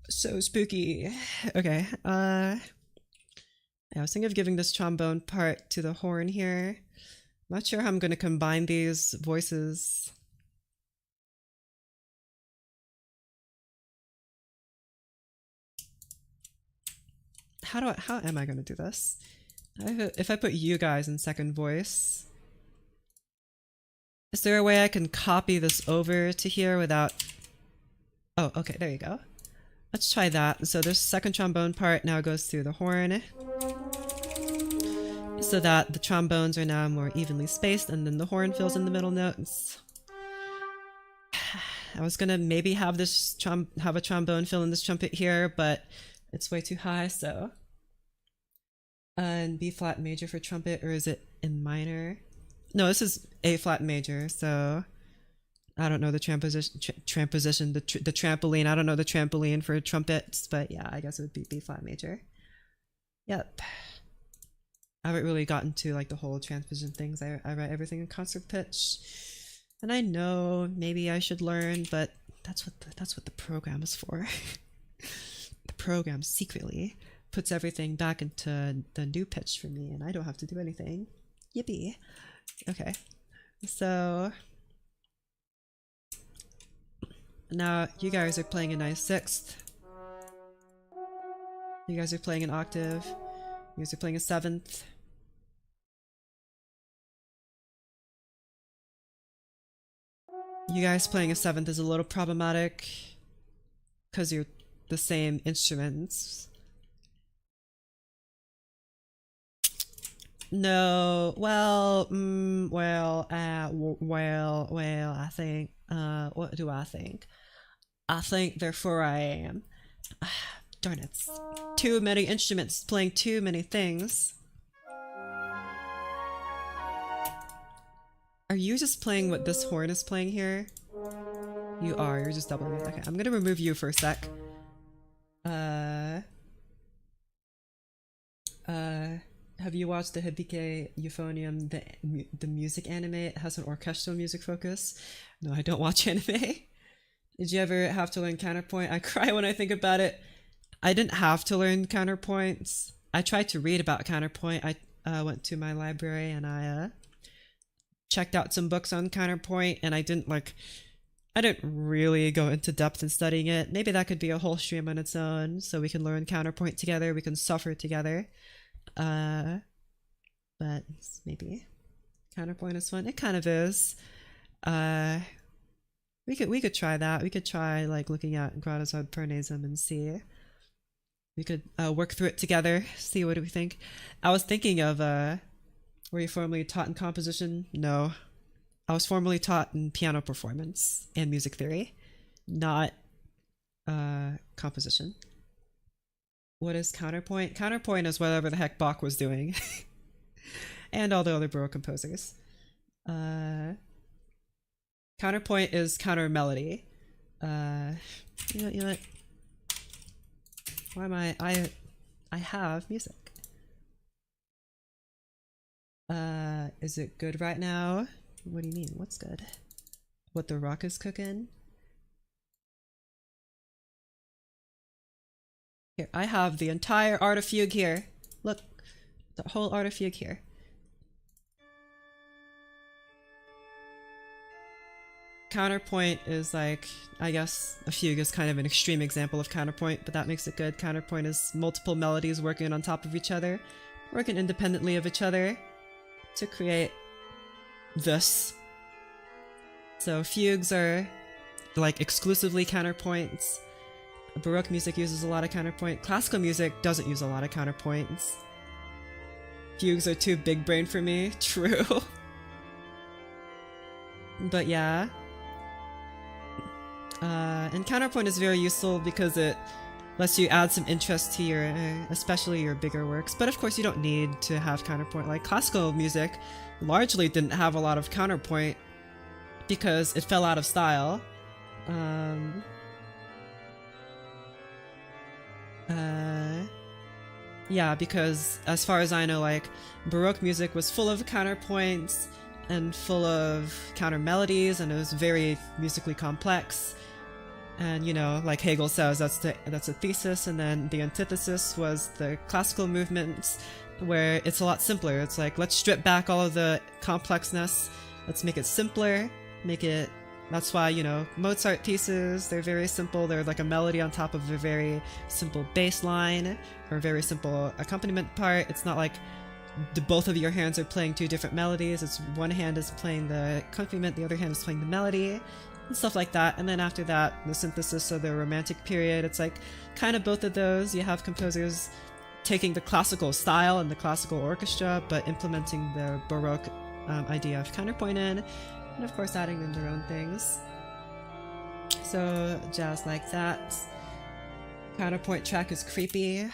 So spooky. Okay. I was thinking of giving this trombone part to the horn here. Not sure how I'm going to combine these voices. How am I going to do this? If I put you guys in second voice, is there a way I can copy this over to here without... Oh, okay, there you go. Let's try that. So this second trombone part now goes through the horn, so that the trombones are now more evenly spaced, and then the horn fills in the middle notes. I was gonna maybe have this have a trombone fill in this trumpet here, but it's way too high, so... and B flat major for trumpet, or is it in minor? No, this is A flat major, so... I don't know the tramposition, the trampoline. I don't know the trampoline for trumpets, but yeah, I guess it would be B flat major. Yep. I haven't really gotten to like the whole transposition things. I write everything in concert pitch, and I know maybe I should learn, but that's what the program is for. The program secretly puts everything back into the new pitch for me, and I don't have to do anything. Yippee. Okay, so now you guys are playing a nice sixth. You guys are playing an octave. You guys are playing a seventh. You guys playing a seventh is a little problematic because you're the same instruments. No, well, I think, what do I think? I think therefore I am. Darn it. Too many instruments playing too many things. Are you just playing what this horn is playing here? You are, you're just doubling it. Okay, I'm gonna remove you for a sec. Have you watched the Hibike Euphonium, the music anime? It has an orchestral music focus. No, I don't watch anime. Did you ever have to learn counterpoint? I cry when I think about it. I didn't have to learn counterpoints. I tried to read about counterpoint. I went to my library and I checked out some books on counterpoint, and I didn't really go into depth in studying it. Maybe that could be a whole stream on its own, so we can learn counterpoint together, we can suffer together. But maybe counterpoint is fun. It kind of is. We could try that. We could try like looking at Grotto's ad Parnasum and see. We could work through it together. See what do we think. I was thinking of were you formerly taught in composition? No. I was formerly taught in piano performance and music theory, not composition. What is counterpoint? Counterpoint is whatever the heck Bach was doing. And all the other Baroque composers. Counterpoint is counter melody. You know what? Why am I have music. Is it good right now? What do you mean? What's good? What the rock is cooking? Here, I have the entire Art of Fugue here. Look, the whole Art of Fugue here. Counterpoint is like, I guess a fugue is kind of an extreme example of counterpoint, but that makes it good. Counterpoint is multiple melodies working on top of each other, working independently of each other to create this. So fugues are like exclusively counterpoints. Baroque music uses a lot of counterpoint. Classical music doesn't use a lot of counterpoints. Fugues are too big brain for me. True. But yeah. And counterpoint is very useful because it lets you add some interest to your, especially your bigger works. But of course you don't need to have counterpoint. Like classical music largely didn't have a lot of counterpoint because it fell out of style. Yeah, because as far as I know, like, Baroque music was full of counterpoints and full of counter melodies, and it was very musically complex. And you know, like Hegel says, that's a thesis, and then the antithesis was the classical movements, where it's a lot simpler. It's like, let's strip back all of the complexness, let's make it simpler, make it. That's why, you know, Mozart pieces, they're very simple. They're like a melody on top of a very simple bass line or a very simple accompaniment part. It's not like both of your hands are playing two different melodies. It's one hand is playing the accompaniment, the other hand is playing the melody, and stuff like that. And then after that, the synthesis of the Romantic period, it's like kind of both of those. You have composers taking the classical style and the classical orchestra, but implementing the Baroque idea of counterpoint in. And of course adding in their own things. So jazz like that. Counterpoint track is creepy.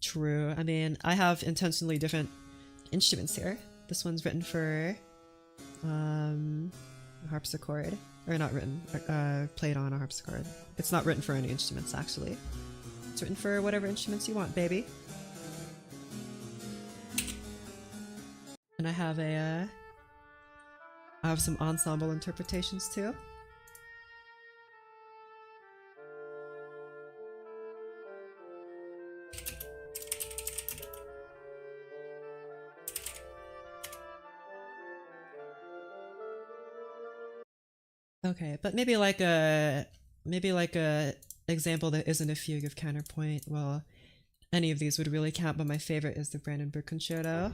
True. I mean, I have intentionally different instruments here. This one's written for a harpsichord. Or not written, played on a harpsichord. It's not written for any instruments actually. It's written for whatever instruments you want, baby. And I have some ensemble interpretations too. Okay, but maybe like a example that isn't a fugue of counterpoint. Well, any of these would really count, but my favorite is the Brandenburg Concerto.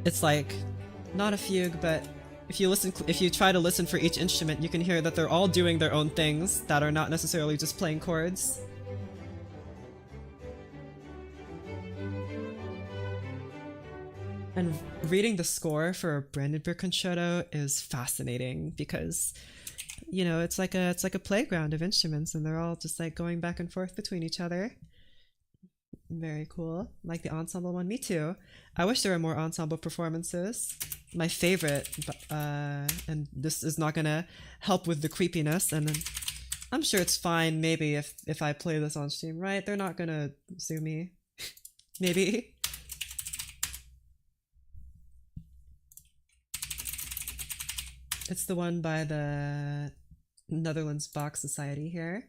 It's like not a fugue, but if you try to listen for each instrument, you can hear that they're all doing their own things that are not necessarily just playing chords. And reading the score for a Brandenburg Concerto is fascinating because, you know, it's like a playground of instruments, and they're all just like going back and forth between each other. Very cool. Like the ensemble one. Me too. I wish there were more ensemble performances. My favorite, and this is not gonna help with the creepiness, and I'm sure it's fine maybe if I play this on stream, right? They're not gonna sue me. Maybe. It's the one by the Netherlands Bach Society here.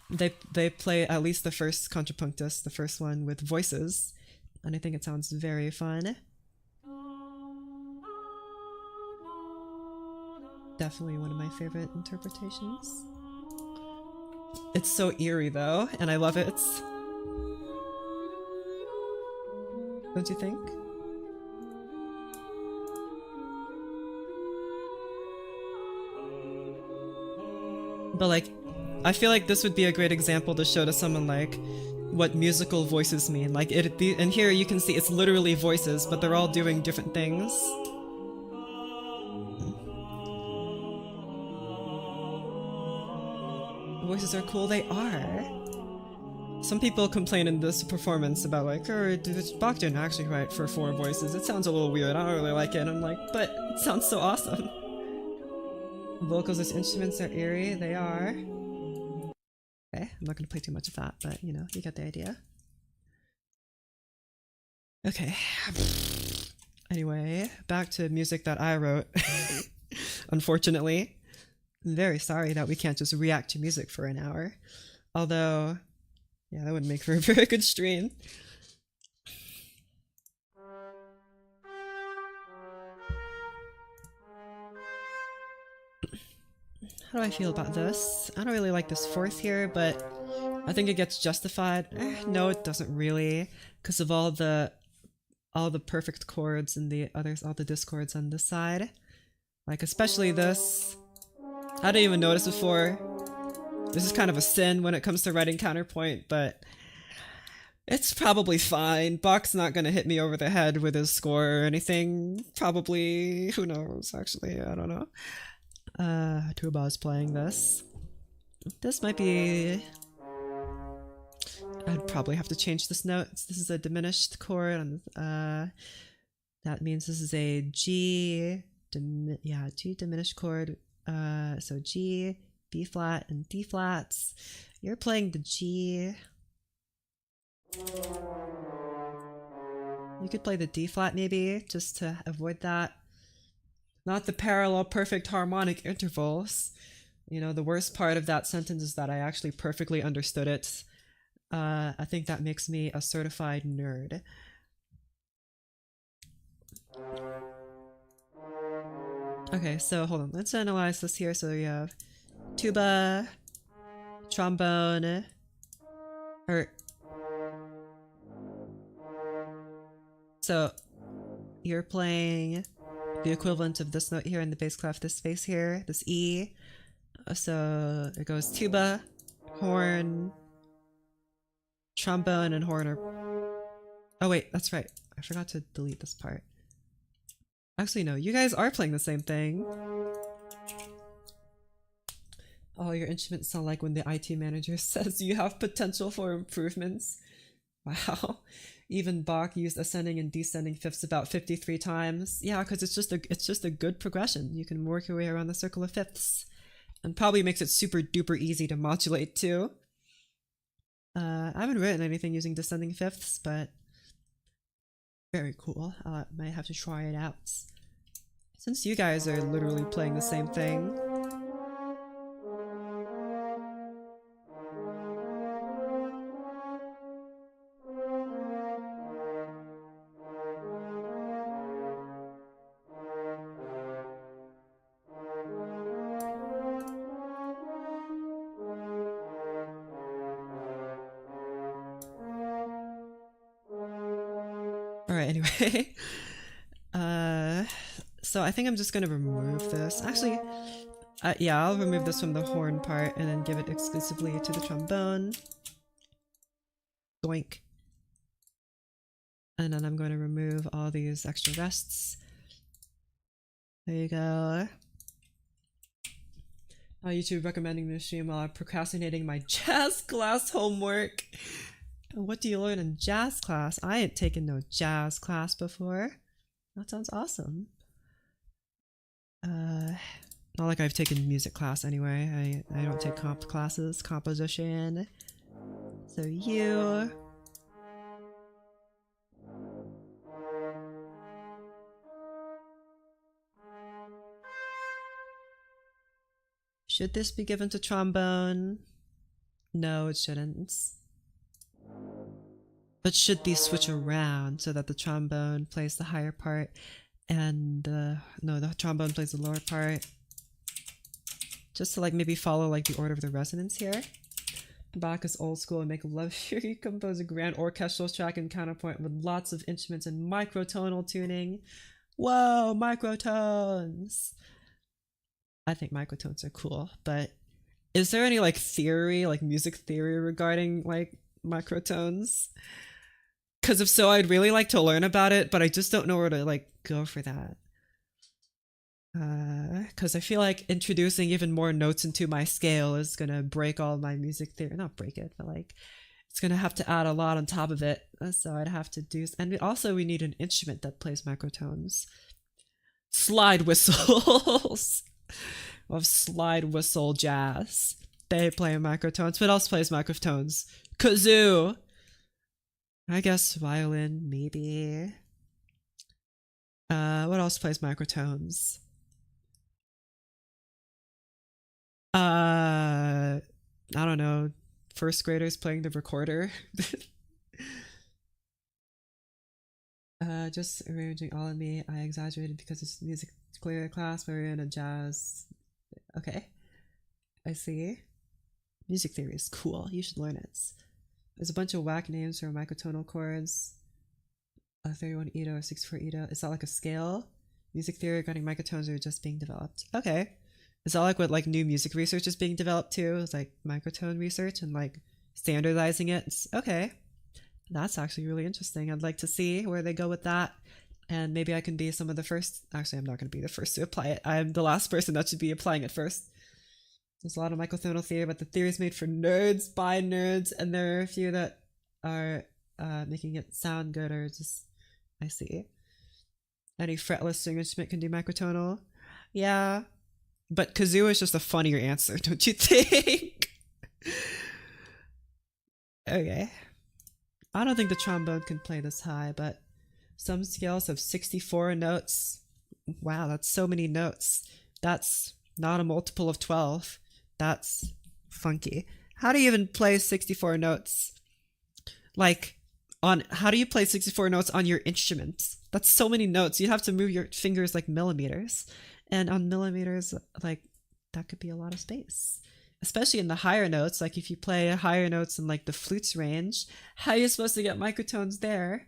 They play at least the first contrapunctus, the first one with voices, and I think it sounds very fun. Definitely one of my favorite interpretations. It's so eerie though, and I love it. Don't you think? But like, I feel like this would be a great example to show to someone like what musical voices mean. Like and here you can see it's literally voices, but they're all doing different things. Voices are cool, they are. Some people complain in this performance about like, oh, Bach didn't actually write for 4 voices. It sounds a little weird, I don't really like it. And I'm like, but it sounds so awesome. Vocals as instruments are eerie, they are. Okay, I'm not going to play too much of that, but you know, you get the idea. Okay. Anyway, back to music that I wrote. Unfortunately. I'm very sorry that we can't just react to music for an hour. Although, yeah, that would make for a very good stream. How do I feel about this? I don't really like this 4th here, but I think it gets justified. No, it doesn't really, because of all the perfect chords and all the discords on this side. Like especially this. I didn't even notice before. This is kind of a sin when it comes to writing counterpoint, but it's probably fine. Bach's not gonna hit me over the head with his score or anything. Probably, who knows, actually, I don't know. Tuba's playing this. This might be... I'd probably have to change this note. This is a diminished chord. That means this is a G... G diminished chord. So G, B flat, and D flats. You're playing the G. You could play the D flat maybe, just to avoid that. Not the parallel perfect harmonic intervals. You know, the worst part of that sentence is that I actually perfectly understood it. I think that makes me a certified nerd. Okay, so hold on. Let's analyze this here. So we have tuba, trombone, so you're playing the equivalent of this note here in the bass clef, this space here, this E. So it goes tuba, horn, trombone, and horn are... Oh wait, that's right. I forgot to delete this part. Actually, no, you guys are playing the same thing. Oh, your instruments sound like when the IT manager says you have potential for improvements. Wow. Even Bach used ascending and descending fifths about 53 times. Yeah, because it's just a good progression. You can work your way around the circle of fifths. And probably makes it super duper easy to modulate too. I haven't written anything using descending fifths, but very cool. I might have to try it out. Since you guys are literally playing the same thing. Alright, anyway. So I think I'm just gonna remove this. Actually, yeah, I'll remove this from the horn part and then give it exclusively to the trombone. Doink. And then I'm going to remove all these extra rests. There you go. YouTube recommending this stream while I'm procrastinating my jazz class homework. What do you learn in jazz class? I ain't taken no jazz class before. That sounds awesome. Not like I've taken music class anyway. I don't take comp classes, composition. So you... Should this be given to trombone? No, it shouldn't. But should these switch around so that the trombone plays the higher part and no, the trombone plays the lower part? Just to like maybe follow like the order of the resonance here. Bach is old school and make love Shirgi compose a grand orchestral track and counterpoint with lots of instruments and microtonal tuning. Whoa, microtones! I think microtones are cool, but is there any like theory, like music theory regarding like microtones? Because if so, I'd really like to learn about it, but I just don't know where to like go for that. Because I feel like introducing even more notes into my scale is gonna break all my music theory. Not break it, but like it's gonna have to add a lot on top of it. So I'd have to do, and also we need an instrument that plays microtones. Slide whistles. Of slide whistle jazz. They play microtones. What else plays microtones? Kazoo. I guess violin, maybe. What else plays microtones? I don't know. First graders playing the recorder. Just arranging all of me. I exaggerated because it's music clear class, but we're in a jazz. Okay. I see. Music theory is cool. You should learn it. There's a bunch of whack names for microtonal chords. 31 Ito or 64 Ito. Is that like a scale? Music theory regarding microtones are just being developed. Okay. Is that like what like new music research is being developed too? It's like microtone research and like standardizing it. Okay, that's actually really interesting. I'd like to see where they go with that. And maybe I can be some of the first. Actually, I'm not going to be the first to apply it. I'm the last person that should be applying it first. There's a lot of microtonal theory, but the theory is made for nerds by nerds, and there are a few that are making it sound good or just. I see. Any fretless string instrument can do microtonal. Yeah, but kazoo is just a funnier answer, don't you think? Okay. I don't think the trombone can play this high, but some scales have 64 notes. Wow, that's so many notes. That's not a multiple of 12. That's funky. How do you even play 64 notes? Like, on how do you play 64 notes on your instrument? That's so many notes. You'd have to move your fingers like millimeters. And on millimeters, like, that could be a lot of space. Especially in the higher notes, like if you play higher notes in like the flute's range, how are you supposed to get microtones there?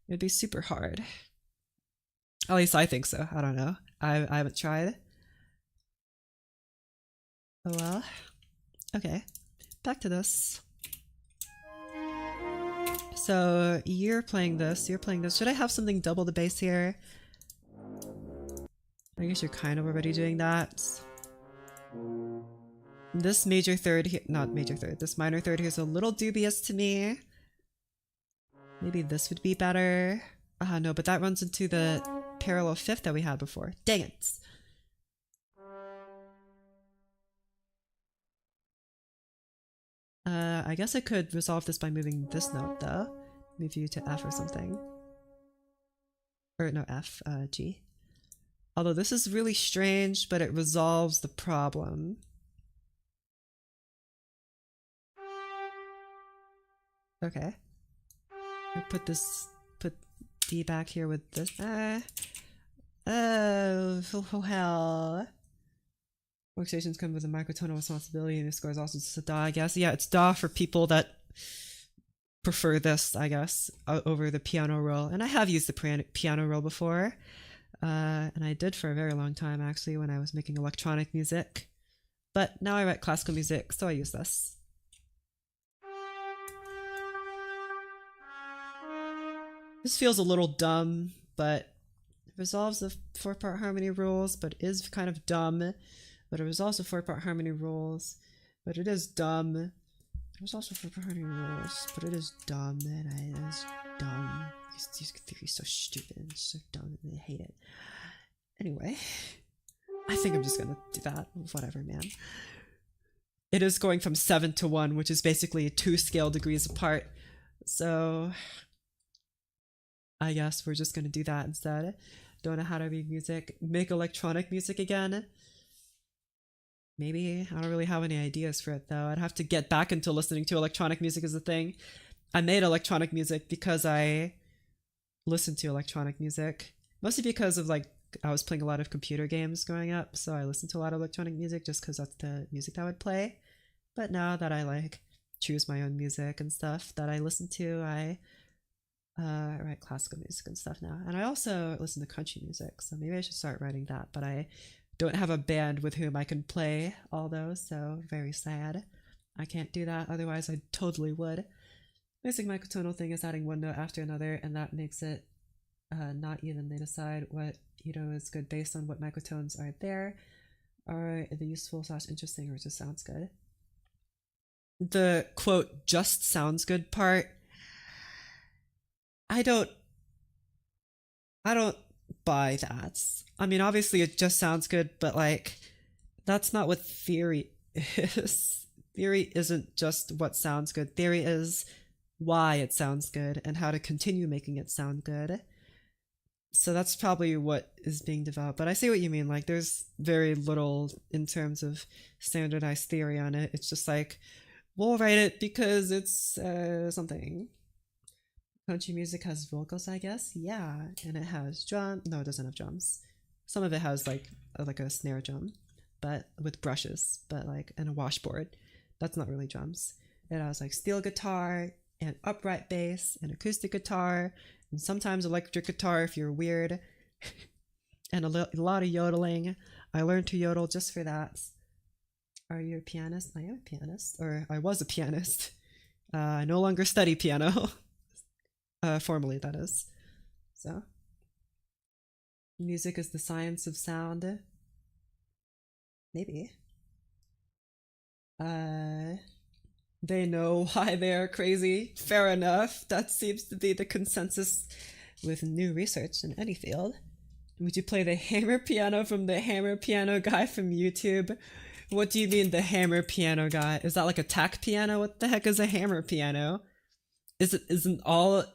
It'd be super hard. At least I think so. I don't know. I haven't tried. Oh well. Okay. Back to this. So you're playing this. You're playing this. Should I have something double the bass here? I guess you're kind of already doing that. This major third here, not major third, this minor third here is a little dubious to me. Maybe this would be better. No, but that runs into the parallel fifth that we had before. Dang it. I guess I could resolve this by moving this note though. Move you to F or something. Or no, F, G. Although this is really strange, but it resolves the problem. Okay. I put D back here with this. Oh, hell. Workstations come with a microtonal responsibility, and your score is also just a DAW, I guess. Yeah, it's DAW for people that prefer this, I guess, over the piano roll. And I have used the piano roll before. And I did for a very long time, actually, when I was making electronic music. But now I write classical music, so I use this. This feels a little dumb, but it resolves the 4-part harmony rules, but is kind of dumb. But it resolves the 4-part harmony rules, but it is dumb. There's also 4-part harmony rules, but it is dumb, and it is dumb. These theories so stupid and so dumb, and I hate it. Anyway, I think I'm just gonna do that. Whatever, man. It is going from 7 to 1, which is basically 2 scale degrees apart. So I guess we're just gonna do that instead. Don't know how to read music. Make electronic music again. Maybe. I don't really have any ideas for it though. I'd have to get back into listening to electronic music as a thing. I made electronic music because I listened to electronic music. Mostly because of like, I was playing a lot of computer games growing up, so I listened to a lot of electronic music just because that's the music that I would play. But now that I like choose my own music and stuff that I listen to, I write classical music and stuff now. And I also listen to country music, so maybe I should start writing that. But I don't have a band with whom I can play all those, so very sad. I can't do that, otherwise I totally would. Basic microtonal thing is adding one note after another, and that makes it not even. They decide what is good based on what microtones are there. Are the useful / interesting, or just sounds good? The quote just sounds good part, I don't buy that. I mean, obviously it just sounds good, but like that's not what theory is. Theory isn't just what sounds good. Theory is why it sounds good and how to continue making it sound good. So that's probably what is being developed. But I see what you mean. Like there's very little in terms of standardized theory on it. It's just like, we'll write it because it's something. Country music has vocals, I guess. Yeah, and it has drum. No, it doesn't have drums. Some of it has like a snare drum, but with brushes, but like and a washboard. That's not really drums. It has like steel guitar and upright bass and acoustic guitar and sometimes electric guitar if you're weird, and a lot of yodeling. I learned to yodel just for that. Are you a pianist? I am a pianist, or I was a pianist. I no longer study piano. Formally, that is. So, music is the science of sound. Maybe. They know why they're crazy. Fair enough. That seems to be the consensus with new research in any field. Would you play the hammer piano from the hammer piano guy from YouTube? What do you mean the hammer piano guy? Is that like a tack piano? What the heck is a hammer piano? Isn't all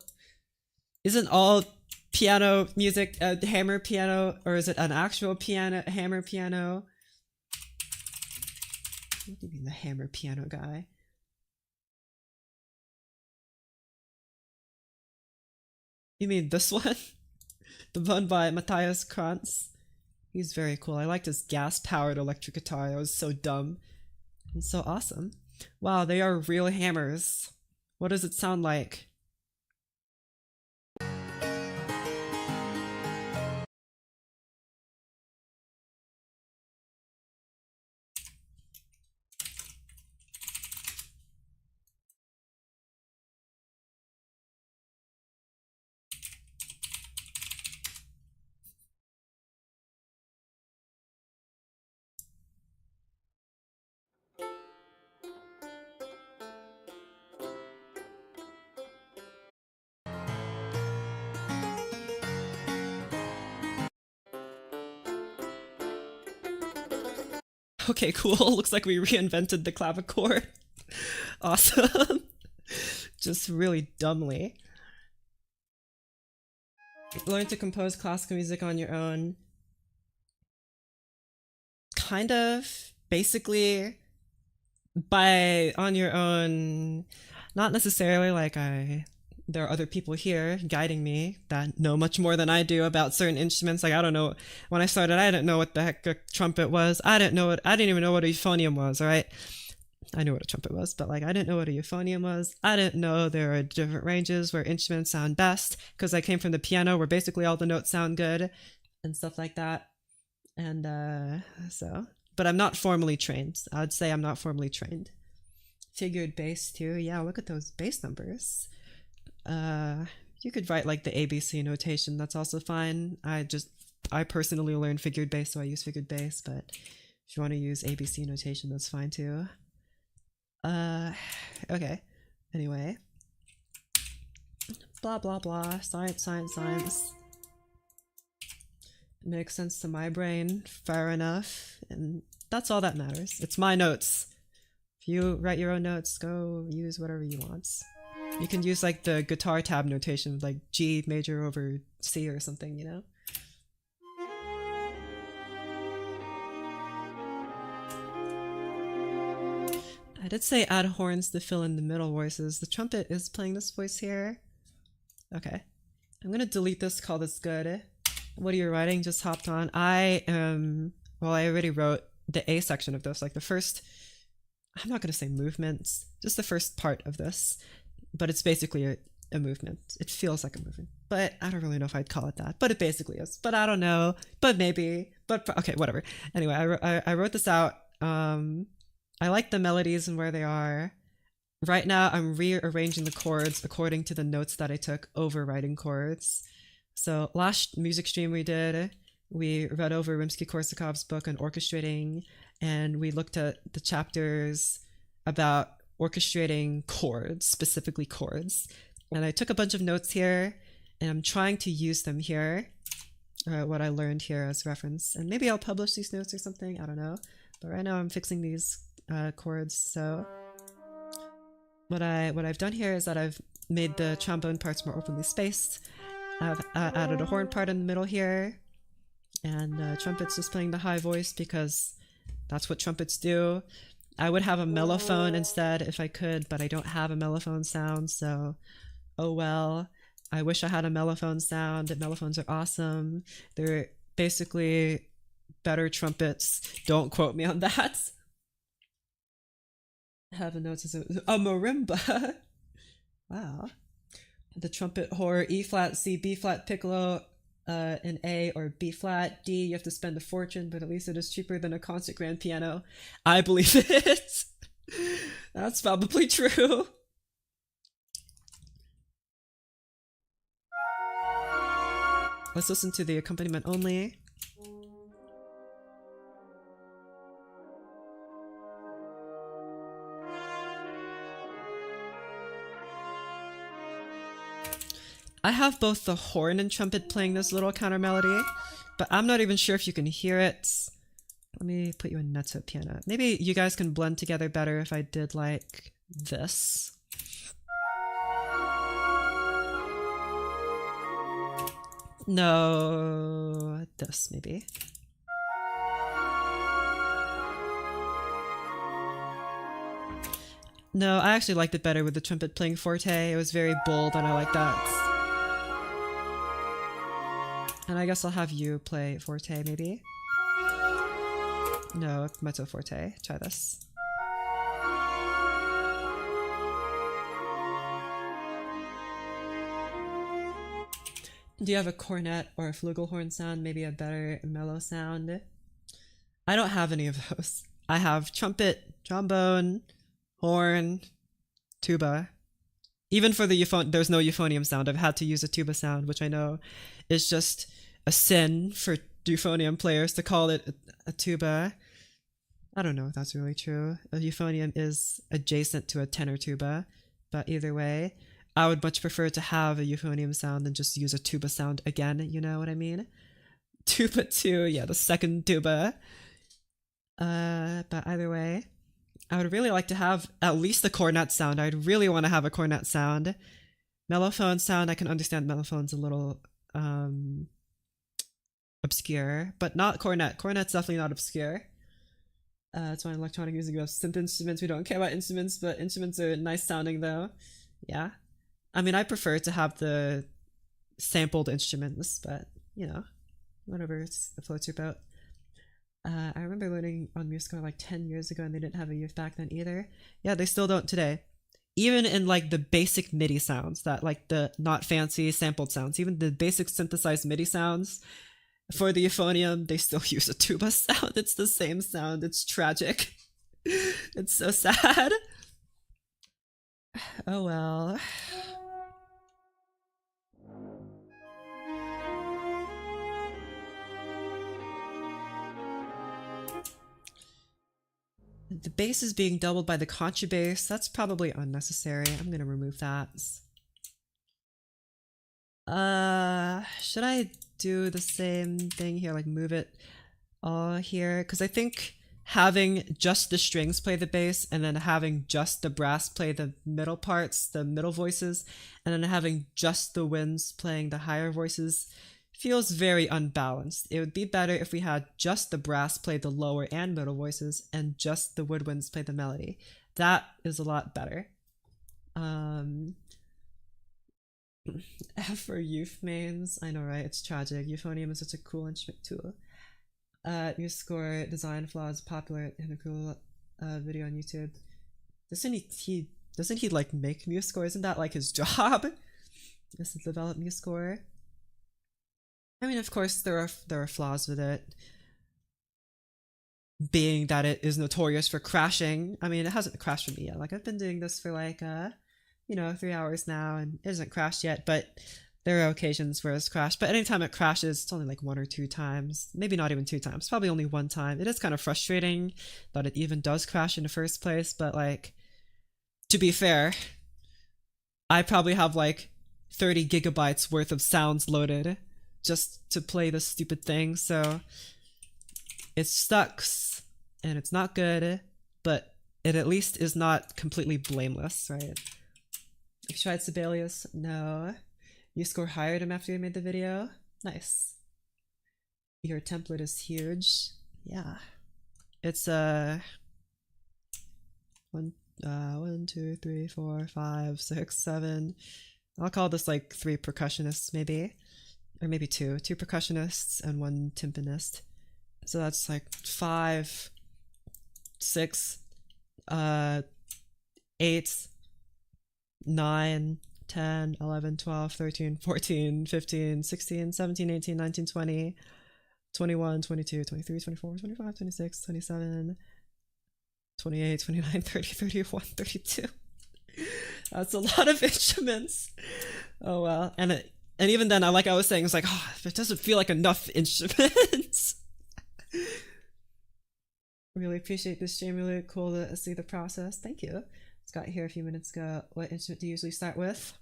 piano music a hammer piano, or is it an actual piano hammer piano? What do you mean the hammer piano guy? You mean this one? The one by Matthias Krantz? He's very cool. I liked his gas-powered electric guitar. That was so dumb and so awesome. Wow, they are real hammers. What does it sound like? Okay, cool. Looks like we reinvented the clavichord. Awesome. Just really dumbly. Learn to compose classical music on your own. Kind of. Basically, by on your own. Not necessarily like there are other people here guiding me that know much more than I do about certain instruments. Like, I don't know. When I started, I didn't know what the heck a trumpet was. I didn't even know what a euphonium was, all right? I knew what a trumpet was, but like I didn't know what a euphonium was. I didn't know there are different ranges where instruments sound best, because I came from the piano where basically all the notes sound good and stuff like that. And but I'm not formally trained. I'd say I'm not formally trained. Figured bass too. Yeah, look at those bass numbers. You could write like the ABC notation. That's also fine. I personally learned figured bass, so I use figured bass. But if you want to use ABC notation, that's fine too. Okay. Anyway, blah blah blah. Science, science, science. It makes sense to my brain. Fair enough. And that's all that matters. It's my notes. If you write your own notes, go use whatever you want. You can use like the guitar tab notation, like G major over C or something, you know? I did say add horns to fill in the middle voices. The trumpet is playing this voice here. Okay. I'm gonna delete this, call this good. What are you writing? Just hopped on. I already wrote the A section of this, like the first, I'm not gonna say movements, just the first part of this. But it's basically a movement. It feels like a movement. But I don't really know if I'd call it that. But it basically is. But I don't know. But maybe. But okay, whatever. Anyway, I wrote this out. I like the melodies and where they are. Right now, I'm rearranging the chords according to the notes that I took over writing chords. So last music stream we did, we read over Rimsky-Korsakov's book on orchestrating, and we looked at the chapters about orchestrating chords, specifically chords. And I took a bunch of notes here, and I'm trying to use them here, what I learned here as reference. And maybe I'll publish these notes or something, I don't know. But right now I'm fixing these chords. So what I've done here is that I've made the trombone parts more openly spaced. I've added a horn part in the middle here, and trumpet's just playing the high voice because that's what trumpets do. I would have a mellophone instead if I could, but I don't have a mellophone sound, so oh well. I wish I had a mellophone sound. Mellophones are awesome. They're basically better trumpets. Don't quote me on that. Have a note as a marimba. Wow. The trumpet horror, E flat, C, B flat, piccolo. an A or B flat. D, you have to spend a fortune, but at least it is cheaper than a concert grand piano. I believe it. That's probably true. Let's listen to the accompaniment only. I have both the horn and trumpet playing this little counter melody, but I'm not even sure if you can hear it. Let me put you in mezzo piano. Maybe you guys can blend together better if I did like this. No, this maybe. No, I actually liked it better with the trumpet playing forte. It was very bold and I like that. And I guess I'll have you play forte maybe. No, mezzo forte. Try this. Do you have a cornet or a flugelhorn sound? Maybe a better mellow sound? I don't have any of those. I have trumpet, trombone, horn, tuba. Even for the there's no euphonium sound. I've had to use a tuba sound, which I know is just a sin for euphonium players to call it a tuba. I don't know if that's really true. A euphonium is adjacent to a tenor tuba, but either way, I would much prefer to have a euphonium sound than just use a tuba sound again, you know what I mean? Tuba 2, yeah, the second tuba. But either way, I would really like to have at least a cornet sound. I'd really want to have a cornet sound. Mellophone sound, I can understand mellophone's a little obscure, but not cornet. Cornet's definitely not obscure. It's why in electronic music we have synth instruments. We don't care about instruments, but instruments are nice sounding though. Yeah. I mean, I prefer to have the sampled instruments, but you know, whatever floats your boat. I remember learning on MuseScore like 10 years ago and they didn't have a youth back then either. Yeah, they still don't today. Even in like the basic MIDI sounds, that like the not fancy sampled sounds, even the basic synthesized MIDI sounds, for the euphonium, they still use a tuba sound. It's the same sound. It's tragic. It's so sad. Oh well. The bass is being doubled by the contrabass. That's probably unnecessary. I'm gonna remove that. Should I do the same thing here, like move it all here? Because I think having just the strings play the bass and then having just the brass play the middle parts, the middle voices, and then having just the winds playing the higher voices feels very unbalanced. It would be better if we had just the brass play the lower and middle voices and just the woodwinds play the melody. That is a lot better. For youth mains, I know, right? It's tragic. Euphonium is such a cool instrument tool. MuseScore design flaws popular in a cool video on YouTube. Doesn't he like make MuseScore? Isn't that like his job? Is to develop MuseScore? I mean, of course there are flaws with it, being that it is notorious for crashing. I mean, it hasn't crashed for me yet. Like I've been doing this for like 3 hours now and it hasn't crashed yet, but there are occasions where it's crashed. But anytime it crashes, it's only like 1 or 2 times, maybe not even 2 times, probably only 1 time. It is kind of frustrating that it even does crash in the first place, but like, to be fair, I probably have like 30 gigabytes worth of sounds loaded just to play this stupid thing, so it sucks and it's not good, but it at least is not completely blameless, right? Have you tried Sibelius? No. You score higher him after you made the video? Nice. Your template is huge. Yeah. It's 1, 2, 3, 4, 5, 6, 7. I'll call this like 3 percussionists maybe. Or maybe 2 percussionists and 1 timpanist. So that's like 5, 6, 8, 9, 10, 11, 12, 13, 14, 15, 16, 17, 18, 19, 20, 21, 22, 23, 24, 25, 26, 27, 28, 29, 30, 31, 32. That's a lot of instruments. Oh well. And even then, like I was saying, it's like, oh, it doesn't feel like enough instruments. Really appreciate this stream. Really cool to see the process. Thank you. Just got here a few minutes ago. What instrument do you usually start with?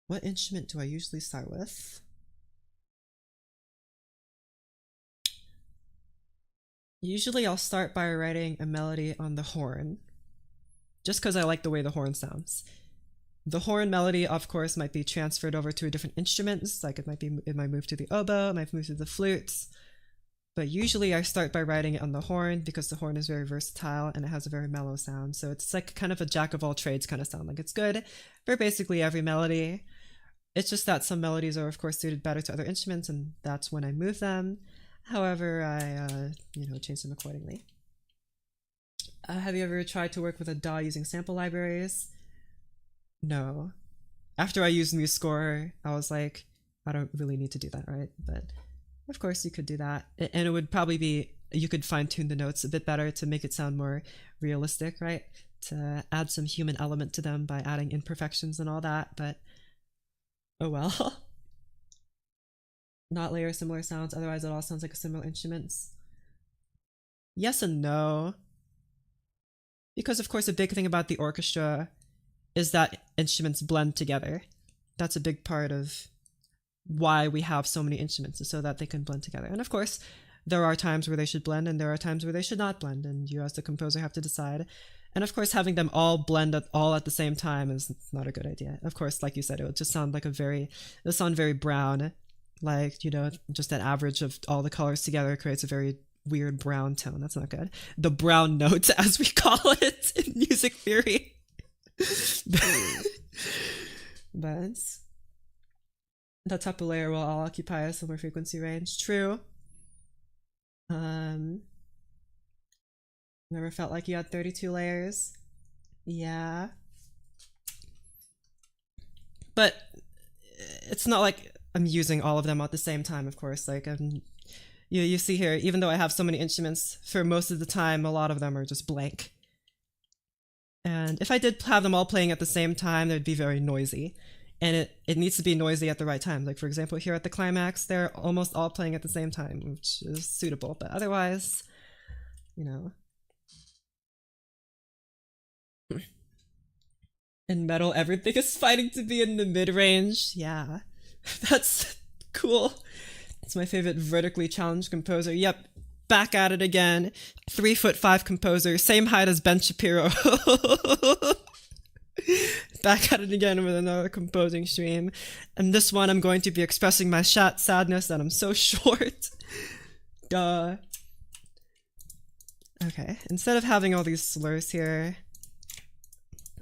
What instrument do I usually start with? Usually I'll start by writing a melody on the horn, just because I like the way the horn sounds. The horn melody, of course, might be transferred over to a different instruments, like it might move to the oboe, it might move to the flutes. But usually I start by writing it on the horn because the horn is very versatile and it has a very mellow sound. So it's like kind of a jack of all trades kind of sound. Like it's good for basically every melody. It's just that some melodies are of course suited better to other instruments, and that's when I move them. However, I change them accordingly. Have you ever tried to work with a DAW using sample libraries? No. After I used MuseScore, I was like, I don't really need to do that, right? But of course you could do that. And it would probably be, you could fine tune the notes a bit better to make it sound more realistic, right? To add some human element to them by adding imperfections and all that, but oh well. Not layer similar sounds, otherwise it all sounds like a similar instruments. Yes and no. Because of course a big thing about the orchestra is that instruments blend together. That's a big part of why we have so many instruments, so that they can blend together. And of course, there are times where they should blend and there are times where they should not blend, and you as the composer have to decide. And of course, having them all blend all at the same time is not a good idea. Of course, like you said, it would just sound like it'll sound very brown. Like, just that average of all the colors together creates a very weird brown tone. That's not good. The brown note, as we call it in music theory. But the top of layer will all occupy a similar frequency range. True. Never felt like you had 32 layers. Yeah. But it's not like I'm using all of them at the same time, of course. Like, you see here, even though I have so many instruments, for most of the time, a lot of them are just blank. And if I did have them all playing at the same time, they'd be very noisy. And it needs to be noisy at the right time. Like, for example, here at the climax, they're almost all playing at the same time, which is suitable. But otherwise, in metal, everything is fighting to be in the mid-range. Yeah, that's cool. It's my favorite vertically challenged composer. Yep, back at it again. 3'5" composer, same height as Ben Shapiro. Back at it again with another composing stream. And this one I'm going to be expressing my sadness that I'm so short. Duh. Okay, instead of having all these slurs here,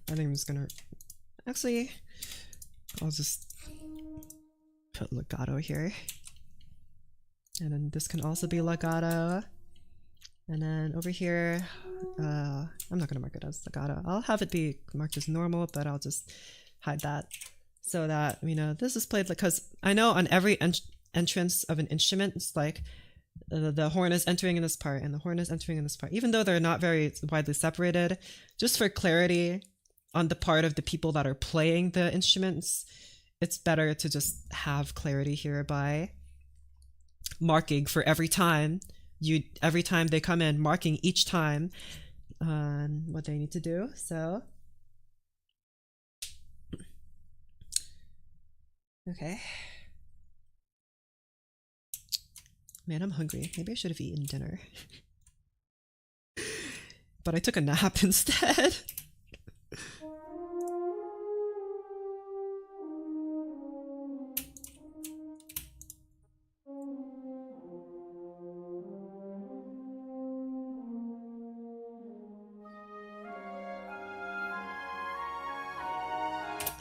I think I'm just gonna... Actually, I'll just put legato here. And then this can also be legato. And then over here, I'm not gonna mark it as legato. I'll have it be marked as normal, but I'll just hide that so that, this is played, because I know on every entrance of an instrument, it's like the horn is entering in this part and the horn is entering in this part, even though they're not very widely separated. Just for clarity on the part of the people that are playing the instruments, it's better to just have clarity here by marking for every time they come in, marking each time what they need to do. So okay, man, I'm hungry. Maybe I should have eaten dinner. But I took a nap instead.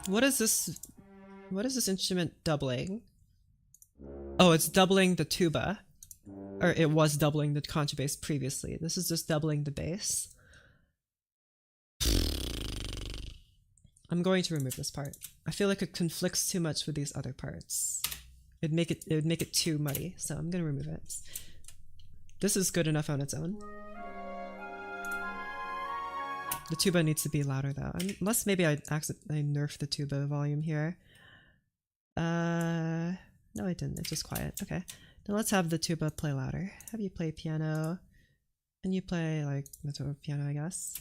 What is this instrument doubling? Oh, it's doubling the tuba. Or it was doubling the contrabass previously. This is just doubling the bass. I'm going to remove this part. I feel like it conflicts too much with these other parts. It would make it too muddy, so I'm gonna remove it. This is good enough on its own. The tuba needs to be louder though, unless maybe I accidentally nerfed the tuba volume here. No I didn't, it's just quiet. Okay, now let's have the tuba play louder. Have you play piano, and you play like the piano, I guess.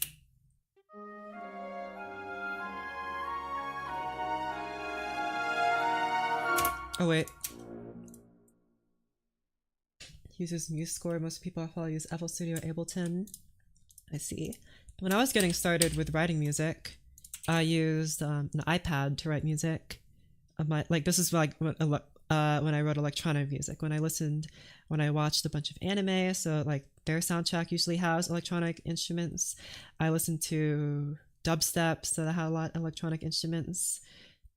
Oh wait. Uses MuseScore. Most people I follow use FL Studio or Ableton. I see. When I was getting started with writing music, I used an iPad to write music. This is like when I wrote electronic music. When I watched a bunch of anime, so like their soundtrack usually has electronic instruments. I listened to dubstep, so that had a lot of electronic instruments.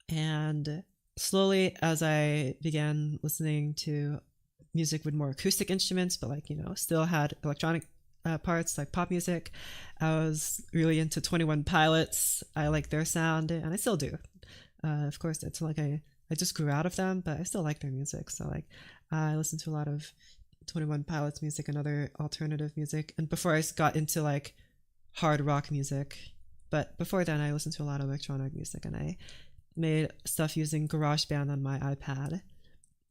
And slowly, as I began listening to music with more acoustic instruments, but like, still had electronic parts like pop music, I was really into 21 Pilots. I like their sound, and I still do. Of course, it's like I just grew out of them, but I still like their music. So like I listen to a lot of 21 Pilots music and other alternative music. And before I got into like hard rock music, but before then I listened to a lot of electronic music, and I made stuff using GarageBand on my iPad,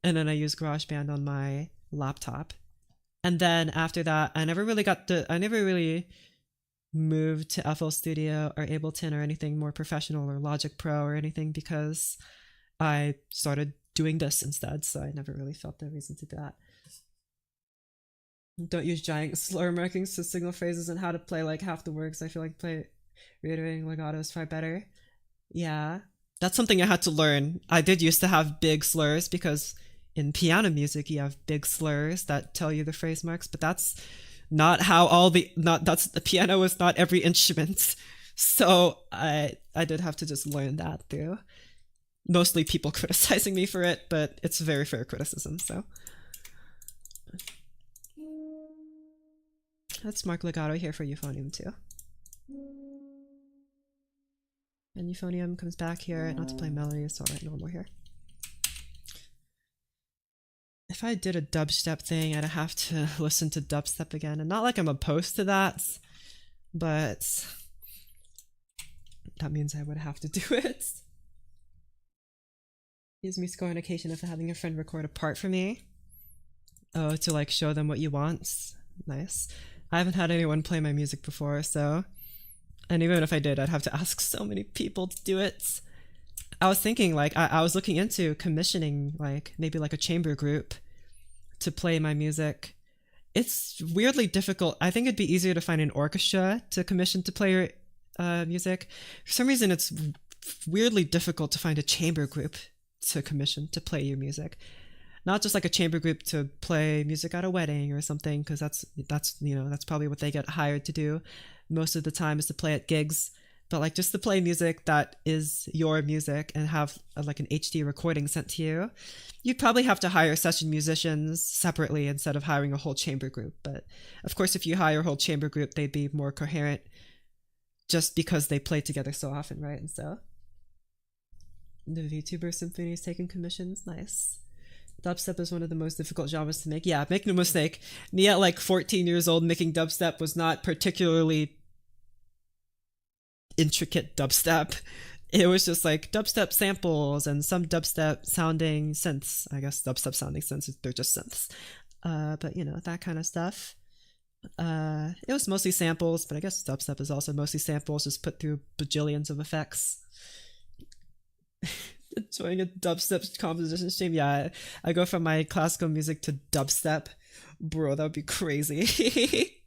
and then I used GarageBand on my laptop. And then after that, I never really moved to FL Studio or Ableton or anything more professional or Logic Pro or anything, because I started doing this instead, so I never really felt the reason to do that. Don't use giant slur markings to signal phrases and how to play like half the words. I feel like reiterating legato is far better. Yeah, that's something I had to learn. I did used to have big slurs, because in piano music you have big slurs that tell you the phrase marks, but that's not how the piano is not every instrument. So I did have to just learn that through mostly people criticizing me for it, but it's a very fair criticism. So let's mark legato here for euphonium too. And euphonium comes back here, not to play melodies, so I'll write normal here. If I did a dubstep thing, I'd have to listen to dubstep again. And not like I'm opposed to that, but that means I would have to do it. Use MuseScore on occasion if having a friend record a part for me. Oh, to like show them what you want. Nice. I haven't had anyone play my music before, so... And even if I did, I'd have to ask so many people to do it. I was thinking, like, I was looking into commissioning, like, maybe like a chamber group to play my music. It's weirdly difficult. I think it'd be easier to find an orchestra to commission to play your music. For some reason, it's weirdly difficult to find a chamber group to commission to play your music. Not just like a chamber group to play music at a wedding or something, because that's probably what they get hired to do most of the time, is to play at gigs. But like just to play music that is your music and have like an HD recording sent to you, you'd probably have to hire session musicians separately instead of hiring a whole chamber group. But of course, if you hire a whole chamber group, they'd be more coherent just because they play together so often, right? And so the VTuber Symphony is taking commissions. Nice. Dubstep is one of the most difficult genres to make. Yeah, make no mistake. Me at like 14 years old making dubstep was not particularly intricate dubstep. It was just like dubstep samples and some dubstep sounding synths. I guess dubstep sounding synths, they're just synths. But that kind of stuff. It was mostly samples, but I guess dubstep is also mostly samples just put through bajillions of effects. Enjoying a dubstep composition stream. Yeah, I go from my classical music to dubstep. Bro, that would be crazy.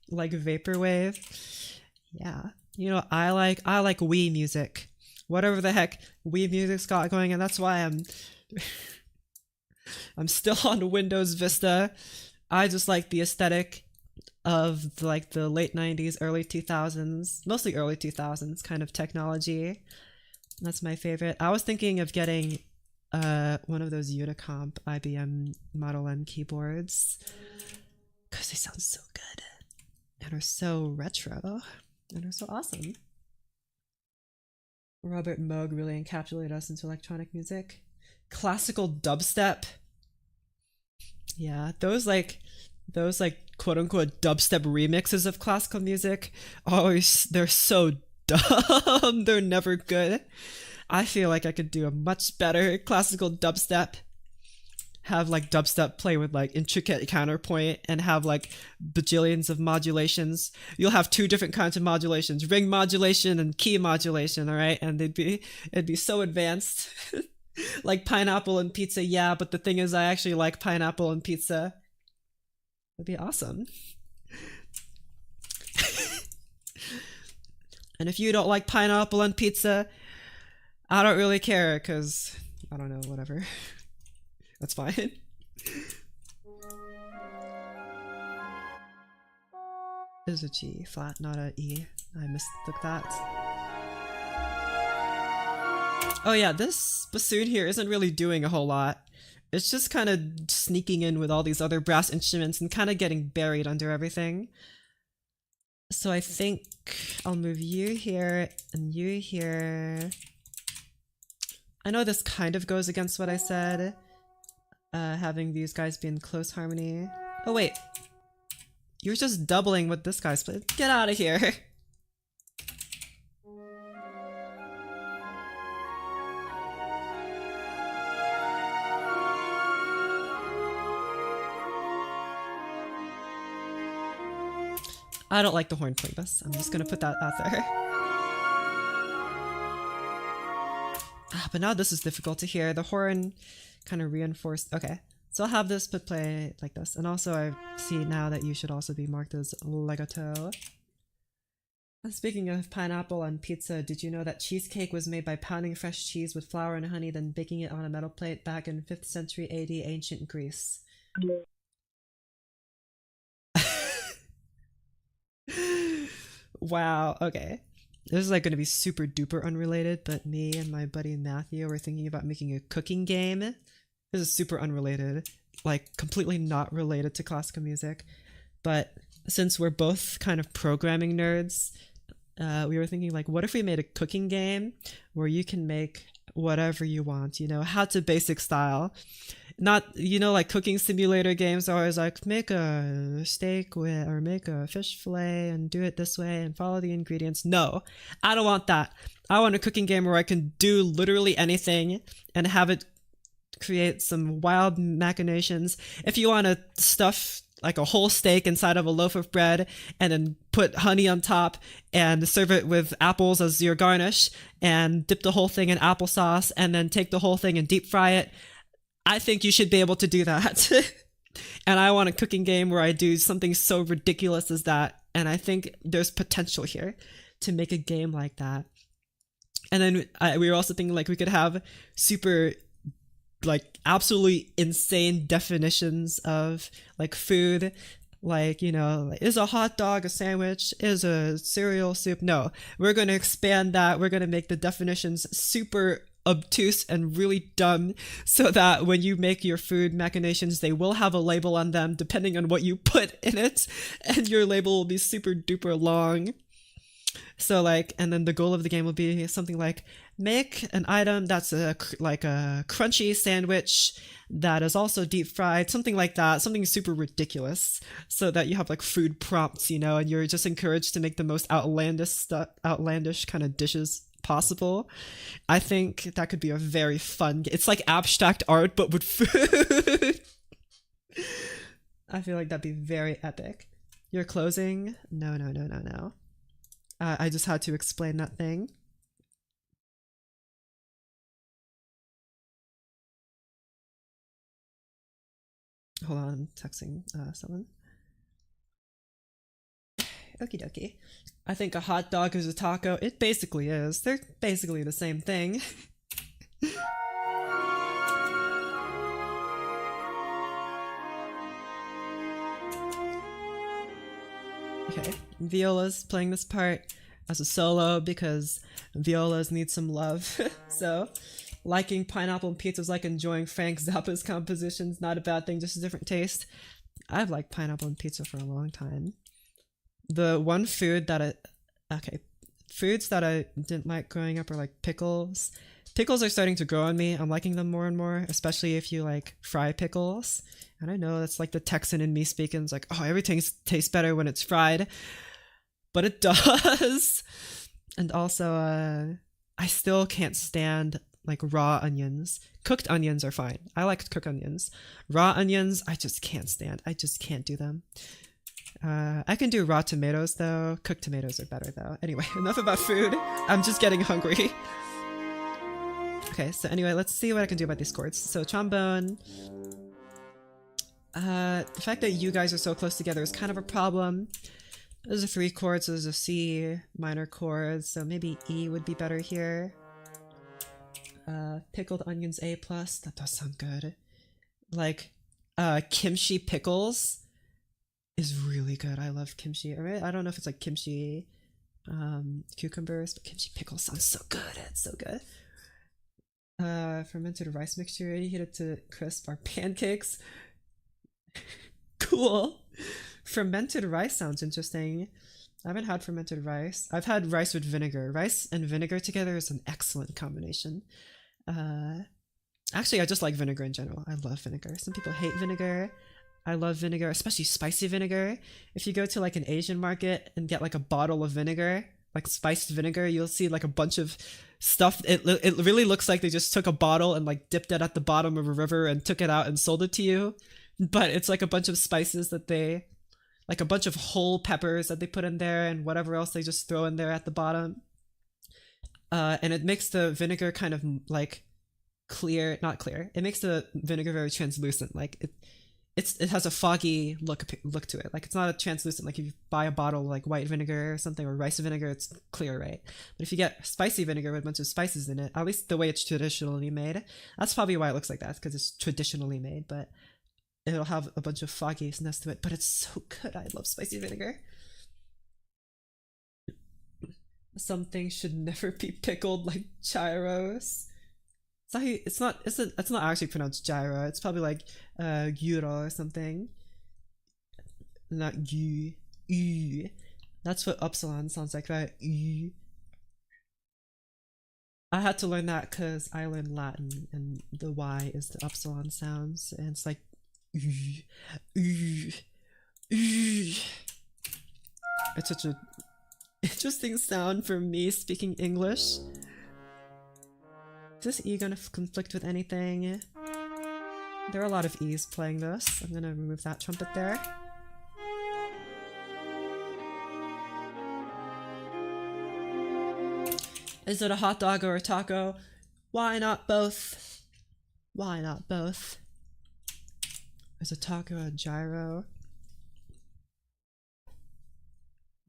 Like vaporwave. Yeah. I like Wii music. Whatever the heck Wii music's got going, and that's why I'm still on Windows Vista. I just like the aesthetic of like the late 90s, early 2000s, mostly early 2000s kind of technology. That's my favorite. I was thinking of getting one of those Unicomp IBM Model M keyboards because they sound so good and are so retro and are so awesome. Robert Moog really encapsulated us into electronic music. Classical dubstep. Yeah, those quote unquote dubstep remixes of classical music, always they're so dumb. They're never good. I feel like I could do a much better classical dubstep. Have like dubstep play with like intricate counterpoint and have like bajillions of modulations. You'll have two different kinds of modulations: ring modulation and key modulation. All right, and it'd be so advanced. Like pineapple and pizza, yeah, but the thing is I actually like pineapple and pizza. It'd be awesome. And if you don't like pineapple and pizza, I don't really care, because I don't know, whatever. That's fine. It is a G flat, not a E. I mistook that. Oh yeah, this bassoon here isn't really doing a whole lot. It's just kind of sneaking in with all these other brass instruments and kind of getting buried under everything. So I think I'll move you here and you here. I know this kind of goes against what I said, having these guys be in close harmony. Oh wait, you're just doubling what this guy's playing. Get out of here. I don't like the horn playlist. I'm just gonna put that out there. But now this is difficult to hear. The horn kind of reinforced. Okay, so I'll have this but play like this. And also I see now that you should also be marked as legato. And speaking of pineapple on pizza, did you know that cheesecake was made by pounding fresh cheese with flour and honey, then baking it on a metal plate back in 5th century AD ancient Greece? Wow, okay. This is like going to be super duper unrelated, but me and my buddy Matthew were thinking about making a cooking game. This is super unrelated, like completely not related to classical music. But since we're both kind of programming nerds, we were thinking like, what if we made a cooking game where you can make whatever you want, you know, how to basic style. Not, you know, like cooking simulator games are always like, make a steak with, or make a fish fillet and do it this way and follow the ingredients. No, I don't want that. I want a cooking game where I can do literally anything and have it create some wild machinations. If you want to stuff like a whole steak inside of a loaf of bread and then put honey on top and serve it with apples as your garnish and dip the whole thing in applesauce and then take the whole thing and deep fry it, I think you should be able to do that. And I want a cooking game where I do something so ridiculous as that. And I think there's potential here to make a game like that. And then we were also thinking like we could have super like absolutely insane definitions of like food, like, you know, is a hot dog a sandwich, is a cereal soup? No, we're going to expand that. We're going to make the definitions super obtuse and really dumb so that when you make your food machinations, they will have a label on them depending on what you put in it, and your label will be super duper long. So like, and then the goal of the game will be something like, make an item that's like a crunchy sandwich that is also deep fried, something like that, something super ridiculous, so that you have like food prompts, you know, and you're just encouraged to make the most outlandish kind of dishes possible. I think that could be a very fun game. It's like abstract art but with food. I feel like that'd be very epic. You're closing? No. I just had to explain that thing. Hold on, I'm texting someone. Okie dokie. I think a hot dog is a taco. It basically is. They're basically the same thing. Okay, Viola's playing this part as a solo because violas need some love. So, liking pineapple and pizza is like enjoying Frank Zappa's compositions. Not a bad thing, just a different taste. I've liked pineapple and pizza for a long time. The one food that okay, foods that I didn't like growing up are like pickles. Pickles are starting to grow on me. I'm liking them more and more, especially if you like fry pickles. And I know that's like the Texan in me speaking. It's like, oh, everything tastes better when it's fried. But it does. And also, I still can't stand like raw onions. Cooked onions are fine. I like cooked onions. Raw onions, I just can't stand. I just can't do them. I can do raw tomatoes though. Cooked tomatoes are better though. Anyway, enough about food. I'm just getting hungry. Okay, so anyway, let's see what I can do about these chords. So trombone. The fact that you guys are so close together is kind of a problem. Those are 3 chords, those are C minor chords, so maybe E would be better here. Pickled onions A+, that does sound good. Like, kimchi pickles is really good. I love kimchi. I don't know if it's like kimchi cucumbers, but kimchi pickles sounds so good. It's so good. Fermented rice mixture, heated to crisp are pancakes. Cool. Fermented rice sounds interesting. I haven't had fermented rice. I've had rice with vinegar. Rice and vinegar together is an excellent combination. Actually, I just like vinegar in general. I love vinegar. Some people hate vinegar. I love vinegar, especially spicy vinegar. If you go to like an Asian market and get like a bottle of vinegar, like spiced vinegar, you'll see like a bunch of stuff. It really looks like they just took a bottle and like dipped it at the bottom of a river and took it out and sold it to you. But it's like a bunch of spices that they, like a bunch of whole peppers that they put in there and whatever else they just throw in there at the bottom. And it makes the vinegar kind of like clear, not clear. It makes the vinegar very translucent. Like it has a foggy look to it. Like it's not a translucent, like if you buy a bottle of like white vinegar or something, or rice vinegar, it's clear, right? But if you get spicy vinegar with a bunch of spices in it, at least the way it's traditionally made, that's probably why it looks like that, because it's traditionally made, but it'll have a bunch of fogginess to it, but it's so good. I love spicy vinegar. Some things should never be pickled, like gyros. It's not actually pronounced gyro. It's probably like gyro or something. Not gy. That's what upsilon sounds like, right? I had to learn that because I learned Latin and the Y is the upsilon sounds, and it's like it's such a interesting sound for me speaking English. Is this E gonna conflict with anything? There are a lot of E's playing this. I'm gonna remove that trumpet there. Is it a hot dog or a taco? Why not both? Why not both? Is a taco a gyro?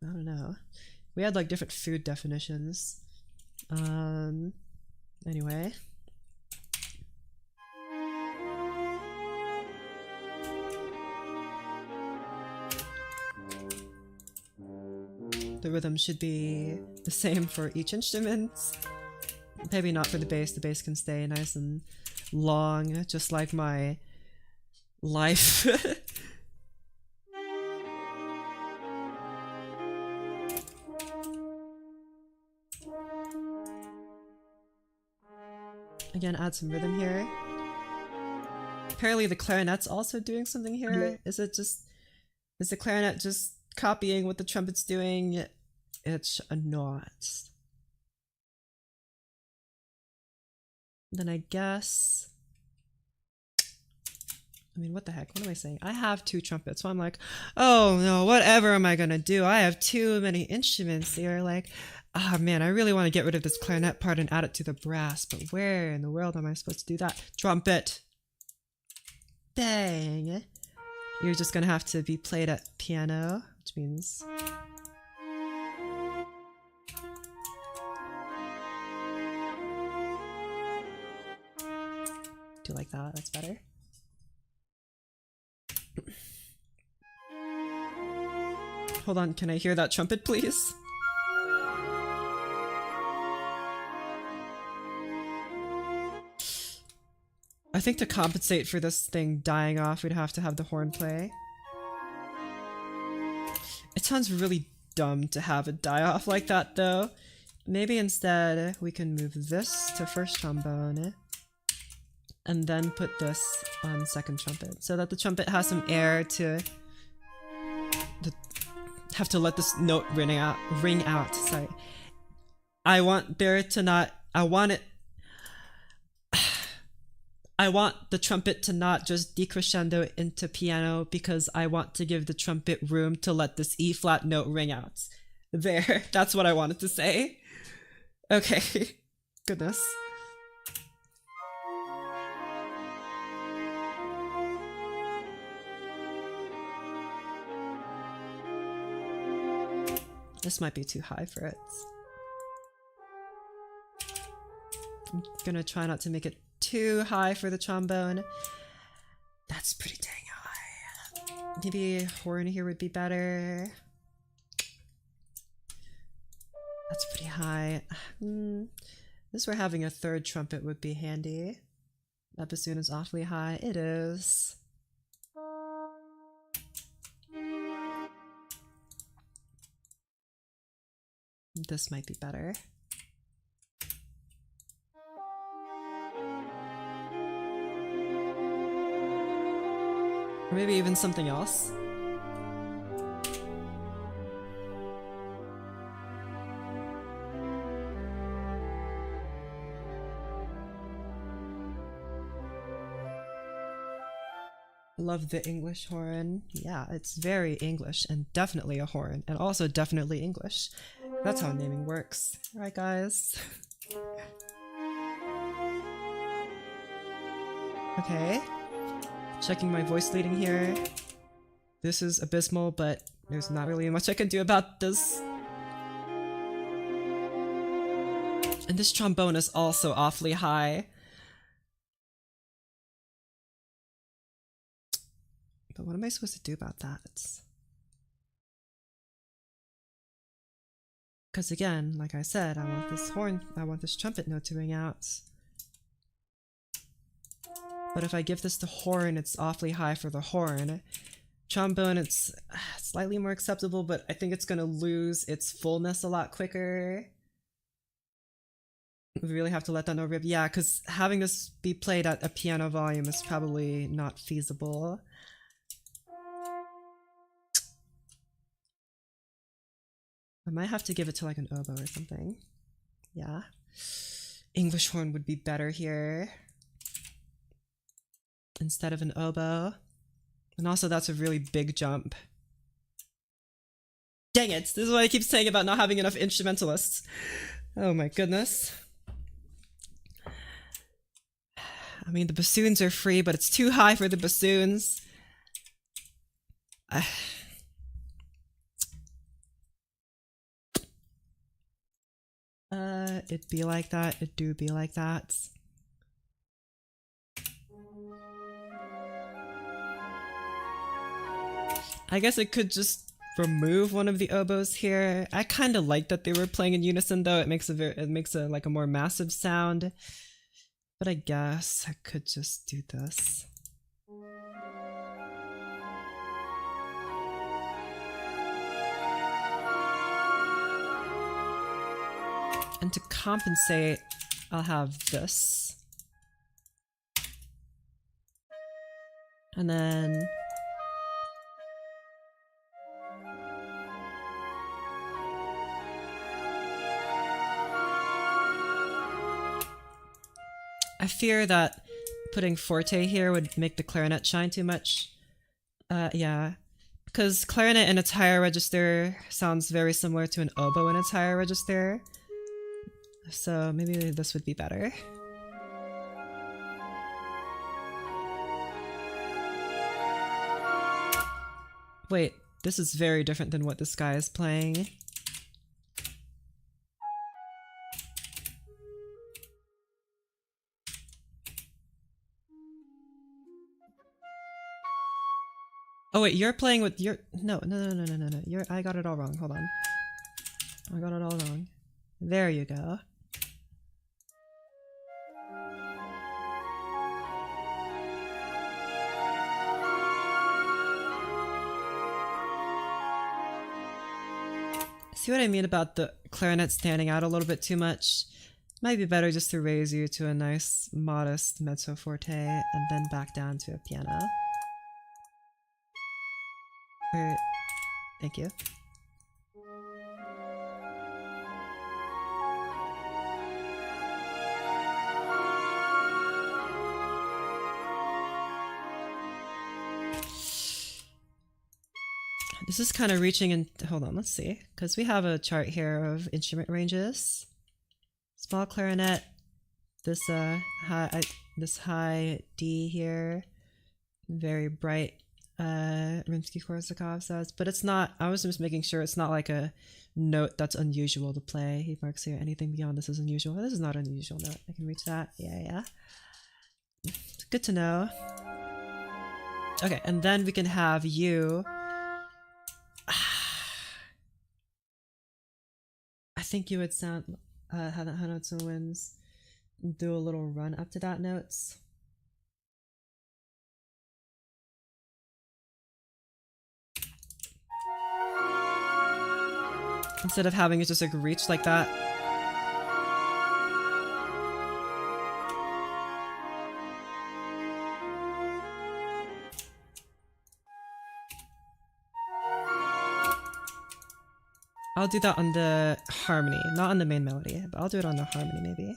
I don't know. We had like different food definitions. Anyway. The rhythm should be the same for each instrument. Maybe not for the bass. The bass can stay nice and long, just like my life. Again, add some rhythm here. Apparently the clarinet's also doing something here. Is the clarinet just copying what the trumpet's doing? It's not. Then I guess... I mean, what the heck? What am I saying? I have 2 trumpets, so I'm like, oh no, whatever am I gonna do? I have too many instruments here. Like, ah, man, I really want to get rid of this clarinet part and add it to the brass, but where in the world am I supposed to do that? Trumpet! Dang! You're just gonna have to be played at piano, which means... do like that, that's better. Hold on, can I hear that trumpet, please? I think to compensate for this thing dying off, we'd have to have the horn play. It sounds really dumb to have it die off like that though. Maybe instead we can move this to first trombone and then put this on second trumpet so that the trumpet has some air to have to let this note ring out. Sorry. I want there to not, I want the trumpet to not just decrescendo into piano because I want to give the trumpet room to let this E flat note ring out. There, that's what I wanted to say. Okay, goodness. This might be too high for it. I'm gonna try not to make it too high for the trombone. That's pretty dang high. Maybe a horn here would be better. That's pretty high. This where having a third trumpet would be handy. That bassoon is awfully high. It is. This might be better. Or maybe even something else. Love the English horn. Yeah, it's very English and definitely a horn and also definitely English. That's how naming works. Right, guys? Okay. Checking my voice leading here. This is abysmal, but there's not really much I can do about this. And this trombone is also awfully high. But what am I supposed to do about that? Because again, like I said, I want this trumpet note to ring out. But if I give this to horn, it's awfully high for the horn. Trombone, it's slightly more acceptable, but I think it's gonna lose its fullness a lot quicker. We really have to let that note rip. Yeah, because having this be played at a piano volume is probably not feasible. I might have to give it to like an oboe or something. Yeah. English horn would be better here instead of an oboe. And also that's a really big jump. Dang it! This is what I keep saying about not having enough instrumentalists. Oh my goodness. I mean, the bassoons are free, but it's too high for the bassoons. It be like that. It do be like that. I guess it could just remove one of the oboes here. I kind of like that they were playing in unison though. It makes a like a more massive sound. But I guess I could just do this. And to compensate, I'll have this. And then I fear that putting forte here would make the clarinet shine too much. Yeah. Because clarinet in its higher register sounds very similar to an oboe in its higher register. So maybe this would be better. Wait, this is very different than what this guy is playing. Oh wait, you're playing with your no. I got it all wrong. Hold on. I got it all wrong. There you go. See what I mean about the clarinet standing out a little bit too much? Might be better just to raise you to a nice, modest mezzo forte and then back down to a piano. Wait, thank you. This is kind of reaching in. Hold on, let's see. Because we have a chart here of instrument ranges. Small clarinet, this high D here, very bright Rimsky-Korsakov says, but it's not. I was just making sure it's not like a note that's unusual to play. He marks here, anything beyond this is unusual. This is not an unusual note. I can reach that. Yeah. It's good to know. Okay, and then we can have you. I think you would sound have that high notes and winds. Do a little run up to that notes. Instead of having it just like reach like that. I'll do that on the harmony, not on the main melody, but I'll do it on the harmony maybe.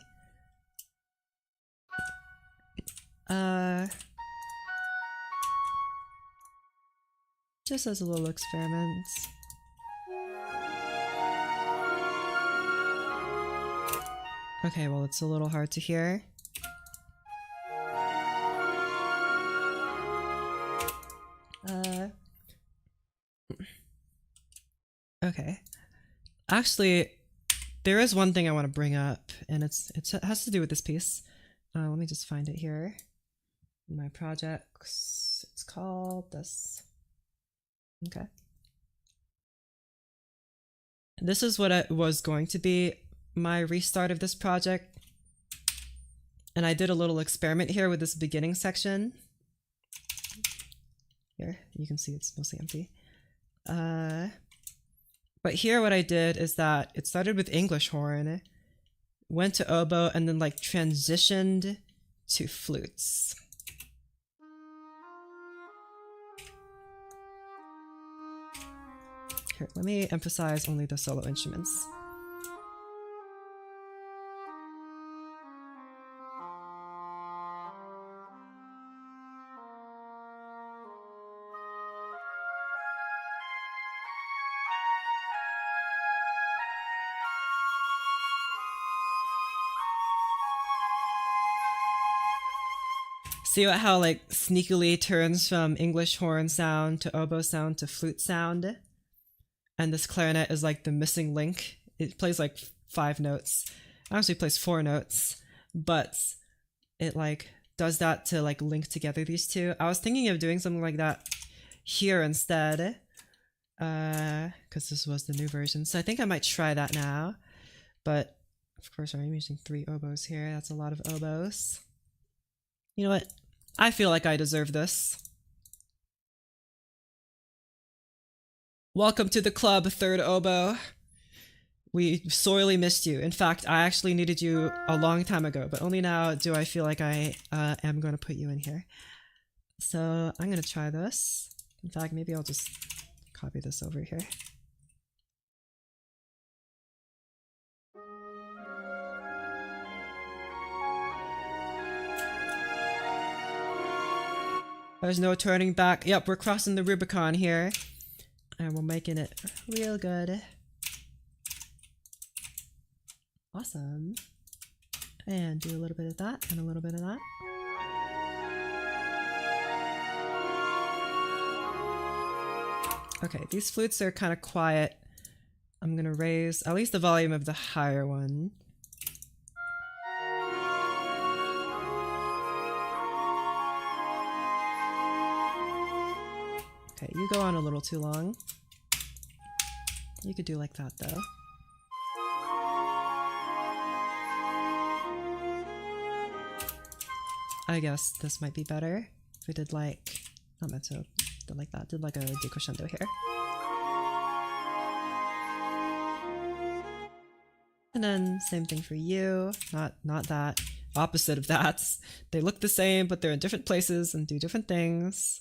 Just as a little experiment. Okay, well it's a little hard to hear. Okay. Actually, there is one thing I want to bring up, and it has to do with this piece. Let me just find it here. My projects. It's called this. Okay. This is what it was going to be my restart of this project. And I did a little experiment here with this beginning section. Here, you can see it's mostly empty. But here what I did is that it started with English horn, went to oboe, and then like transitioned to flutes. Here, let me emphasize only the solo instruments. See how like sneakily turns from English horn sound to oboe sound to flute sound? And this clarinet is like the missing link. It plays like 5 notes. It actually plays 4 notes, but it like does that to like link together these two. I was thinking of doing something like that here instead, because this was the new version. So I think I might try that now. But of course, I'm using 3 oboes here. That's a lot of oboes. You know what? I feel like I deserve this. Welcome to the club, 3rd oboe. We sorely missed you. In fact, I actually needed you a long time ago, but only now do I feel like I am going to put you in here. So I'm going to try this. In fact, maybe I'll just copy this over here. There's no turning back. Yep, we're crossing the Rubicon here. And we're making it real good. Awesome. And do a little bit of that and a little bit of that. Okay, these flutes are kind of quiet. I'm gonna raise at least the volume of the higher one. Okay, you go on a little too long. You could do like that though. I guess this might be better if we did like, not mezzo, did like that, did like a decrescendo here. And then same thing for you. Not that. Opposite of that. They look the same, but they're in different places and do different things.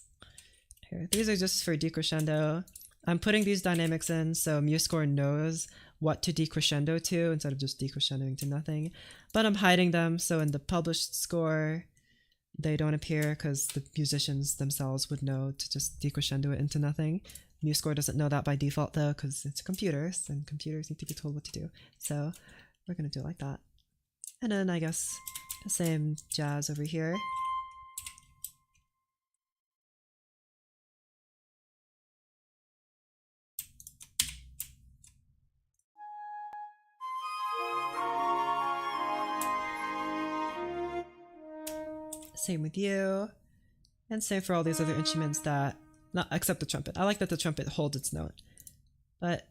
Here, these are just for decrescendo. I'm putting these dynamics in so MuseScore knows what to decrescendo to instead of just decrescendoing to nothing. But I'm hiding them so in the published score they don't appear because the musicians themselves would know to just decrescendo it into nothing. MuseScore doesn't know that by default though because it's computers and computers need to be told what to do. So we're going to do it like that. And then I guess the same jazz over here. Same with you. And same for all these other instruments that, not except the trumpet. I like that the trumpet holds its note. But,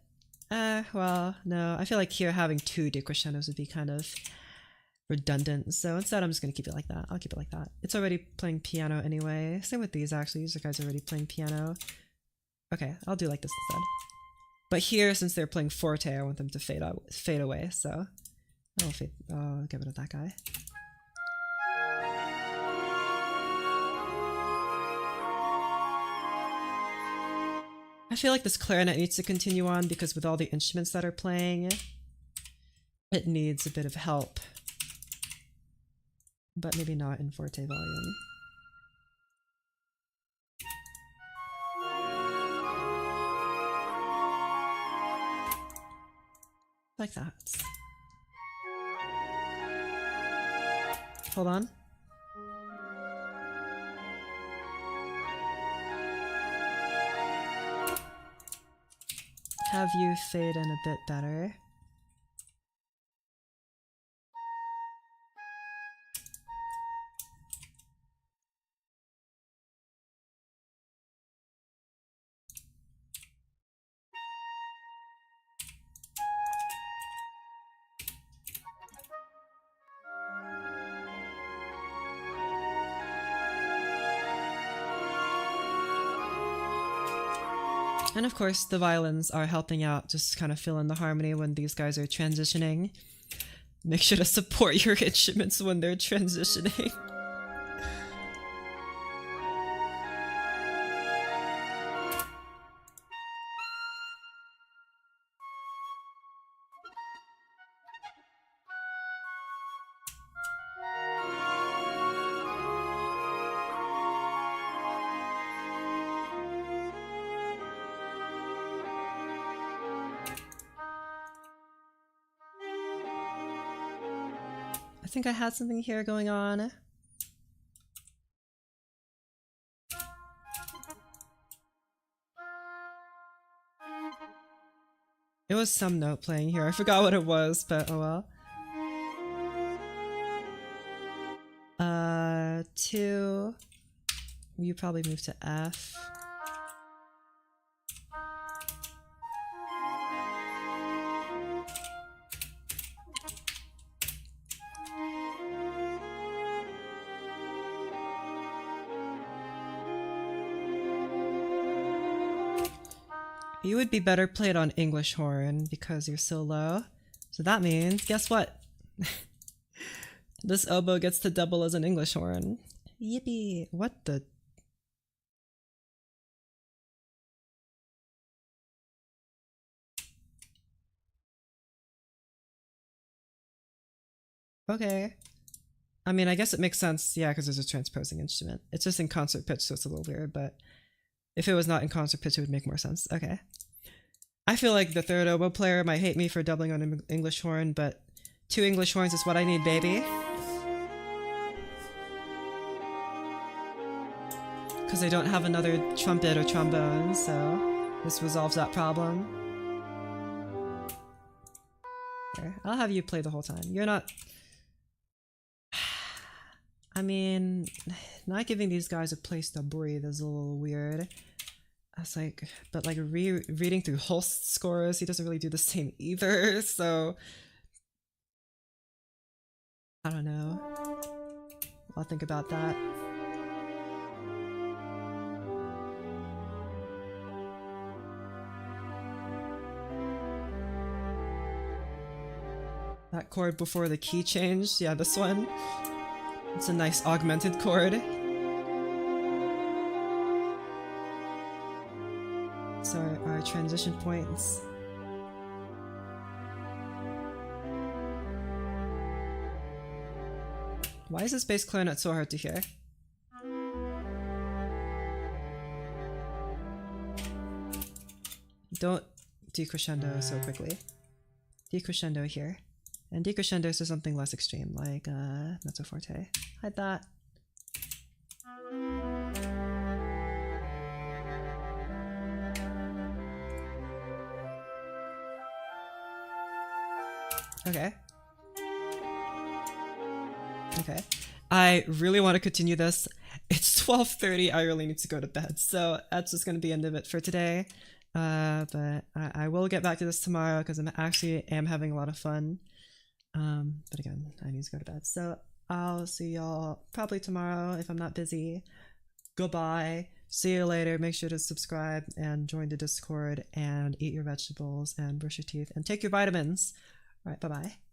well, no. I feel like here having two decrescendos would be kind of redundant. So instead I'm just going to keep it like that. I'll keep it like that. It's already playing piano anyway. Same with these actually. These guys are already playing piano. Okay, I'll do like this instead. But here, since they're playing forte, I want them to fade away. So I'll get rid of that guy. I feel like this clarinet needs to continue on because with all the instruments that are playing, it needs a bit of help. But maybe not in forte volume. Like that. Hold on. Have you fade in a bit better. And of course, the violins are helping out, just kind of fill in the harmony when these guys are transitioning. Make sure to support your instruments when they're transitioning. I think I had something here going on. It was some note playing here. I forgot what it was, but oh well. 2. You probably move to F. You would be better played on English horn because you're so low. So that means, guess what? This oboe gets to double as an English horn. Yippee! What the? Okay. I mean, I guess it makes sense, yeah, because there's a transposing instrument. It's just in concert pitch, so it's a little weird, but if it was not in concert pitch, it would make more sense. Okay. I feel like the third oboe player might hate me for doubling on an English horn, but 2 English horns is what I need, baby. Because I don't have another trumpet or trombone, so this resolves that problem. Here, I'll have you play the whole time. You're not... I mean, not giving these guys a place to breathe is a little weird. I was like, but like reading through Holst's scores, he doesn't really do the same either, so... I don't know. I'll think about that. That chord before the key changed. Yeah, this one. It's a nice augmented chord. So our transition points. Why is this bass clarinet so hard to hear? Don't decrescendo so quickly. Decrescendo here. And decrescendo to something less extreme, like mezzo forte. Hide that. Okay. Okay. I really want to continue this. It's 12:30. I really need to go to bed. So that's just going to be the end of it for today. But I will get back to this tomorrow because I'm actually having a lot of fun. But again, I need to go to bed. So I'll see y'all probably tomorrow if I'm not busy. Goodbye. See you later. Make sure to subscribe and join the Discord and eat your vegetables and brush your teeth and take your vitamins. All right, bye-bye.